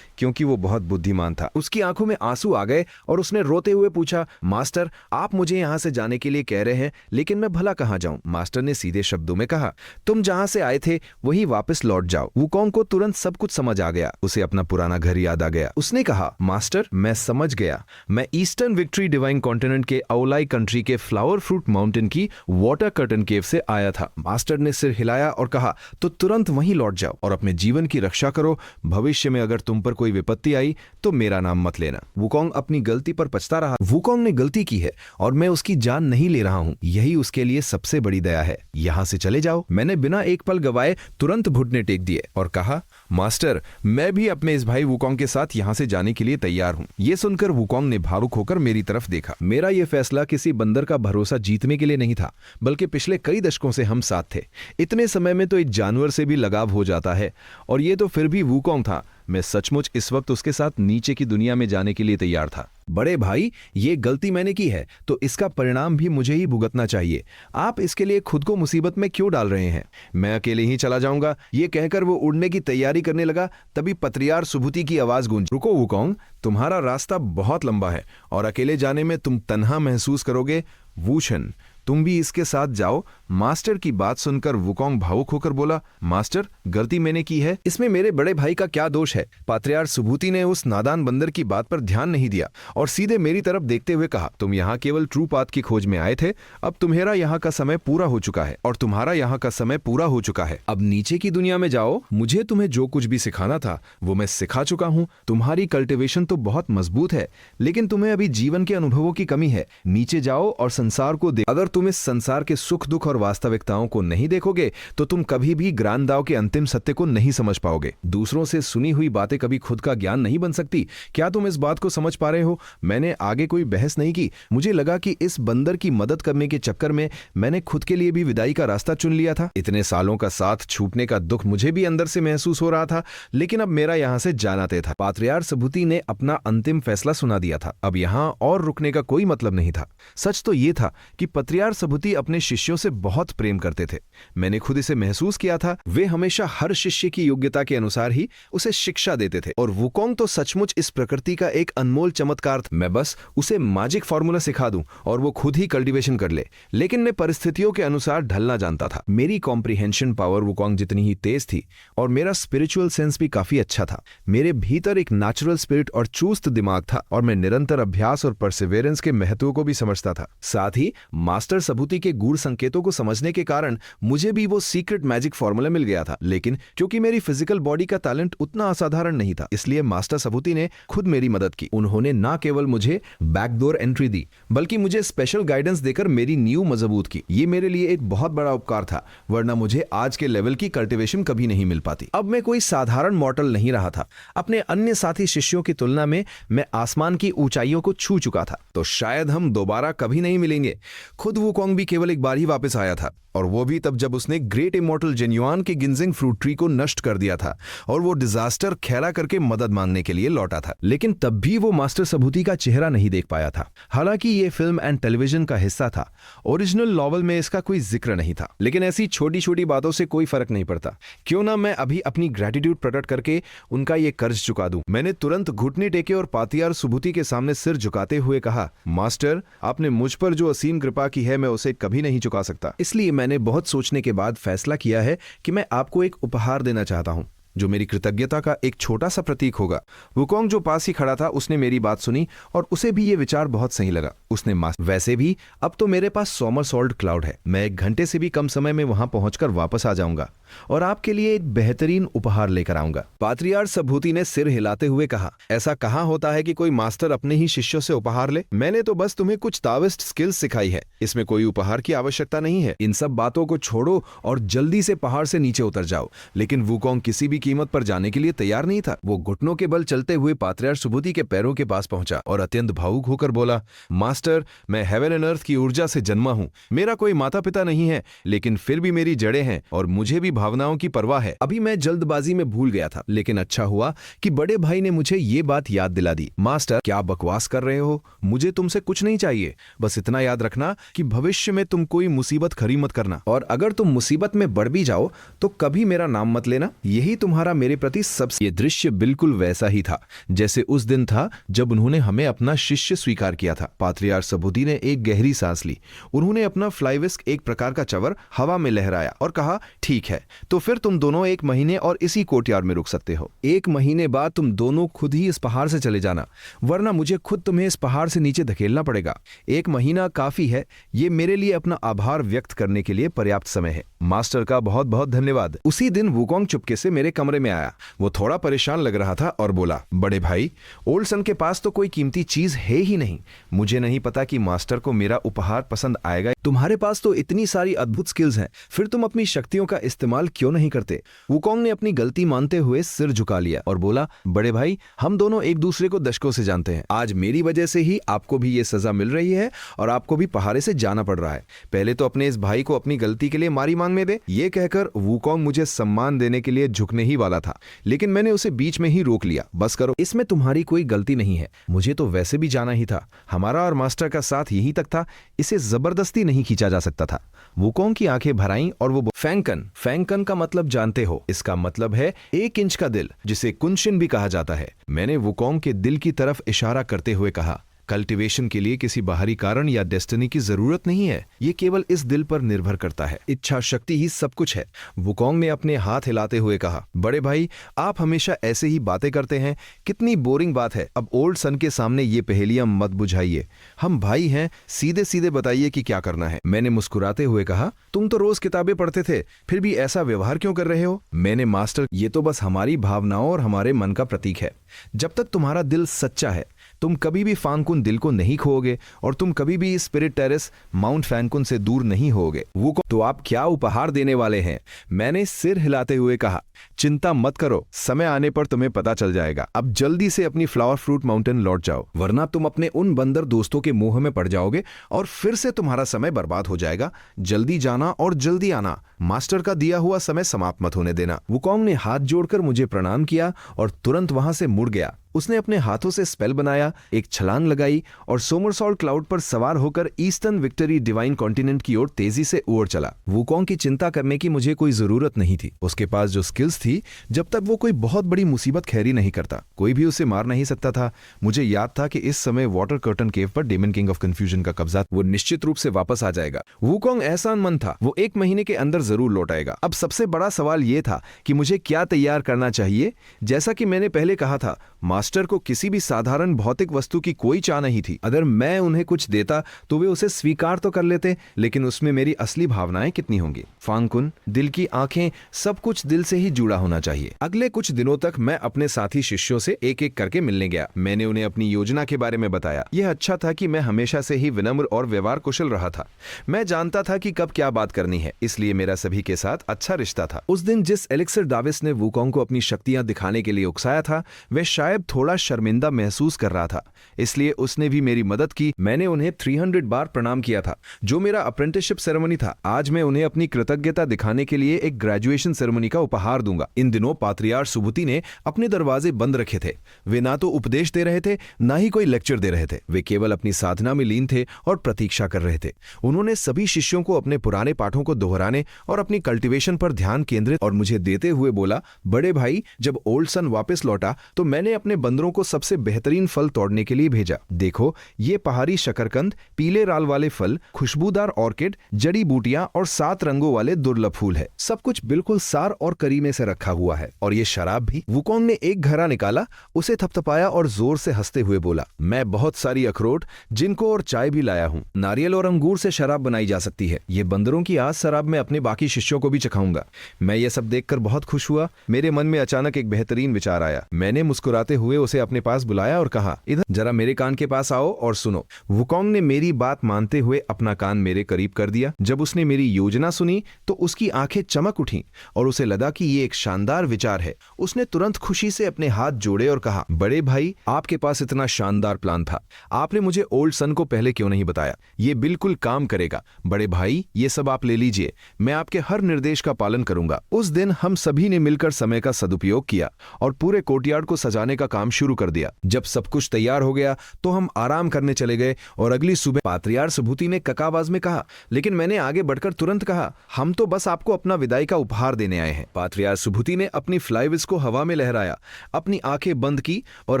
क्योंकि वो बहुत बुद्धिमान था। उसकी आंखों में आंसू आ गए और उसने रोते हुए पूछा, मास्टर, आप मुझे यहां से जाने के लिए कह रहे हैं, लेकिन मैं भला कहां जाऊं? मास्टर ने सीधे शब्दों में कहा, तुम जहां से आए थे वहीं वापस लौट जाओ। वुकोंग को तुरंत सब कुछ समझ आ गया। उसे अपना पुराना घर याद आ गया। उसने कहा, मास्टर, मैं समझ गया, मैं ईस्टर्न विक्ट्री डिवाइन कॉन्टिनेंट के औलाई कंट्री के फ्लावर फ्रूट माउंटेन की वाटर कर्टन केव से आया था। मास्टर ने सिर हिलाया और कहा, तो तुरंत वहीं लौट जाओ और अपने जीवन की रक्षा करो। भविष्य में अगर तुम पर कोई विपत्ति आई तो मेरा नाम मत लेना। वुकोंग अपनी गलती पर पछता रहा। वुकोंग ने गलती की है और मैं उसकी जान नहीं ले रहा हूं, यही उसके लिए सबसे बड़ी दया है। यहां से चले जाओ। मैंने बिना एक पल गवाए तुरंत घुटने टेक दिए और कहा, मास्टर, मैं भी अपने इस भाई वुकोंग के साथ यहां से जाने के लिए तैयार हूं। यह सुनकर वुकोंग ने भावुक होकर मेरी तरफ देखा। मेरा यह फैसला किसी बंदर का भरोसा जीतने के लिए नहीं था, बल्कि पिछले कई दशकों से हम साथ थे। इतने समय में तो एक जानवर से भी लगाव हो जाता है, और ये तो फिर भी वुकोंग था। मैं सचमुच इस वक्त उसके साथ नीचे की दुनिया में जाने के लिए तैयार था। बड़े भाई, ये गलती मैंने की है तो इसका परिणाम भी मुझे ही भुगतना चाहिए। आप इसके लिए खुद को मुसीबत में क्यों डाल रहे हैं? मैं अकेले ही चला जाऊंगा। ये कहकर वो उड़ने की तैयारी करने लगा। तभी पत्रियार्क सुभूति की आवाज गूंजी, रुको वुकोंग, तुम्हारा रास्ता बहुत लंबा है और अकेले जाने में तुम तन्हा महसूस करोगे। वूशन, तुम भी इसके साथ जाओ। मास्टर की बात सुनकर वुकोंग भावुक होकर बोला, मास्टर, गलती मैंने की है, इसमें मेरे बड़े भाई का क्या दोष है? पत्रियार्क सुभूति ने उस नादान बंदर की बात पर ध्यान नहीं दिया और सीधे मेरी तरफ देखते हुए कहा, तुम यहाँ केवल ट्रू पाथ की खोज में आए थे। अब तुम्हारा यहाँ का समय पूरा हो चुका है और तुम्हारा यहाँ का समय पूरा हो चुका है। अब नीचे की दुनिया में जाओ। मुझे तुम्हें जो कुछ भी सिखाना था वो मैं सिखा चुका हूँ। तुम्हारी कल्टिवेशन तो बहुत मजबूत है, लेकिन तुम्हें अभी जीवन के अनुभवों की कमी है। नीचे जाओ और संसार को देखो। अगर तुम इस संसार के सुख दुख और वास्तविकताओं को नहीं देखोगे तो तुम कभी भी ग्रांदाव के अंतिम सत्य को नहीं समझ पाओगे। दूसरों से सुनी हुई बातें कभी खुद का ज्ञान नहीं बन सकती। क्या तुम इस बात को समझ पा रहे हो? मैंने आगे कोई बहस नहीं की। मुझे लगा कि इस बंदर की मदद करने के चक्कर में मैंने खुद के लिए भी विदाई का रास्ता चुन लिया था। इतने सालों का साथ छूटने का दुख मुझे भी अंदर से महसूस हो रहा था, लेकिन अब मेरा यहाँ से जाना तय था। पत्रियार्क सुभूति ने अपना अंतिम फैसला सुना दिया था। अब यहाँ और रुकने का कोई मतलब नहीं था। सच तो ये था कि पत्रियार्क सुभूति अपने शिष्यों से बहुत प्रेम करते थे। मैंने खुद इसे महसूस किया था। वे हमेशा हर शिष्य की योग्यता के अनुसार ही उसे शिक्षा देते थे, और वुकोंग तो सचमुच इस प्रकृति का एक अनमोल चमत्कार था। मैं बस उसे मैजिक फॉर्मूला सिखा दूं और वो खुद ही कल्टीवेशन कर ले, लेकिन मैं परिस्थितियों के अनुसार ढलना जानता था। मेरी कॉम्प्रिहेंशन पावर वुकोंग जितनी ही तेज थी और मेरा स्पिरिचुअल सेंस भी काफी अच्छा था। मेरे भीतर एक नेचुरल स्पिरिट और चुस्त दिमाग था, और मैं निरंतर अभ्यास और परसिवेरेंस के महत्व को भी समझता था। साथ ही मास्टर सुभूति के गूढ़ संकेतों को समझने के कारण मुझे भी वो सीक्रेट मैजिक फॉर्मूला मिल गया था। लेकिन क्योंकि मेरी फिजिकल बॉडी का टैलेंट उतना असाधारण नहीं था, इसलिए मास्टर सुभूति ने खुद मेरी मदद की। उन्होंने न केवल मुझे बैकडोर एंट्री दी, बल्कि मुझे स्पेशल गाइडेंस देकर मेरी नींव मजबूत की। ये मेरे लिए एक बहुत बड़ा उपकार था, वरना मुझे आज के लेवल की कल्टीवेशन कभी नहीं मिल पाती। अब मैं कोई साधारण मॉर्टल नहीं रहा था। अपने अन्य साथी शिष्यों की तुलना में मैं आसमान की ऊंचाइयों को छू चुका था, तो शायद हम दोबारा कभी नहीं मिलेंगे। खुद वुकोंग भी केवल एक बार ही वापस आया था, और वो भी तब जब उसने ग्रेट इमॉर्टल जेन्युआन के गिंजिंग फ्रूट ट्री को नष्ट कर दिया था, और वो डिजास्टर खेला करके मदद मांगने के लिए लौटा था। लेकिन तब भी वो मास्टर सुभूति का चेहरा नहीं देख पाया था। हालांकि ये फिल्म एंड टेलीविजन का हिस्सा था, ओरिजिनल नॉवल में इसका कोई जिक्र नहीं था। लेकिन ऐसी छोटी छोटी बातों से कोई फर्क नहीं पड़ता। क्यों ना मैं अभी अपनी ग्रेटिट्यूड प्रकट करके उनका ये कर्ज चुका दूं। मैंने तुरंत घुटने टेके और पत्रियार्क सुभूति के सामने सिर झुकाते हुए कहा, मास्टर, आपने मुझ पर जो असीम कृपा की है मैं उसे कभी नहीं चुका सकता। इसलिए मैंने बहुत सोचने के बाद फैसला किया है कि मैं आपको एक उपहार देना चाहता हूं। जो मेरी कृतज्ञता का एक छोटा सा प्रतीक होगा। वुकोंग जो पास ही खड़ा था उसने मेरी बात सुनी और उसे भी ये विचार बहुत सही लगा। उसने वैसे भी अब तो मेरे पास सोमरसॉल्ट क्लाउड है, मैं 1 घंटे से भी कम समय में वहां पहुंचकर वापस आ जाऊंगा और आपके लिए एक बेहतरीन उपहार लेकर आऊंगा। पात्रियार्च सबूती ने सिर हिलाते हुए कहा, ऐसा कहाँ होता है कि कोई मास्टर अपने ही शिष्यों से उपहार ले? मैंने तो बस तुम्हें कुछ ताविस्ट स्किल्स सिखाई है, इसमें कोई उपहार की आवश्यकता नहीं है। इन सब बातों को छोड़ो और जल्दी से पहाड़ से नीचे उतर जाओ। लेकिन वुकोंग किसी भी कीमत पर जाने के लिए तैयार नहीं था। वो घुटनों के बल चलते हुए पात्रियार्च सबूती के पैरों के पास पहुंचा और अत्यंत भावुक होकर बोला, मास्टर, मैं हेवन एंड अर्थ की ऊर्जा से जन्मा हूं। मेरा कोई माता पिता नहीं है, लेकिन फिर भी मेरी जड़ें हैं और मुझे भी भावनाओं की परवाह है। अभी मैं जल्दबाजी में भूल गया था, लेकिन अच्छा हुआ कि बड़े भाई ने मुझे ये बात याद दिला दी। मास्टर, क्या बकवास कर रहे हो? मुझे तुमसे कुछ नहीं चाहिए, बस इतना याद रखना कि भविष्य में तुम कोई मुसीबत खड़ी मत करना, और अगर तुम मुसीबत में बढ़ भी जाओ तो कभी मेरा नाम मत लेना। यही तुम्हारा मेरे प्रति सबसे। ये दृश्य बिल्कुल वैसा ही था जैसे उस दिन था जब उन्होंने हमें अपना शिष्य स्वीकार किया था। पात्रियार्च सबूती ने एक गहरी सांस ली। उन्होंने अपना फ्लाईविस्क, एक प्रकार का चवर, हवा में लहराया और कहा, ठीक है, तो फिर तुम दोनों 1 महीने और इसी कोर्टयार्ड में रुक सकते हो। 1 महीने बाद तुम दोनों खुद ही इस पहाड़ से चले जाना, वरना मुझे खुद तुम्हें इस पहाड़ से नीचे धकेलना पड़ेगा। 1 महीना काफी है, ये मेरे लिए अपना आभार व्यक्त करने के लिए पर्याप्त समय है। मास्टर का बहुत बहुत धन्यवाद। उसी दिन वुकोंग चुपके से मेरे कमरे में आया। वो थोड़ा परेशान लग रहा था और बोला, बड़े भाई, ओल्ड सन के पास तो कोई कीमती चीज है ही नहीं। मुझे नहीं पता कि मास्टर को मेरा उपहार पसंद आएगा। तुम्हारे पास तो इतनी सारी अद्भुत स्किल्स हैं, फिर तुम अपनी शक्तियों का इस्तेमाल क्यों नहीं करते? वुकोंग ने अपनी गलती मानते हुए सिर झुका लिया और बोला, बड़े भाई, हम दोनों एक दूसरे को दशकों से जानते हैं। आज मेरी वजह से ही आपको भी ये सजा मिल रही है और आपको भी पहाड़े से जाना पड़ रहा है। पहले तो अपने इस भाई को अपनी गलती के लिए मारी मांगने दे। ये कहकर वुकोंग मुझे सम्मान देने के लिए झुकने ही वाला था, लेकिन मैंने उसे बीच में ही रोक लिया। बस करो, इसमें तुम्हारी कोई गलती नहीं है। मुझे तो वैसे भी जाना ही था। हमारा और मास्टर का साथ यहीं तक था, इसे जबरदस्ती नहीं खींचा जा सकता था। वुकोंग की आंखें भर आईं और वो फैंकन, फैंकन का मतलब जानते हो? इसका मतलब है 1 इंच का दिल, जिसे कुनशिन भी कहा जाता है। मैंने वुकोंग के दिल की तरफ इशारा करते हुए कहा, कल्टीवेशन के लिए किसी बाहरी कारण या डेस्टिनी की जरूरत नहीं है, ये केवल इस दिल पर निर्भर करता है। इच्छा शक्ति ही सब कुछ है। वुकोंग ने अपने हाथ हिलाते हुए कहा, बड़े भाई, आप हमेशा ऐसे ही बातें करते हैं। कितनी बोरिंग बात है। अब ओल्ड सन के सामने ये पहेलियां मत बुझाइए। हम भाई हैं, सीधे सीधे बताइए कि क्या करना है। मैंने मुस्कुराते हुए कहा, तुम तो रोज किताबें पढ़ते थे, फिर भी ऐसा व्यवहार क्यों कर रहे हो? मैंने मास्टर, ये तो बस हमारी भावनाओं और हमारे मन का प्रतीक है। जब तक तुम्हारा दिल सच्चा है, तुम कभी भी फानकुन दिल को नहीं खोओगे और तुम कभी भी स्पिरिट टेरेस माउंट फैनकुन से दूर नहीं होगे। वो तो आप क्या उपहार देने वाले हैं? मैंने सिर हिलाते हुए कहा, चिंता मत करो, समय आने पर तुम्हें पता चल जाएगा। अब जल्दी से अपनी फ्लावर फ्रूट माउंटेन लौट जाओ, वरना तुम अपने उन बंदर दोस्तों के मोह में पड़ जाओगे और फिर से तुम्हारा समय बर्बाद हो जाएगा। जल्दी जाना और जल्दी आना। मास्टर का दिया हुआ समय समाप्त मत होने देना। वुकोंग ने हाथ जोड़कर मुझे प्रणाम किया और तुरंत वहां से मुड़ गया। उसने अपने हाथों से स्पेल बनाया, एक छलांग लगाई और सोमरसॉल्ट क्लाउड पर सवार होकर ईस्टर्न विक्टरी डिवाइन कॉन्टिनेंट की ओर तेजी से उड़ चला। वुकोंग की चिंता करने की मुझे कोई जरूरत नहीं थी। उसके पास जो स्किल्स थी, जब तक वो कोई बहुत बड़ी मुसीबत खैरी नहीं करता, कोई भी उसे मार नहीं सकता था। मुझे याद था कि इस समय वाटर कर्टन केव पर डेमन किंग ऑफ कंफ्यूजन का कब्जा, वो निश्चित रूप से वापस आ जाएगा। वुकोंग एहसानमंद था, वो 1 महीने के अंदर जरूर लौट आएगा। अब सबसे बड़ा सवाल ये था कि मुझे क्या तैयार करना चाहिए। जैसा कि मैंने पहले कहा था, मास्टर को किसी भी साधारण भौतिक वस्तु की कोई चाह नहीं थी। अगर मैं उन्हें कुछ देता तो वे उसे स्वीकार तो कर लेते, लेकिन उसमें मेरी असली भावनाएं कितनी होंगी? फानकुन, दिल की आंखें, सब कुछ दिल से ही जुड़ा होना चाहिए। अगले कुछ दिनों तक मैं अपने साथी शिष्यों से एक एक करके मिलने गया। मैंने उन्हें अपनी योजना के बारे में बताया। यह अच्छा था कि मैं हमेशा से ही विनम्र और व्यवहार कुशल रहा था। मैं जानता था कि कब क्या बात करनी है, इसलिए मेरा सभी के साथ अच्छा रिश्ता था। उस दिन जिस एलिक्सर डाविस ने वुकोंग को अपनी शक्तियां दिखाने के लिए उकसाया था, वह शायद थोड़ा शर्मिंदा महसूस कर रहा था, इसलिए उसने भी मेरी मदद की। मैंने उन्हें 300 बार प्रणाम किया था, जो मेरा अप्रेंटिसशिप सेरेमनी था। आज मैं उन्हें अपनी कृतज्ञता दिखाने के लिए एक ग्रेजुएशन सेरेमनी का उपहार दूंगा। इन दिनों पात्रियार्च सबूती ने अपने दरवाजे बंद रखे थे। वे ना तो उपदेश दे रहे थे, ना ही कोई लेक्चर दे रहे थे। वे केवल अपनी साधना में लीन थे और प्रतीक्षा कर रहे थे। उन्होंने सभी शिष्यों को अपने पुराने पाठों को दोहराने और अपनी कल्टीवेशन पर ध्यान केंद्रित और मुझे देते हुए बोला, बड़े भाई, जब ओल्ड सन वापस लौटा तो मैंने अपने बंदरों को सबसे बेहतरीन फल तोड़ने के लिए भेजा। देखो, ये पहाड़ी शकरकंद, पीले राल वाले फल, खुशबूदार ऑर्किड, जड़ी बूटियां और 7 रंगों वाले दुर्लभ फूल है। सब कुछ बिल्कुल सार और करी में से रखा हुआ है, और ये शराब भी। वुकोंग ने एक घड़ा निकाला, उसे थपथपाया और जोर से हंसते हुए बोला, मैं बहुत सारी अखरोट, जिनको और चाय भी लाया हूँ। नारियल और अंगूर से शराब बनाई जा सकती है। ये बंदरों की आज शराब मैं अपने बाकी शिष्यों को भी चखाऊंगा। मैं ये सब देखकर बहुत खुश हुआ। मेरे मन में अचानक एक बेहतरीन विचार आया। मैंने मुस्कुराते हुए उसे अपने पास बुलाया और कहा, इधर जरा मेरे कान के पास आओ और सुनो। वुकोंग ने मेरी बात मानते हुए अपना कान मेरे करीब कर दिया। जब उसने मेरी योजना सुनी तो उसकी आंखें चमक उठीं और उसे लगा कि ये एक शानदार विचार है। उसने तुरंत खुशी से अपने हाथ जोड़े और कहा, बड़े भाई, आपके पास इतना शानदार प्लान था, आपने मुझे ओल्ड सन को पहले क्यों नहीं बताया? ये बिल्कुल काम करेगा। बड़े भाई, ये सब आप ले लीजिए, मैं आपके हर निर्देश का पालन करूंगा। उस दिन हम सभी ने मिलकर समय का सदुपयोग किया और पूरे कोर्टयार्ड को सजाने का काम शुरू कर दिया। जब सब कुछ तैयार हो गया तो हम आराम करने चले गए और अगली सुबह पात्रियार्क सुभूति ने कका आवाज में कहा, लेकिन मैंने आगे बढ़कर तुरंत कहा, हम तो बस आपको अपना विदाई का उपहार देने आए हैं। पात्रियार्क सुभूति ने अपनी फ्लाईविस को हवा में लहराया, अपनी आंखें बंद की और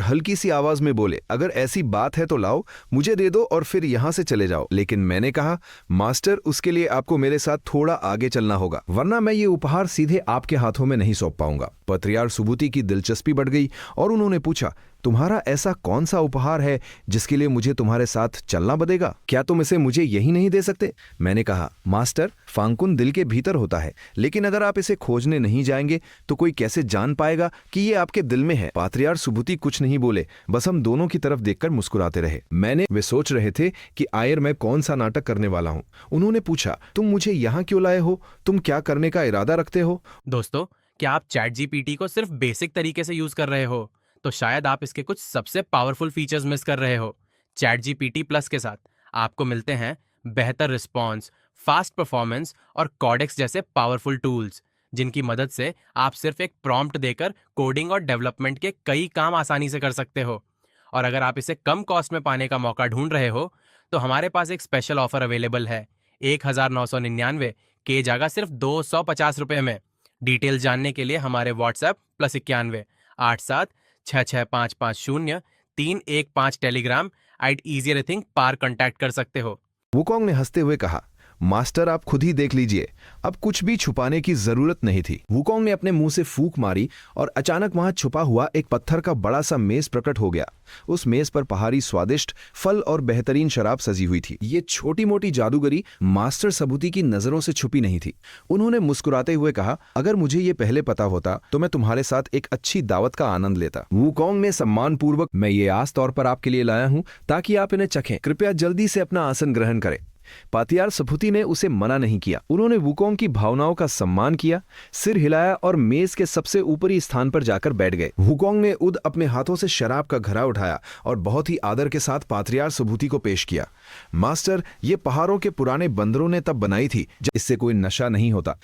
हल्की सी आवाज में बोले, अगर ऐसी बात है तो लाओ, मुझे दे दो और फिर यहां से चले जाओ। लेकिन मैंने कहा, मास्टर, उसके लिए आपको मेरे साथ थोड़ा आगे चलना होगा, वरना मैं ये उपहार सीधे आपके हाथों में नहीं सौंप पाऊंगा। पात्रियार्क सुभूति की दिलचस्पी बढ़ गई और उन्होंने पूछा, तुम्हारा ऐसा कौन सा उपहार है जिसके लिए मुझे तुम्हारे साथ चलना पड़ेगा? क्या तुम इसे मुझे यही नहीं दे सकते? मैंने कहा, मास्टर, फांकुन दिल के भीतर होता है, लेकिन अगर आप इसे खोजने नहीं जाएंगे तो कोई कैसे जान पाएगा कि ये आपके दिल में है? पात्रियार्क सुभूति कुछ नहीं बोले, बस हम दोनों की तरफ देखकर मुस्कुराते रहे। वे सोच रहे थे कि आयर मैं कौन सा नाटक करने वाला हूँ। उन्होंने पूछा, तुम मुझे यहाँ क्यों लाए हो? तुम क्या करने का इरादा रखते हो? दोस्तों, क्या आप चैट जीपीटी को सिर्फ बेसिक तरीके से यूज कर रहे हो तो शायद आप इसके कुछ सबसे पावरफुल फीचर्स मिस कर रहे हो। चैट जीपीटी प्लस के साथ आपको मिलते हैं बेहतर रिस्पॉन्स, फास्ट परफॉर्मेंस और कॉडेक्स जैसे पावरफुल टूल्स, जिनकी मदद से आप सिर्फ एक प्रॉम्प्ट देकर कोडिंग और डेवलपमेंट के कई काम आसानी से कर सकते हो। और अगर आप इसे कम कॉस्ट में पाने का मौका ढूंढ रहे हो तो हमारे पास एक स्पेशल ऑफर अवेलेबल है। 1999 के जगह सिर्फ 250 रुपये में। डिटेल जानने के लिए हमारे व्हाट्सएप +91 8766550315 टेलीग्राम @easyrethink पर कांटेक्ट कर सकते हो। वुकोंग ने हंसते हुए कहा, मास्टर, आप खुद ही देख लीजिए, अब कुछ भी छुपाने की जरूरत नहीं थी। वुकोंग ने अपने मुंह से फूंक मारी और अचानक वहां छुपा हुआ एक पत्थर का बड़ा सा मेज प्रकट हो गया। उस मेज पर पहाड़ी स्वादिष्ट फल और बेहतरीन शराब सजी हुई थी। ये छोटी मोटी जादूगरी मास्टर सुभूति की नजरों से छुपी नहीं थी। उन्होंने मुस्कुराते हुए कहा, अगर मुझे ये पहले पता होता तो मैं तुम्हारे साथ एक अच्छी दावत का आनंद लेता। वुकोंग ने सम्मान पूर्वक, मैं ये आस तौर पर आपके लिए लाया हूं ताकि आप इन्हें चखें, कृपया जल्दी से अपना आसन ग्रहण करें। पात्रियार्क सुभूति ने उसे मना नहीं किया। उन्होंने वुकोंग की भावनाओं का सम्मान किया, सिर हिलाया और मेज के सबसे ऊपरी स्थान पर जाकर बैठ गए। वुकोंग ने उद अपने हाथों से शराब का घड़ा उठाया और बहुत ही आदर के साथ पात्रियार्क सुभूति को पेश किया। मास्टर, ये पहाड़ों के पुराने बंदरों ने तब बनाई थी जब इससे कोई नशा नहीं होता।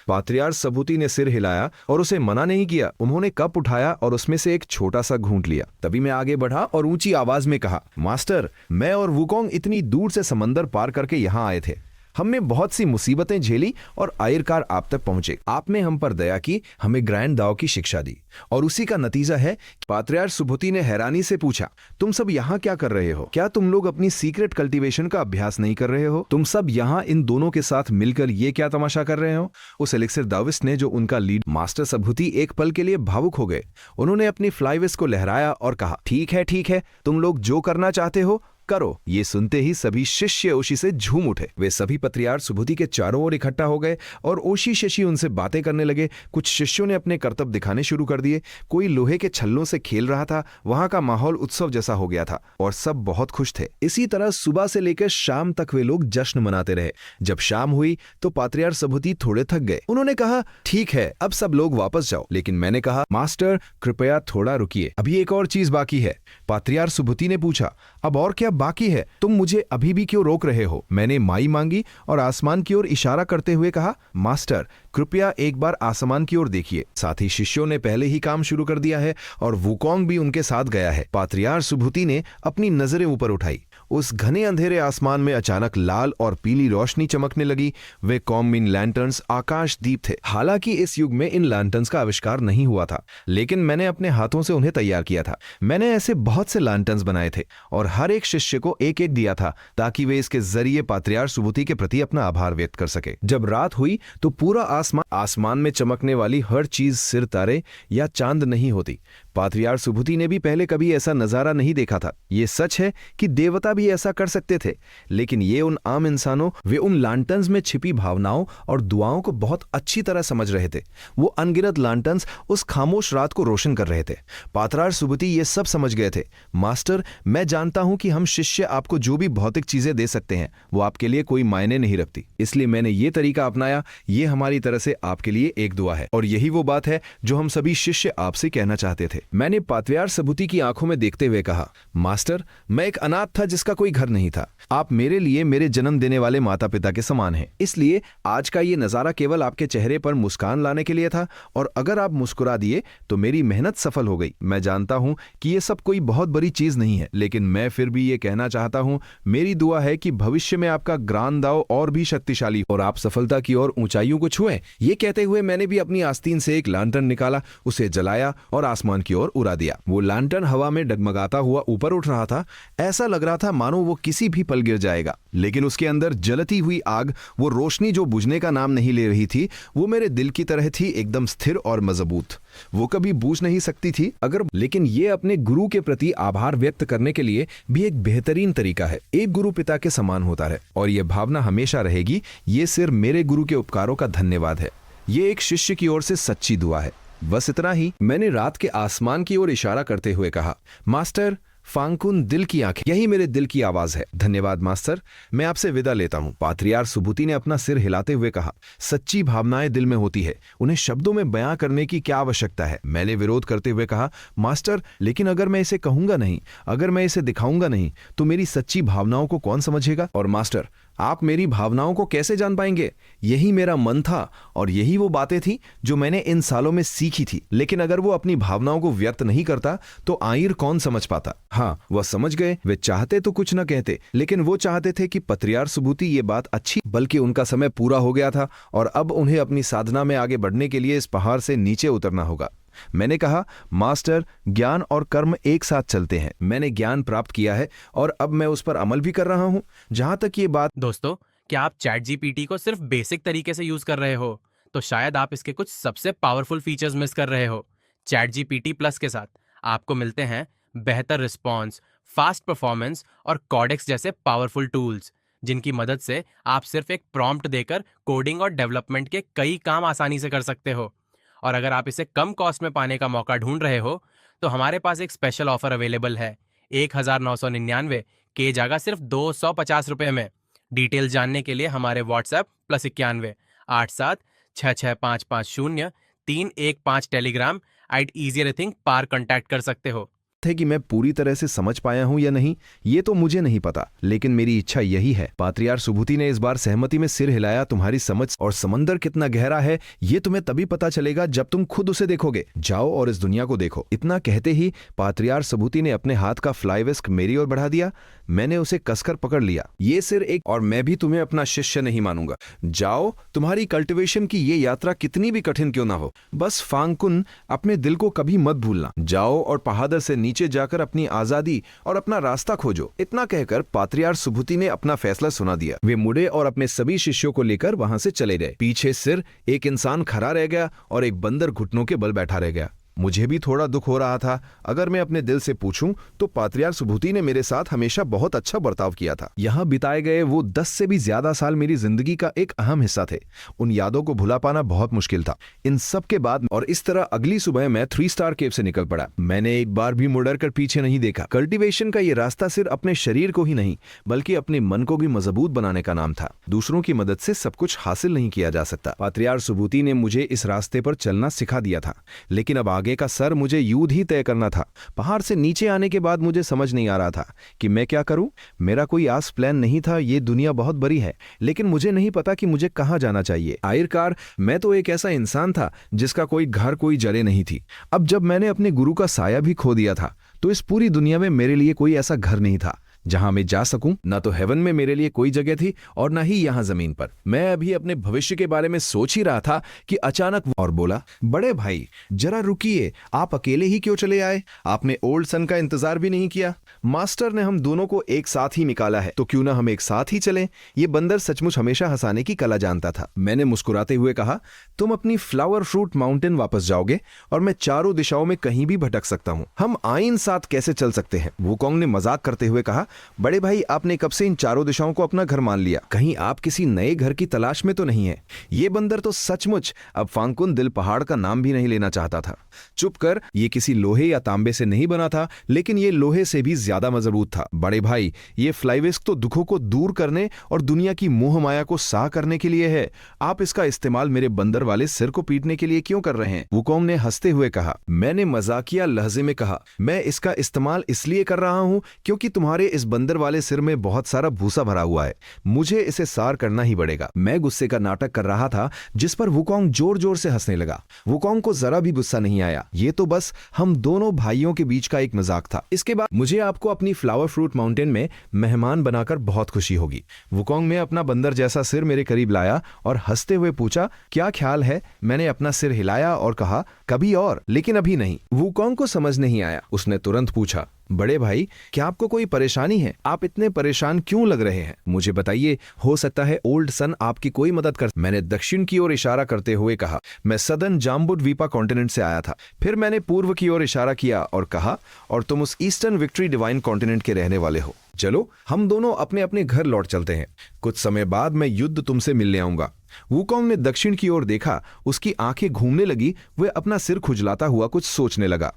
पात्रियार्क सुभूति ने सिर हिलाया और उसे मना नहीं किया। उन्होंने कप उठाया और उसमें से एक छोटा सा घूंट लिया। तभी मैं आगे बढ़ा और ऊंची आवाज में कहा, मास्टर, मैं और वुकोंग इतनी दूर से समंदर पार करके यहाँ आए थे। हमने बहुत सी मुसीबतें झेली और आखिरकार आप तक पहुंचे। आपने हम पर दया की, हमें ग्रैंड दाओ की शिक्षा दी और उसी का नतीजा है। पात्रियार्क सुभूति ने हैरानी से पूछा, तुम सब यहाँ क्या कर रहे हो? क्या तुम लोग अपनी सीक्रेट कल्टीवेशन का अभ्यास नहीं कर रहे हो? तुम सब यहाँ इन दोनों के साथ मिलकर ये क्या तमाशा कर रहे हो? उस एलिक्सिर दाविस्ट ने, जो उनका लीड मास्टर सुभूति, एक पल के लिए भावुक हो गए। उन्होंने अपनी फ्लाईविस को लहराया और कहा, ठीक है, तुम लोग जो करना चाहते हो करो। ये सुनते ही सभी शिष्य ओशी से झूम उठे। वे सभी पात्रियार्क सुभूति के चारों ओर इकट्ठा हो गए और ओशी शिष्य उनसे बातें करने लगे। कुछ शिष्यों ने अपने कर्तव्य दिखाने शुरू कर दिए। कोई लोहे के छल्लों से खेल रहा था। वहां का माहौल उत्सव जैसा हो गया था और सब बहुत खुश थे। इसी तरह सुबह से लेकर शाम तक वे लोग जश्न मनाते रहे। जब शाम हुई तो पात्रियार्क सुभूति थोड़े थक गए। उन्होंने कहा, ठीक है, अब सब लोग वापस जाओ। लेकिन मैंने कहा, मास्टर, कृपया थोड़ा रुकिए, अभी एक और चीज बाकी है। पात्रियार्क सुभूति ने पूछा, अब और क्या बाकी है? तुम मुझे अभी भी क्यों रोक रहे हो? मैंने माई मांगी और आसमान की ओर इशारा करते हुए कहा, मास्टर, कृपया एक बार आसमान की ओर देखिए। साथ ही शिष्यों ने पहले ही काम शुरू कर दिया है और वुकोंग भी उनके साथ गया है। पात्रियार्क सुभूति ने अपनी नजरें ऊपर उठाई। उस घने अंधेरे आसमान में अचानक लाल और पीली रोशनी चमकने लगी। वे कॉम्बिन लैंटर्न्स आकाश दीप थे। हालांकि इस युग में इन लैंटर्न्स का आविष्कार नहीं हुआ था, लेकिन मैंने अपने हाथों से उन्हें तैयार किया था। मैंने ऐसे बहुत से लैंटर्न्स बनाए थे और हर एक शिष्य को एक एक दिया था ताकि वे इसके जरिए पात्रियार सुबुति के प्रति अपना आभार व्यक्त कर सके। जब रात हुई तो पूरा आसमान में चमकने वाली हर चीज सिर तारे या चांद नहीं होती। पात्रियार सुबुति ने भी पहले कभी ऐसा नजारा नहीं देखा था। ये सच है कि देवता भी ऐसा कर सकते थे, लेकिन ये उन आम इंसानों, वे उन लांटर्न्स में छिपी भावनाओं और दुआओं को बहुत अच्छी तरह समझ रहे थे। वो अनगिनत लांटर्न्स उस खामोश रात को रोशन कर रहे थे। पात्रियार सुबुति ये सब समझ गए थे। मास्टर, मैं जानता हूं कि हम शिष्य आपको जो भी भौतिक चीजें दे सकते हैं वो आपके लिए कोई मायने नहीं रखती, इसलिए मैंने ये तरीका अपनाया। ये हमारी तरह से आपके लिए एक दुआ है और यही वो बात है जो हम सभी शिष्य आपसे कहना चाहते थे। मैंने पात्रियार सुबुति की आंखों में देखते हुए कहा, मास्टर, मैं एक अनाथ था जिसका कोई घर नहीं था। आप मेरे लिए मेरे जन्म देने वाले माता पिता के समान हैं, इसलिए आज का ये नजारा केवल आपके चेहरे पर मुस्कान लाने के लिए था और अगर आप मुस्कुरा दिए तो मेरी मेहनत सफल हो गई। मैं जानता हूं कि ये सब कोई बहुत बड़ी चीज नहीं है, लेकिन मैं फिर भी ये कहना चाहता हूं, मेरी दुआ है कि भविष्य में आपका ज्ञान दाव और भी शक्तिशाली और आप सफलता की ओर ऊंचाइयों को छुएं। ये कहते हुए मैंने भी अपनी आस्तीन से एक लैंटर्न निकाला, उसे जलाया और आसमान की ओर उड़ा दिया। वो लैंटर्न हवा में डगमगाता हुआ ऊपर उठ रहा था। ऐसा लग रहा था मानो वो किसी भी पल गिर जाएगा, लेकिन उसके अंदर जलती हुई आग, वो रोशनी जो बुझने का नाम नहीं ले रही थी, वो मेरे दिल की तरह थी, एकदम स्थिर और मजबूत। वो कभी बूझ नहीं सकती थी लेकिन ये अपने गुरु के प्रति आभार व्यक्त करने के लिए भी एक बेहतरीन तरीका है। एक गुरु पिता के समान होता है और ये भावना हमेशा रहेगी। ये सिर्फ मेरे गुरु के उपकारों का धन्यवाद है। ये एक शिष्य की ओर से सच्ची दुआ है। बस इतना ही। मैंने रात के आसमान की ओर इशारा करते हुए कहा, मास्टर, फांकुन दिल की आंखें, यही मेरे दिल की आवाज है। धन्यवाद मास्टर, मैं आपसे विदा लेता हूं। पात्रियार सुबुति ने अपना सिर हिलाते हुए कहा, सच्ची भावनाएं दिल में होती है, उन्हें शब्दों में बयां करने की क्या आवश्यकता है। मैंने विरोध करते हुए कहा, मास्टर, लेकिन अगर मैं इसे कहूंगा नहीं, अगर मैं इसे दिखाऊंगा नहीं, तो मेरी सच्ची भावनाओं को कौन समझेगा? और मास्टर, आप मेरी भावनाओं को कैसे जान पाएंगे? यही मेरा मन था और यही वो बातें थी जो मैंने इन सालों में सीखी थी। लेकिन अगर वो अपनी भावनाओं को व्यक्त नहीं करता तो आयर कौन समझ पाता? हाँ, वह समझ गए। वे चाहते तो कुछ न कहते, लेकिन वो चाहते थे कि पात्रियार सुबुति ये बात अच्छी, बल्कि उनका समय पूरा हो गया था और अब उन्हें अपनी साधना में आगे बढ़ने के लिए इस पहाड़ से नीचे उतरना होगा। मैंने कहा, मास्टर, ज्ञान और कर्म एक साथ चलते हैं। मैंने ज्ञान प्राप्त किया है और अब मैं उस पर अमल भी कर रहा हूं। जहां तक ये बात दोस्तों, क्या आप चैट जीपीटी को सिर्फ बेसिक तरीके से यूज कर रहे हो तो शायद आप इसके कुछ सबसे पावरफुल फीचर्स मिस कर रहे हो। चैट जीपीटी प्लस के साथ आपको मिलते हैं बेहतर रिस्पॉन्स, फास्ट परफॉर्मेंस और कॉडेक्स जैसे पावरफुल टूल्स, जिनकी मदद से आप सिर्फ एक प्रॉम्प्ट देकर कोडिंग और डेवलपमेंट के कई काम आसानी से कर सकते हो। और अगर आप इसे कम कॉस्ट में पाने का मौका ढूंढ रहे हो तो हमारे पास एक स्पेशल ऑफर अवेलेबल है। 1999 के जगह सिर्फ 250 रुपये में। डिटेल जानने के लिए हमारे व्हाट्सएप +91 8766550315 टेलीग्राम @easyrethink पर कांटेक्ट कर सकते हो। है कि मैं पूरी तरह से समझ पाया हूं या नहीं, ये तो मुझे नहीं पता, लेकिन मेरी इच्छा यही है। पात्रियार सुबुति ने इस बार सहमति में सिर हिलाया। तुम्हारी समझ और समंदर कितना गहरा है ये तुम्हें तभी पता चलेगा जब तुम खुद उसे देखोगे। जाओ और इस दुनिया को देखो। इतना कहते ही पात्रियार सुबुति ने अपने हाथ का फ्लाईविस्क मेरी ओर बढ़ा दिया। मैंने उसे कसकर पकड़ लिया। ये सिर्फ एक, और मैं भी तुम्हें अपना शिष्य नहीं मानूंगा। जाओ, तुम्हारी कल्टिवेशन की ये यात्रा कितनी भी कठिन क्यों ना हो, बस फांकुन, अपने दिल को कभी मत भूलना। जाओ और पहाड़ से नीचे जाकर अपनी आजादी और अपना रास्ता खोजो। इतना कहकर पात्रियार सुबुति ने अपना फैसला सुना दिया। वे मुड़े और अपने सभी शिष्यों को लेकर वहां से चले गए। पीछे सिर एक इंसान खड़ा रह गया और एक बंदर घुटनों के बल बैठा रह गया। मुझे भी थोड़ा दुख हो रहा था। अगर मैं अपने दिल से पूछूं तो पात्रियार सुबुति ने मेरे साथ हमेशा बहुत अच्छा बर्ताव किया था। यहाँ बिताए गए वो 10 से भी ज्यादा साल मेरी जिंदगी का एक अहम हिस्सा थे। उन यादों को भुला पाना बहुत मुश्किल था। इन सब के बाद और इस तरह अगली सुबह मैं 3 स्टार केव से निकल पड़ा। मैंने एक बार भी मुड़कर कर पीछे नहीं देखा। कल्टीवेशन का ये रास्ता सिर्फ अपने शरीर को ही नहीं बल्कि अपने मन को भी मजबूत बनाने का नाम था। दूसरों की मदद से सब कुछ हासिल नहीं किया जा सकता। पात्रियार सुबुति ने मुझे इस रास्ते पर चलना सिखा दिया था, लेकिन अब आगे का सर मुझे युद्ध ही तय करना था। पहाड़ से नीचे आने के बाद मुझे समझ नहीं आ रहा था कि मैं क्या करूं। मेरा कोई आस प्लान नहीं था। ये दुनिया बहुत बड़ी है, लेकिन मुझे नहीं पता कि मुझे कहां जाना चाहिए। आखिरकार मैं तो एक ऐसा इंसान था जिसका कोई घर, कोई जड़ें नहीं थी। अब जब मैंने अपने गुरु का साया भी खो दिया था तो इस पूरी दुनिया में मेरे लिए कोई ऐसा घर नहीं था जहां मैं जा सकूं। ना तो हेवन में मेरे लिए कोई जगह थी और ना ही यहां जमीन पर। मैं अभी अपने भविष्य के बारे में सोच ही रहा था कि अचानक और बोला, बड़े भाई जरा रुकिए, आप अकेले ही क्यों चले आए? आपने ओल्ड सन का इंतजार भी नहीं किया? मास्टर ने हम दोनों को एक साथ ही निकाला है, तो क्यों ना हम एक साथ ही चलें? ये बंदर सचमुच हमेशा हंसाने की कला जानता था। मैंने मुस्कुराते हुए कहा, तुम अपनी फ्लावर फ्रूट माउंटेन वापस जाओगे और मैं चारों दिशाओं में कहीं भी भटक सकता हूं। हम आइन साथ कैसे चल सकते हैं? वुकोंग ने मजाक करते हुए कहा, बड़े भाई आपने कब से इन चारों दिशाओं को अपना घर मान लिया? कहीं आप किसी नए घर की तलाश में तो नहीं है? ये बंदर तो सचमुच अब फांकुन दिल पहाड़ का नाम भी नहीं लेना चाहता था। चुप कर, ये किसी लोहे या तांबे से नहीं बना था, लेकिन ये लोहे से भी ज्यादा मजबूत था। बड़े भाई ये फ्लाईविस्क तो दुखों को दूर करने और दुनिया की मोह माया को साह करने के लिए है। आप इसका इस्तेमाल मेरे बंदर वाले सिर को पीटने के लिए क्यों कर रहे हैं? वुकोंग ने हंसते हुए कहा। मैंने मजाकिया लहजे में कहा, मैं इसका इस्तेमाल इसलिए कर रहा हूं क्योंकि तुम्हारे इस बंदर वाले सिर में बहुत सारा भूसा भरा हुआ है। मुझे इसे सार करना ही पड़ेगा। मैं गुस्से का नाटक कर रहा था, जिस पर वुकोंग जोर जोर से हंसने लगा। वुकोंग को जरा भी गुस्सा नहीं आया। ये तो बस हम दोनों भाइयों के बीच का एक मजाक था। इसके बाद मुझे आपको अपनी फ्लावर फ्रूट माउंटेन में मेहमान बनाकर बहुत खुशी होगी। वुकोंग ने अपना बंदर जैसा सिर मेरे करीब लाया और हंसते हुए पूछा, क्या ख्याल है? मैंने अपना सिर हिलाया और कहा, कभी और, लेकिन अभी नहीं। वुकोंग को समझ नहीं आया। उसने तुरंत पूछा, बड़े भाई क्या आपको कोई परेशानी है? आप इतने परेशान क्यों लग रहे हैं? मुझे बताइए, हो सकता है ओल्ड सन आपकी कोई मदद कर। मैंने दक्षिण की ओर इशारा करते हुए कहा, मैं सदर्न जाम्बुद्वीपा कॉन्टिनेंट से आया था। फिर मैंने पूर्व की ओर इशारा किया और कहा, और तुम उस ईस्टर्न विक्ट्री डिवाइन कॉन्टिनेंट के रहने वाले हो। चलो हम दोनों अपने अपने घर लौट चलते हैं। कुछ समय बाद मैं युद्ध तुमसे मिलने आऊंगा। वुकोंग ने दक्षिण की ओर देखा। उसकी आंखें घूमने लगी। वह अपना सिर खुजलाता हुआ कुछ सोचने लगा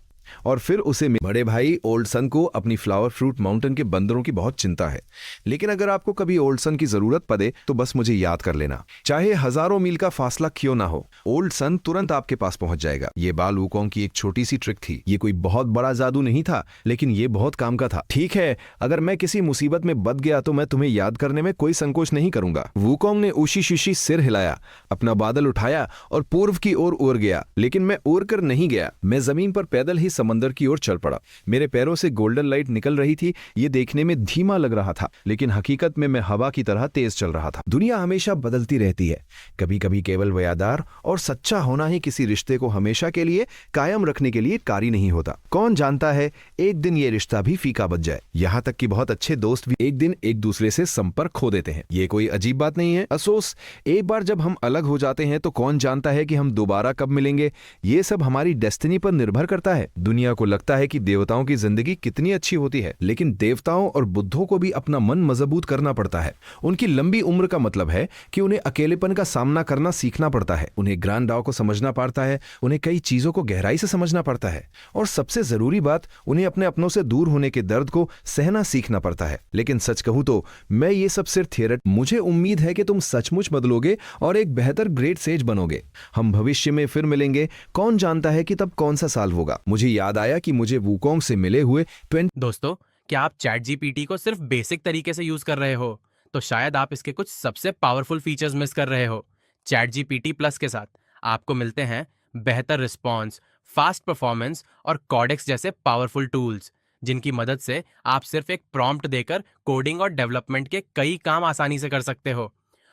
और फिर उसे बड़े भाई ओल्ड सन को अपनी फ्लावर फ्रूट माउंटेन के बंदरों की बहुत चिंता है, लेकिन अगर आपको कभी ओल्ड सन की जरूरत पड़े तो बस मुझे याद कर लेना, चाहे हजारों मील का फासला क्यों ना हो। ओल्ड सन तुरंत आपके पास पहुंच जाएगा। ये बाल वुकोंग की एक छोटी सी ट्रिक थी। ये कोई बहुत बड़ा जादू नहीं था, लेकिन ये बहुत काम का था। ठीक है, अगर मैं किसी मुसीबत में बच गया तो मैं तुम्हें याद करने में कोई संकोच नहीं करूंगा। वुकोंग ने ऊशी शीशी सिर हिलाया, अपना बादल उठाया और पूर्व की ओर उड़ गया। लेकिन मैं उड़ कर नहीं गया। मैं जमीन पर पैदल ही समंदर की ओर चल पड़ा। मेरे पैरों से गोल्डन लाइट निकल रही थी। ये देखने में धीमा लग रहा था, लेकिन हकीकत में मैं हवा की तरह तेज चल रहा था। दुनिया हमेशा बदलती रहती है। कभी कभी केवल वफादार और सच्चा होना ही किसी रिश्ते को हमेशा के लिए कायम रखने के लिए कारी नहीं होता। कौन जानता है एक दिन ये रिश्ता भी फीका बच जाए। यहाँ तक कि बहुत अच्छे दोस्त भी एक दिन एक दूसरे से संपर्क खो देते हैं। ये कोई अजीब बात नहीं है। अफसोस, एक बार जब हम अलग हो जाते हैं तो कौन जानता है कि हम दोबारा कब मिलेंगे। ये सब हमारी डेस्टिनी पर निर्भर करता है। दुनिया को लगता है कि देवताओं की जिंदगी कितनी अच्छी होती है, लेकिन देवताओं और बुद्धों को भी अपना मन मजबूत करना पड़ता है। उनकी लंबी उम्र का मतलब है कि उन्हें अकेलेपन का सामना करना सीखना पड़ता है। उन्हें ग्रांड डाओ को समझना पड़ता है। उन्हें कई चीजों को गहराई से समझना पड़ता है। और सबसे जरूरी बात, उन्हें अपने अपनों से दूर होने के दर्द को सहना सीखना पड़ता है। लेकिन सच कहूं तो मैं ये सब सिर्फ थियरट। मुझे उम्मीद है कि तुम सचमुच बदलोगे और एक बेहतर ग्रेट सेज बनोगे। हम भविष्य में फिर मिलेंगे। कौन जानता है कि तब कौन सा साल होगा। मुझे याद आया कि मुझे वुकोंग से मिले हुए दोस्तों, क्या आप चैट जीपीटी को सिर्फ बेसिक तरीके से यूज कर रहे हो तो शायद आप इसके कुछ सबसे पावरफुल फीचर्स मिस कर रहे हो। चैट जीपीटी प्लस के साथ आपको मिलते हैं बेहतर रिस्पॉन्स, फास्ट परफॉर्मेंस और कॉडेक्स जैसे पावरफुल टूल्स, जिनकी मदद से आप सिर्फ एक प्रॉम्प्ट देकर कोडिंग और डेवलपमेंट के कई काम आसानी से कर सकते हो।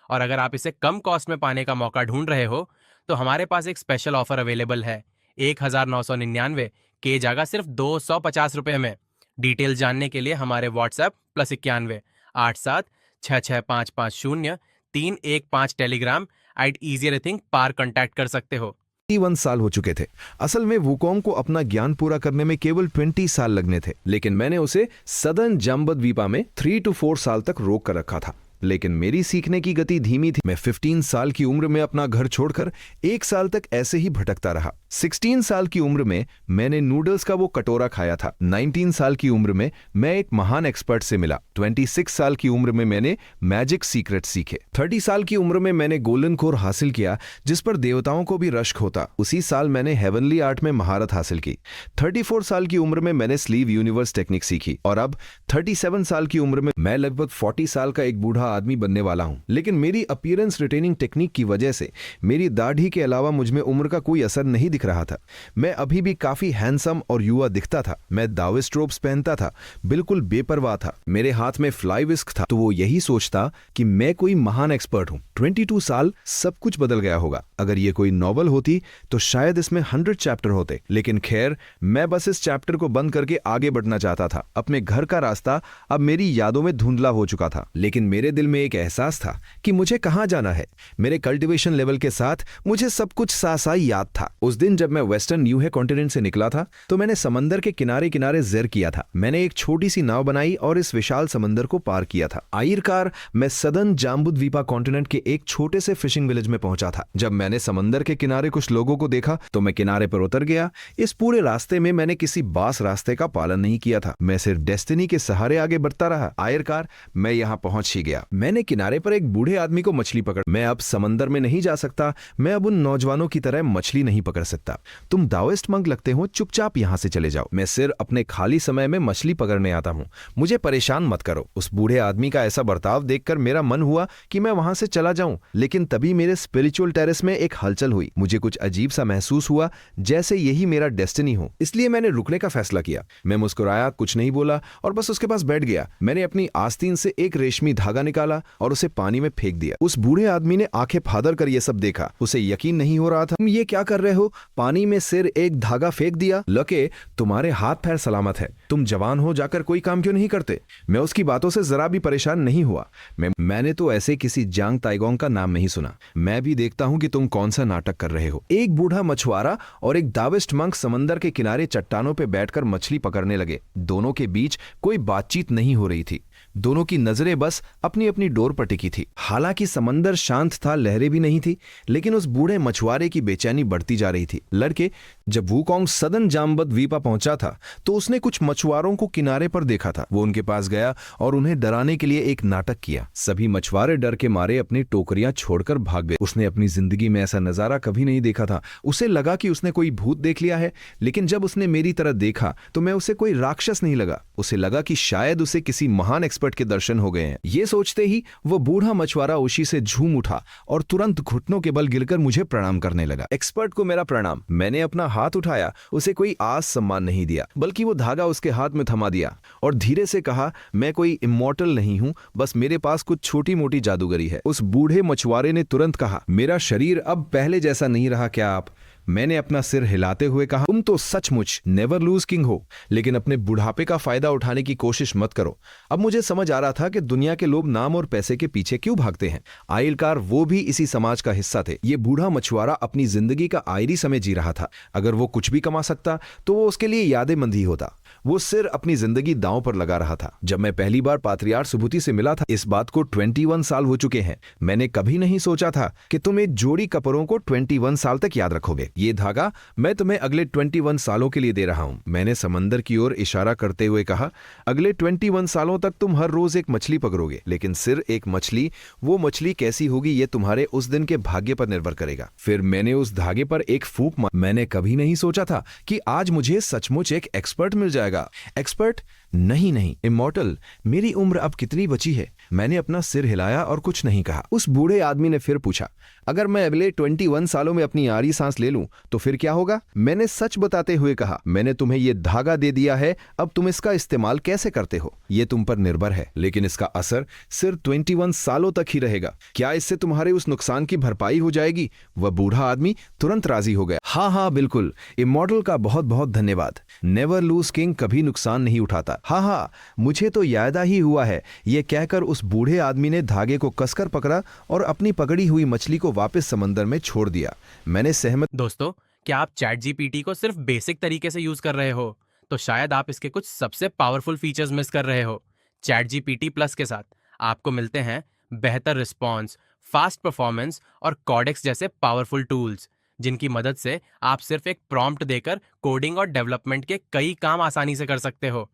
और अगर आप इसे कम कॉस्ट में पाने का मौका ढूंढ रहे हो तो हमारे पास एक स्पेशल ऑफर अवेलेबल है। 1999 के जगह सिर्फ 250 रुपए में। डिटेल जानने के लिए हमारे व्हाट्सएप +91 87 66550 315 टेलीग्राम @easyrethink पार कांटेक्ट कर सकते हो। 21 साल हो चुके थे। असल में वुकोंग को अपना ज्ञान पूरा करने में केवल 20 साल लगने थे, लेकिन मैंने उसे सदर्न जाम्बुद्वीपा में 3 to 4 साल तक रोक कर रखा था। लेकिन मेरी सीखने की गति धीमी थी। मैं 15 साल की उम्र में अपना घर छोड़कर 1 साल तक ऐसे ही भटकता रहा। 16 साल की उम्र में मैंने नूडल्स का वो कटोरा खाया था। 19 साल की उम्र में मैं एक महान एक्सपर्ट से मिला। 26 साल की उम्र में मैंने मैजिक सीक्रेट सीखे। 30 साल की उम्र में मैंने गोल्डन कोर हासिल किया, जिस पर देवताओं को भी रश्क होता। उसी साल मैंने हेवनली आर्ट में महारत हासिल की। 34 साल की उम्र में मैंने स्लीव यूनिवर्स टेक्निक सीखी। और अब 37 साल की उम्र में मैं लगभग 40 साल का एक बूढ़ा आदमी बनने वाला हूं। लेकिन मेरी अपीयरेंस रिटेनिंग टेक्निक की वजह से मेरी दाढ़ी के अलावा मुझमें उम्र का कोई असर नहीं दिखाई देख रहा था। मैं अभी भी काफी हैंडसम और युवा दिखता था। मैं दाविस्ट रोब्स पहनता था, बिल्कुल बेपरवाह था। मेरे हाथ में फ्लाई विस्क था। तो वो यही सोचता कि मैं कोई महान एक्सपर्ट हूं। 22 साल, सब कुछ बदल गया होगा। अगर ये कोई नॉवल होती तो शायद इसमें 100 चैप्टर होते, लेकिन खैर, मैं बस इस चैप्टर को बंद करके आगे बढ़ना चाहता था। अपने घर का रास्ता अब मेरी यादों में धुंधला हो चुका था, लेकिन मेरे दिल में एक एहसास था कि मुझे कहां जाना है। मेरे कल्टीवेशन लेवल के साथ मुझे सब कुछ सासा याद था। उस दिन जब मैं वेस्टर्न न्यू है कॉन्टिनेंट से निकला था तो मैंने समंदर के किनारे किनारे ज़ैर किया था। मैंने एक छोटी सी नाव बनाई और इस विशाल समंदर को पार किया था। आखिरकार मैं सदर्न जाम्बुद्वीपा कॉन्टिनेंट के एक छोटे से फिशिंग विलेज में पहुंचा था। जब मैंने समंदर के किनारे कुछ लोगों को देखा तो मैं किनारे पर उतर गया। इस पूरे रास्ते में मैंने किसी बास रास्ते का पालन नहीं किया था। मैं सिर्फ डेस्टिनी के सहारे आगे बढ़ता रहा। आखिरकार मैं यहाँ पहुंच ही गया। मैंने किनारे पर एक बूढ़े आदमी को मछली पकड़। मैं अब समंदर में नहीं जा सकता। मैं अब उन नौजवानों की तरह मछली नहीं पकड़ सकता। तुम दाओइस्ट मंक लगते हो, चुपचाप यहाँ से चले जाओ। मैं सिर्फ अपने खाली समय में मछली पकड़ने आता हूँ, मुझे परेशान मत करो। उस बूढ़े आदमी का ऐसा बर्ताव देखकर मेरा मन हुआ कि मैं वहां से चला जाऊं, लेकिन तभी मेरे स्पिरिचुअल टेरेस में एक हलचल हुई। मुझे कुछ अजीब सा महसूस हुआ, जैसे यही मेरा डेस्टिनी हो। इसलिए मैंने रुकने का फैसला किया। मैं मुस्कुराया, कुछ नहीं बोला और बस उसके पास बैठ गया। मैंने अपनी आस्तीन से एक रेशमी धागा निकाला और उसे पानी में फेंक दिया। उस बूढ़े आदमी ने आंखें फादर कर यह सब देखा। उसे यकीन नहीं हो रहा था। तुम ये क्या कर रहे हो? पानी में सिर एक धागा फेंक दिया? लके, तुम्हारे हाथ पैर सलामत है। तुम जवान हो, जाकर कोई काम क्यों नहीं करते? मैं उसकी बातों से जरा भी परेशान नहीं हुआ। मैंने तो ऐसे किसी जांग ताइगोंग का नाम नहीं सुना। मैं भी देखता हूं कि तुम कौन सा नाटक कर रहे हो। एक बूढ़ा मछुआरा और एक दाविस्ट मंक समंदर के किनारे चट्टानों पर बैठकर मछली पकड़ने लगे। दोनों के बीच कोई बातचीत नहीं हो रही थी। दोनों की नजरें बस अपनी अपनी डोर पर टिकी थी। हालांकि समंदर शांत था, लहरें भी नहीं थी, लेकिन उस बूढ़े मछुआरे की बेचैनी बढ़ती जा रही थी। लड़के, जब वूकोंग सदर्न जाम्बुद्वीपा पहुंचा था तो उसने कुछ मछुआरों को किनारे पर देखा था। वो उनके पास गया और उन्हें डराने के लिए एक नाटक किया। सभी मछुआरे डर के मारे अपनी टोकरियां छोड़कर भाग गए। उसने अपनी जिंदगी में ऐसा नजारा कभी नहीं देखा था। उसे लगा कि उसने कोई भूत देख लिया है, लेकिन जब उसने मेरी तरह देखा तो मैं उसे कोई राक्षस नहीं लगा। उसे लगा कि शायद उसे किसी महान एक्सपर्ट के दर्शन हो गए हैं। ये सोचते ही वो बूढ़ा मछुआरा उसी से झूम उठा और तुरंत घुटनों के बल गिरकर मुझे प्रणाम करने लगा। एक्सपर्ट को मेरा प्रणाम। मैंने अपना हाथ उठाया। उसे कोई आस सम्मान नहीं दिया, बल्कि वो धागा उसके हाथ में थमा दिया और धीरे से कहा, मैं कोई इमॉर्टल नहीं हूं, बस मेरे पास कुछ छोटी मोटी जादूगरी है। उस बूढ़े मछुआरे ने तुरंत कहा, मेरा शरीर अब पहले जैसा नहीं रहा क्या आप? मैंने अपना सिर हिलाते हुए कहा, तुम तो सचमुच नेवर लूज किंग हो, लेकिन अपने बुढ़ापे का फायदा उठाने की कोशिश मत करो। अब मुझे समझ आ रहा था कि दुनिया के लोग नाम और पैसे के पीछे क्यों भागते हैं। आखिरकार वो भी इसी समाज का हिस्सा थे। ये बूढ़ा मछुआरा अपनी जिंदगी का आयरी समय जी रहा था। अगर वो कुछ भी कमा सकता तो वो उसके लिए यादेमंद ही होता। वो सिर्फ अपनी जिंदगी दांव पर लगा रहा था। जब मैं पहली बार पात्रियार्क सुबुति से मिला था, इस बात को 21 साल हो चुके हैं। मैंने कभी नहीं सोचा था कि तुम एक जोड़ी कपड़ों को 21 साल तक याद रखोगे। ये धागा मैं तुम्हें अगले 21 सालों के लिए दे रहा हूं। मैंने समंदर की ओर इशारा करते हुए कहा, अगले 21 सालों तक तुम हर रोज एक मछली पकड़ोगे, लेकिन सिर्फ एक मछली। वो मछली कैसी होगी ये तुम्हारे उस दिन के भाग्य पर निर्भर करेगा। फिर मैंने उस धागे पर एक फूंक मारी। मैंने कभी नहीं सोचा था कि आज मुझे सचमुच एक एक्सपर्ट मिल जाएगा। एक्सपर्ट नहीं, इमॉर्टल। मेरी उम्र अब कितनी बची है? मैंने अपना सिर हिलाया और कुछ नहीं कहा। उस बूढ़े आदमी ने फिर पूछा, अगर मैं अगले 21 सालों में अपनी आरी सांस ले लूं तो फिर क्या होगा? मैंने सच बताते हुए कहा, मैंने तुम्हें यह धागा दे दिया है, अब तुम इसका इस्तेमाल कैसे करते हो ये तुम पर निर्भर है, लेकिन इसका असर सिर्फ 21 सालों तक ही रहेगा। क्या इससे तुम्हारे उस नुकसान की भरपाई हो जाएगी? वह बूढ़ा आदमी तुरंत राजी हो गया। हाँ, बिल्कुल। इमॉर्टल का बहुत बहुत धन्यवाद। नेवर लूज किंग कभी नुकसान नहीं उठाता। हाँ, मुझे तो याद ही हुआ है। यह कहकर उस बूढ़े आदमी ने धागे को कसकर पकड़ा और अपनी पकड़ी हुई मछली को वापस समंदर में छोड़ दिया। मैंने सहमत। दोस्तों, क्या आप चैट जीपीटी को सिर्फ बेसिक तरीके से यूज कर रहे हो तो शायद आप इसके कुछ सबसे पावरफुल फीचर्स मिस कर रहे हो। चैट जीपीटी प्लस के साथ आपको मिलते हैं बेहतर रिस्पॉन्स, फास्ट परफॉर्मेंस और कॉडेक्स जैसे पावरफुल टूल्स, जिनकी मदद से आप सिर्फ एक प्रॉम्प्ट देकर कोडिंग और डेवलपमेंट के कई काम आसानी से कर सकते हो।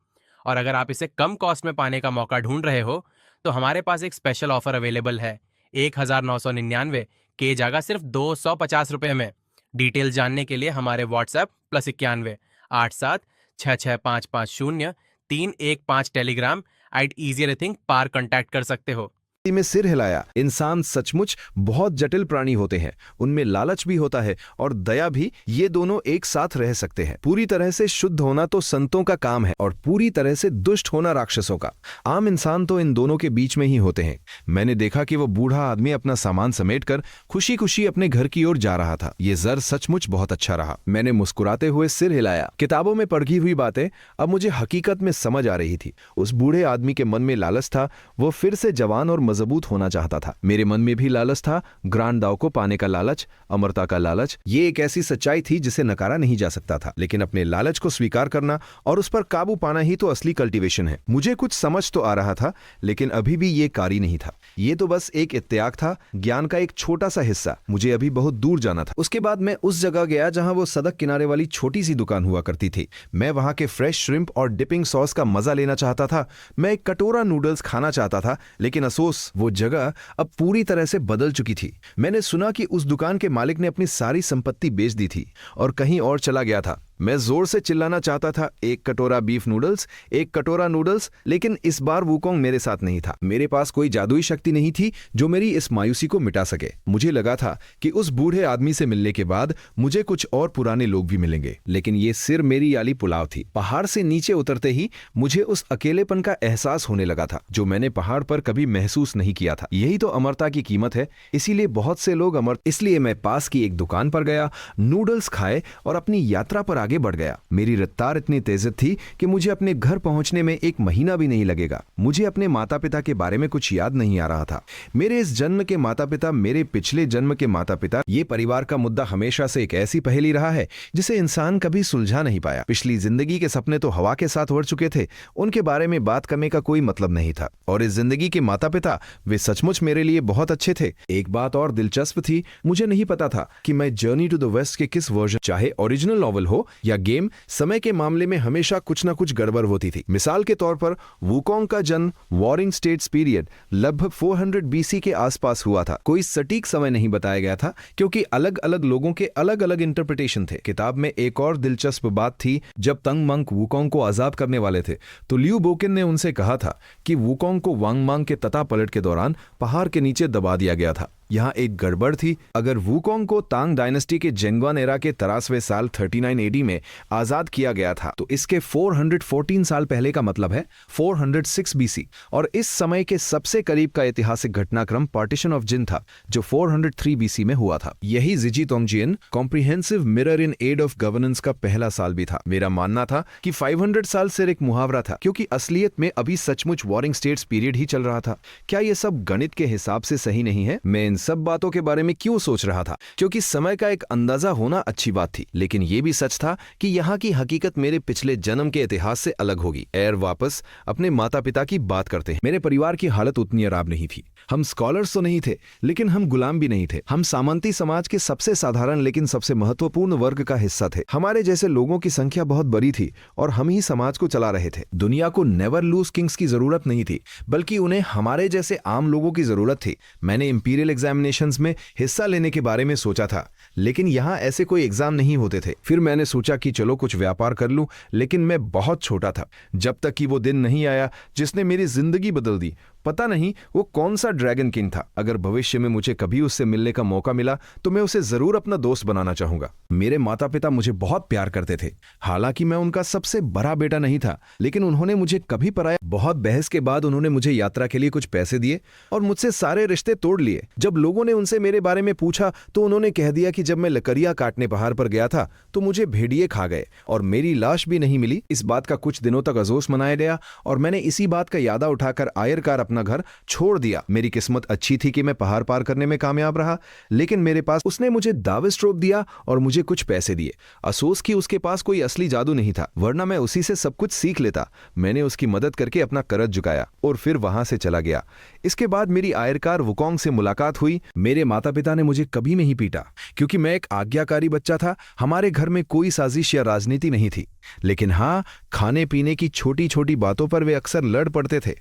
और अगर आप इसे कम कॉस्ट में पाने का मौका ढूंढ रहे हो तो हमारे पास एक स्पेशल ऑफर अवेलेबल है। 1999 के जगह सिर्फ 250 रुपए में। डिटेल जानने के लिए हमारे व्हाट्सएप +91 87 66550 315 टेलीग्राम @easyrethink पार कॉन्टैक्ट कर सकते हो। में सिर हिलाया। इंसान सचमुच बहुत जटिल प्राणी होते हैं, उनमें लालच भी होता है और दया भी, ये दोनों एक साथ रह सकते हैं। पूरी तरह से शुद्ध होना तो संतों का काम है और पूरी तरह से दुष्ट होना राक्षसों का। आम इंसान तो इन दोनों के बीच में ही होते हैं। मैंने देखा कि वो बूढ़ा आदमी अपना सामान समेटकर खुशी खुशी अपने घर की ओर जा रहा था। ये जर सचमुच बहुत अच्छा रहा। मैंने मुस्कुराते हुए सिर हिलाया। किताबों में पढ़ी हुई बातें अब मुझे हकीकत में समझ आ रही थी। उस बूढ़े आदमी के मन में लालच था, वो फिर से जवान और मजबूत होना चाहता था। मेरे मन में भी लालच था, ग्रांड दाव को पाने का लालच, अमरता का लालच। ये एक ऐसी सच्चाई थी जिसे नकारा नहीं जा सकता था। लेकिन अपने लालच को स्वीकार करना और उस पर काबू पाना ही तो असली कल्टीवेशन है। मुझे कुछ समझ तो आ रहा था, लेकिन अभी भी ये कारी नहीं था। ये तो बस एक इत्तेफाक था, ज्ञान का एक छोटा सा हिस्सा। मुझे अभी बहुत दूर जाना था। उसके बाद मैं उस जगह गया जहां वो सड़क किनारे वाली छोटी सी दुकान हुआ करती थी। मैं वहां के फ्रेश श्रिम्प और डिपिंग सॉस का मजा लेना चाहता था। मैं एक कटोरा नूडल्स खाना चाहता था, लेकिन अफसोस वो जगह अब पूरी तरह से बदल चुकी थी। मैंने सुना कि उस दुकान के मालिक ने अपनी सारी संपत्ति बेच दी थी और कहीं और चला गया था। मैं जोर से चिल्लाना चाहता था, एक कटोरा बीफ नूडल्स, एक कटोरा नूडल्स, लेकिन इस बार वुकोंग मेरे साथ नहीं था। मेरे पास कोई जादुई शक्ति नहीं थी जो मेरी इस मायूसी को मिटा सके। मुझे लगा था कि उस बूढ़े आदमी से मिलने के बाद मुझे कुछ और पुराने लोग भी मिलेंगे, लेकिन ये सिर मेरी याली पुलाव थी। पहाड़ से नीचे उतरते ही मुझे उस अकेलेपन का एहसास होने लगा था जो मैंने पहाड़ पर कभी महसूस नहीं किया था। यही तो अमरता की कीमत है, इसीलिए बहुत से लोग अमर। इसलिए मैं पास की एक दुकान पर गया, नूडल्स खाए और अपनी यात्रा पर आगे बढ़ गया। मेरी रफ्तार इतनी तेज थी कि मुझे अपने घर पहुंचने में 1 महीना भी नहीं लगेगा। मुझे अपने माता पिता के बारे में कुछ याद नहीं आ रहा था। मेरे इस जन्म के माता पिता, मेरे पिछले जन्म के माता पिता, ये परिवार का मुद्दा हमेशा से एक ऐसी पहेली रहा है जिसे इंसान कभी सुलझा नहीं पाया। पिछली जिंदगी के सपने तो हवा के साथ उड़ चुके थे, उनके बारे में बात करने का कोई मतलब नहीं था। और इस जिंदगी के माता पिता, वे सचमुच मेरे लिए बहुत अच्छे थे। एक बात और दिलचस्प थी, मुझे नहीं पता था कि मैं जर्नी टू द वेस्ट के किस वर्जन, चाहे ओरिजिनल नॉवल हो या गेम, समय के मामले में हमेशा कुछ ना कुछ गड़बड़ होती थी। मिसाल के तौर पर वुकोंग का जन्म वॉरिंग स्टेट्स पीरियड लगभग 400 बीसी के आसपास हुआ था। कोई सटीक समय नहीं बताया गया था क्योंकि अलग अलग लोगों के अलग अलग इंटरप्रिटेशन थे। किताब में एक और दिलचस्प बात थी, जब तंग मंग वुकोंग को आजाद करने वाले थे तो लियू बोकिन ने उनसे कहा था कि वुकोंग को वांग मांग के तता पलट के दौरान पहाड़ के नीचे दबा दिया गया था। यहाँ एक गड़बड़ थी। अगर वुकोंग को तांग डायनेस्टी के जेंगवान एरा के 83वें साल 39 एडी में आजाद किया गया था तो इसके 414 साल पहले का मतलब है 406 बीसी। और इस समय के सबसे करीब का ऐतिहासिक घटनाक्रम पार्टीशन ऑफ जिन था जो 403 बीसी में हुआ था। यही Zizhi Tongjian comprehensive mirror in aid of governance का पहला साल भी था। मेरा मानना था कि 500 साल सिर्फ एक मुहावरा था क्योंकि असलियत में अभी सचमुच वॉरिंग स्टेट्स पीरियड ही चल रहा था। क्या यह सब गणित के हिसाब से सही नहीं है? मैं इन सब बातों के बारे में क्यों सोच रहा था? क्योंकि समय का एक अंदाजा होना अच्छी बात थी, लेकिन यह भी सच था कि यहाँ की हकीकत मेरे पिछले जन्म के इतिहास से अलग होगी। एयर वापस अपने माता पिता की बात करते हैं। मेरे परिवार की हालत उतनी खराब नहीं थी। हम स्कॉलर्स तो नहीं थे, लेकिन हम गुलाम भी नहीं थे। हम सामंती समाज के सबसे साधारण लेकिन सबसे महत्वपूर्ण वर्ग का हिस्सा थे। हमारे जैसे लोगों की संख्या बहुत बड़ी थी और हम ही समाज को चला रहे थे। दुनिया को नेवर लूज किंग्स की जरूरत नहीं थी, बल्कि उन्हें हमारे जैसे आम लोगों की जरूरत थी। मैंने इंपीरियल एग्जामिनेशंस में हिस्सा लेने के बारे में सोचा था, लेकिन यहाँ ऐसे कोई एग्जाम नहीं होते थे। फिर मैंने सोचा कि चलो कुछ व्यापार कर लूं, लेकिन मैं बहुत छोटा था जब तक कि वो दिन नहीं आया जिसने मेरी जिंदगी बदल दी। पता नहीं वो कौन सा ड्रैगन किंग था। अगर भविष्य में मुझे कभी उससे मिलने का मौका मिला तो मैं उसे जरूर अपना दोस्त बनाना चाहूंगा। मेरे माता पिता मुझे बहुत प्यार करते थे। हालांकि मैं उनका सबसे बड़ा बेटा नहीं था, लेकिन उन्होंने मुझे कभी पराया। बहुत बहस के बाद उन्होंने मुझे यात्रा के लिए कुछ पैसे दिए और मुझसे सारे रिश्ते तोड़ लिए। जब लोगों ने उनसे मेरे बारे में पूछा तो उन्होंने कह दिया कि जब मैं लकड़ियां काटने पहाड़ पर गया था तो मुझे भेड़िए खा गए और मेरी लाश भी नहीं मिली। इस बात का कुछ दिनों तक अफसोस मनाया गया और मैंने इसी बात का यादा उठाकर आयरकार अपना घर छोड़ दिया। मेरी किस्मत अच्छी थी कि मैं पहाड़ पार करने में कामयाब रहा, लेकिन मेरे पास उसने मुझे दावे स्ट्रोप दिया और मुझे कुछ पैसे दिए। अफसोस कि उसके पास कोई असली जादू नहीं था, वरना मैं उसी से सब कुछ सीख लेता। मैंने उसकी मदद करके अपना करज झुकाया और फिर वहां से चला गया। इसके बाद मेरी आयरकार वुकोंग से मुलाकात हुई। मेरे माता पिता ने मुझे कभी नहीं पीटा क्योंकि मैं एक आज्ञाकारी बच्चा था। हमारे घर में कोई साजिश या राजनीति नहीं थी, लेकिन हाँ, खाने पीने की छोटी छोटी बातों पर वे अक्सर लड़ पड़ते थे।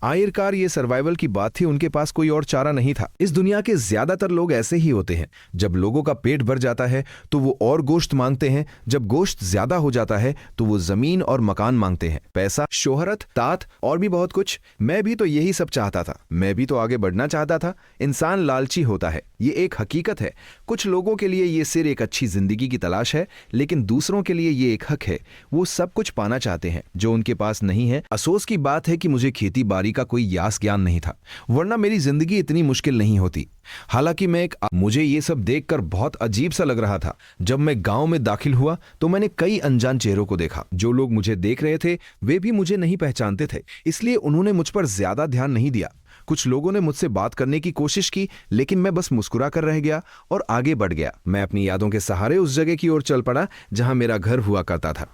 आखिरकार ये सर्वाइवल की बात थी, उनके पास कोई और चारा नहीं था। इस दुनिया के ज्यादातर लोग ऐसे ही होते हैं। जब लोगों का पेट भर जाता है तो वो और गोश्त मांगते हैं, जब गोश्त ज्यादा हो जाता है तो वो जमीन और मकान मांगते हैं, पैसा, शोहरत, तात और भी बहुत कुछ। मैं भी तो यही सब चाहता था, मैं भी तो आगे बढ़ना चाहता था। इंसान लालची होता है, ये एक हकीकत है। कुछ लोगों के लिए ये सिर्फ एक अच्छी जिंदगी की तलाश है, लेकिन दूसरों के लिए ये एक हक है। वो सब कुछ पाना चाहते हैं जो उनके पास नहीं है। अफसोस की बात है कि मुझे खेती बाड़ी का कोई यास ज्ञान नहीं था, वरना मेरी जिंदगी इतनी मुश्किल नहीं होती। हालांकि मुझे ये सब देखकर बहुत अजीब सा लग रहा था। जब मैं गांव में दाखिल हुआ तो मैंने कई अनजान चेहरों को देखा। जो लोग मुझे देख रहे थे वे भी मुझे नहीं पहचानते थे, इसलिए उन्होंने मुझ पर ज्यादा ध्यान नहीं दिया। कुछ लोगों ने मुझसे बात करने की कोशिश की, लेकिन मैं बस मुस्कुरा कर रह गया और आगे बढ़ गया। मैं अपनी यादों के सहारे उस जगह की ओर चल पड़ा जहां मेरा घर हुआ करता था।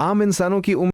आम इंसानों की उम्र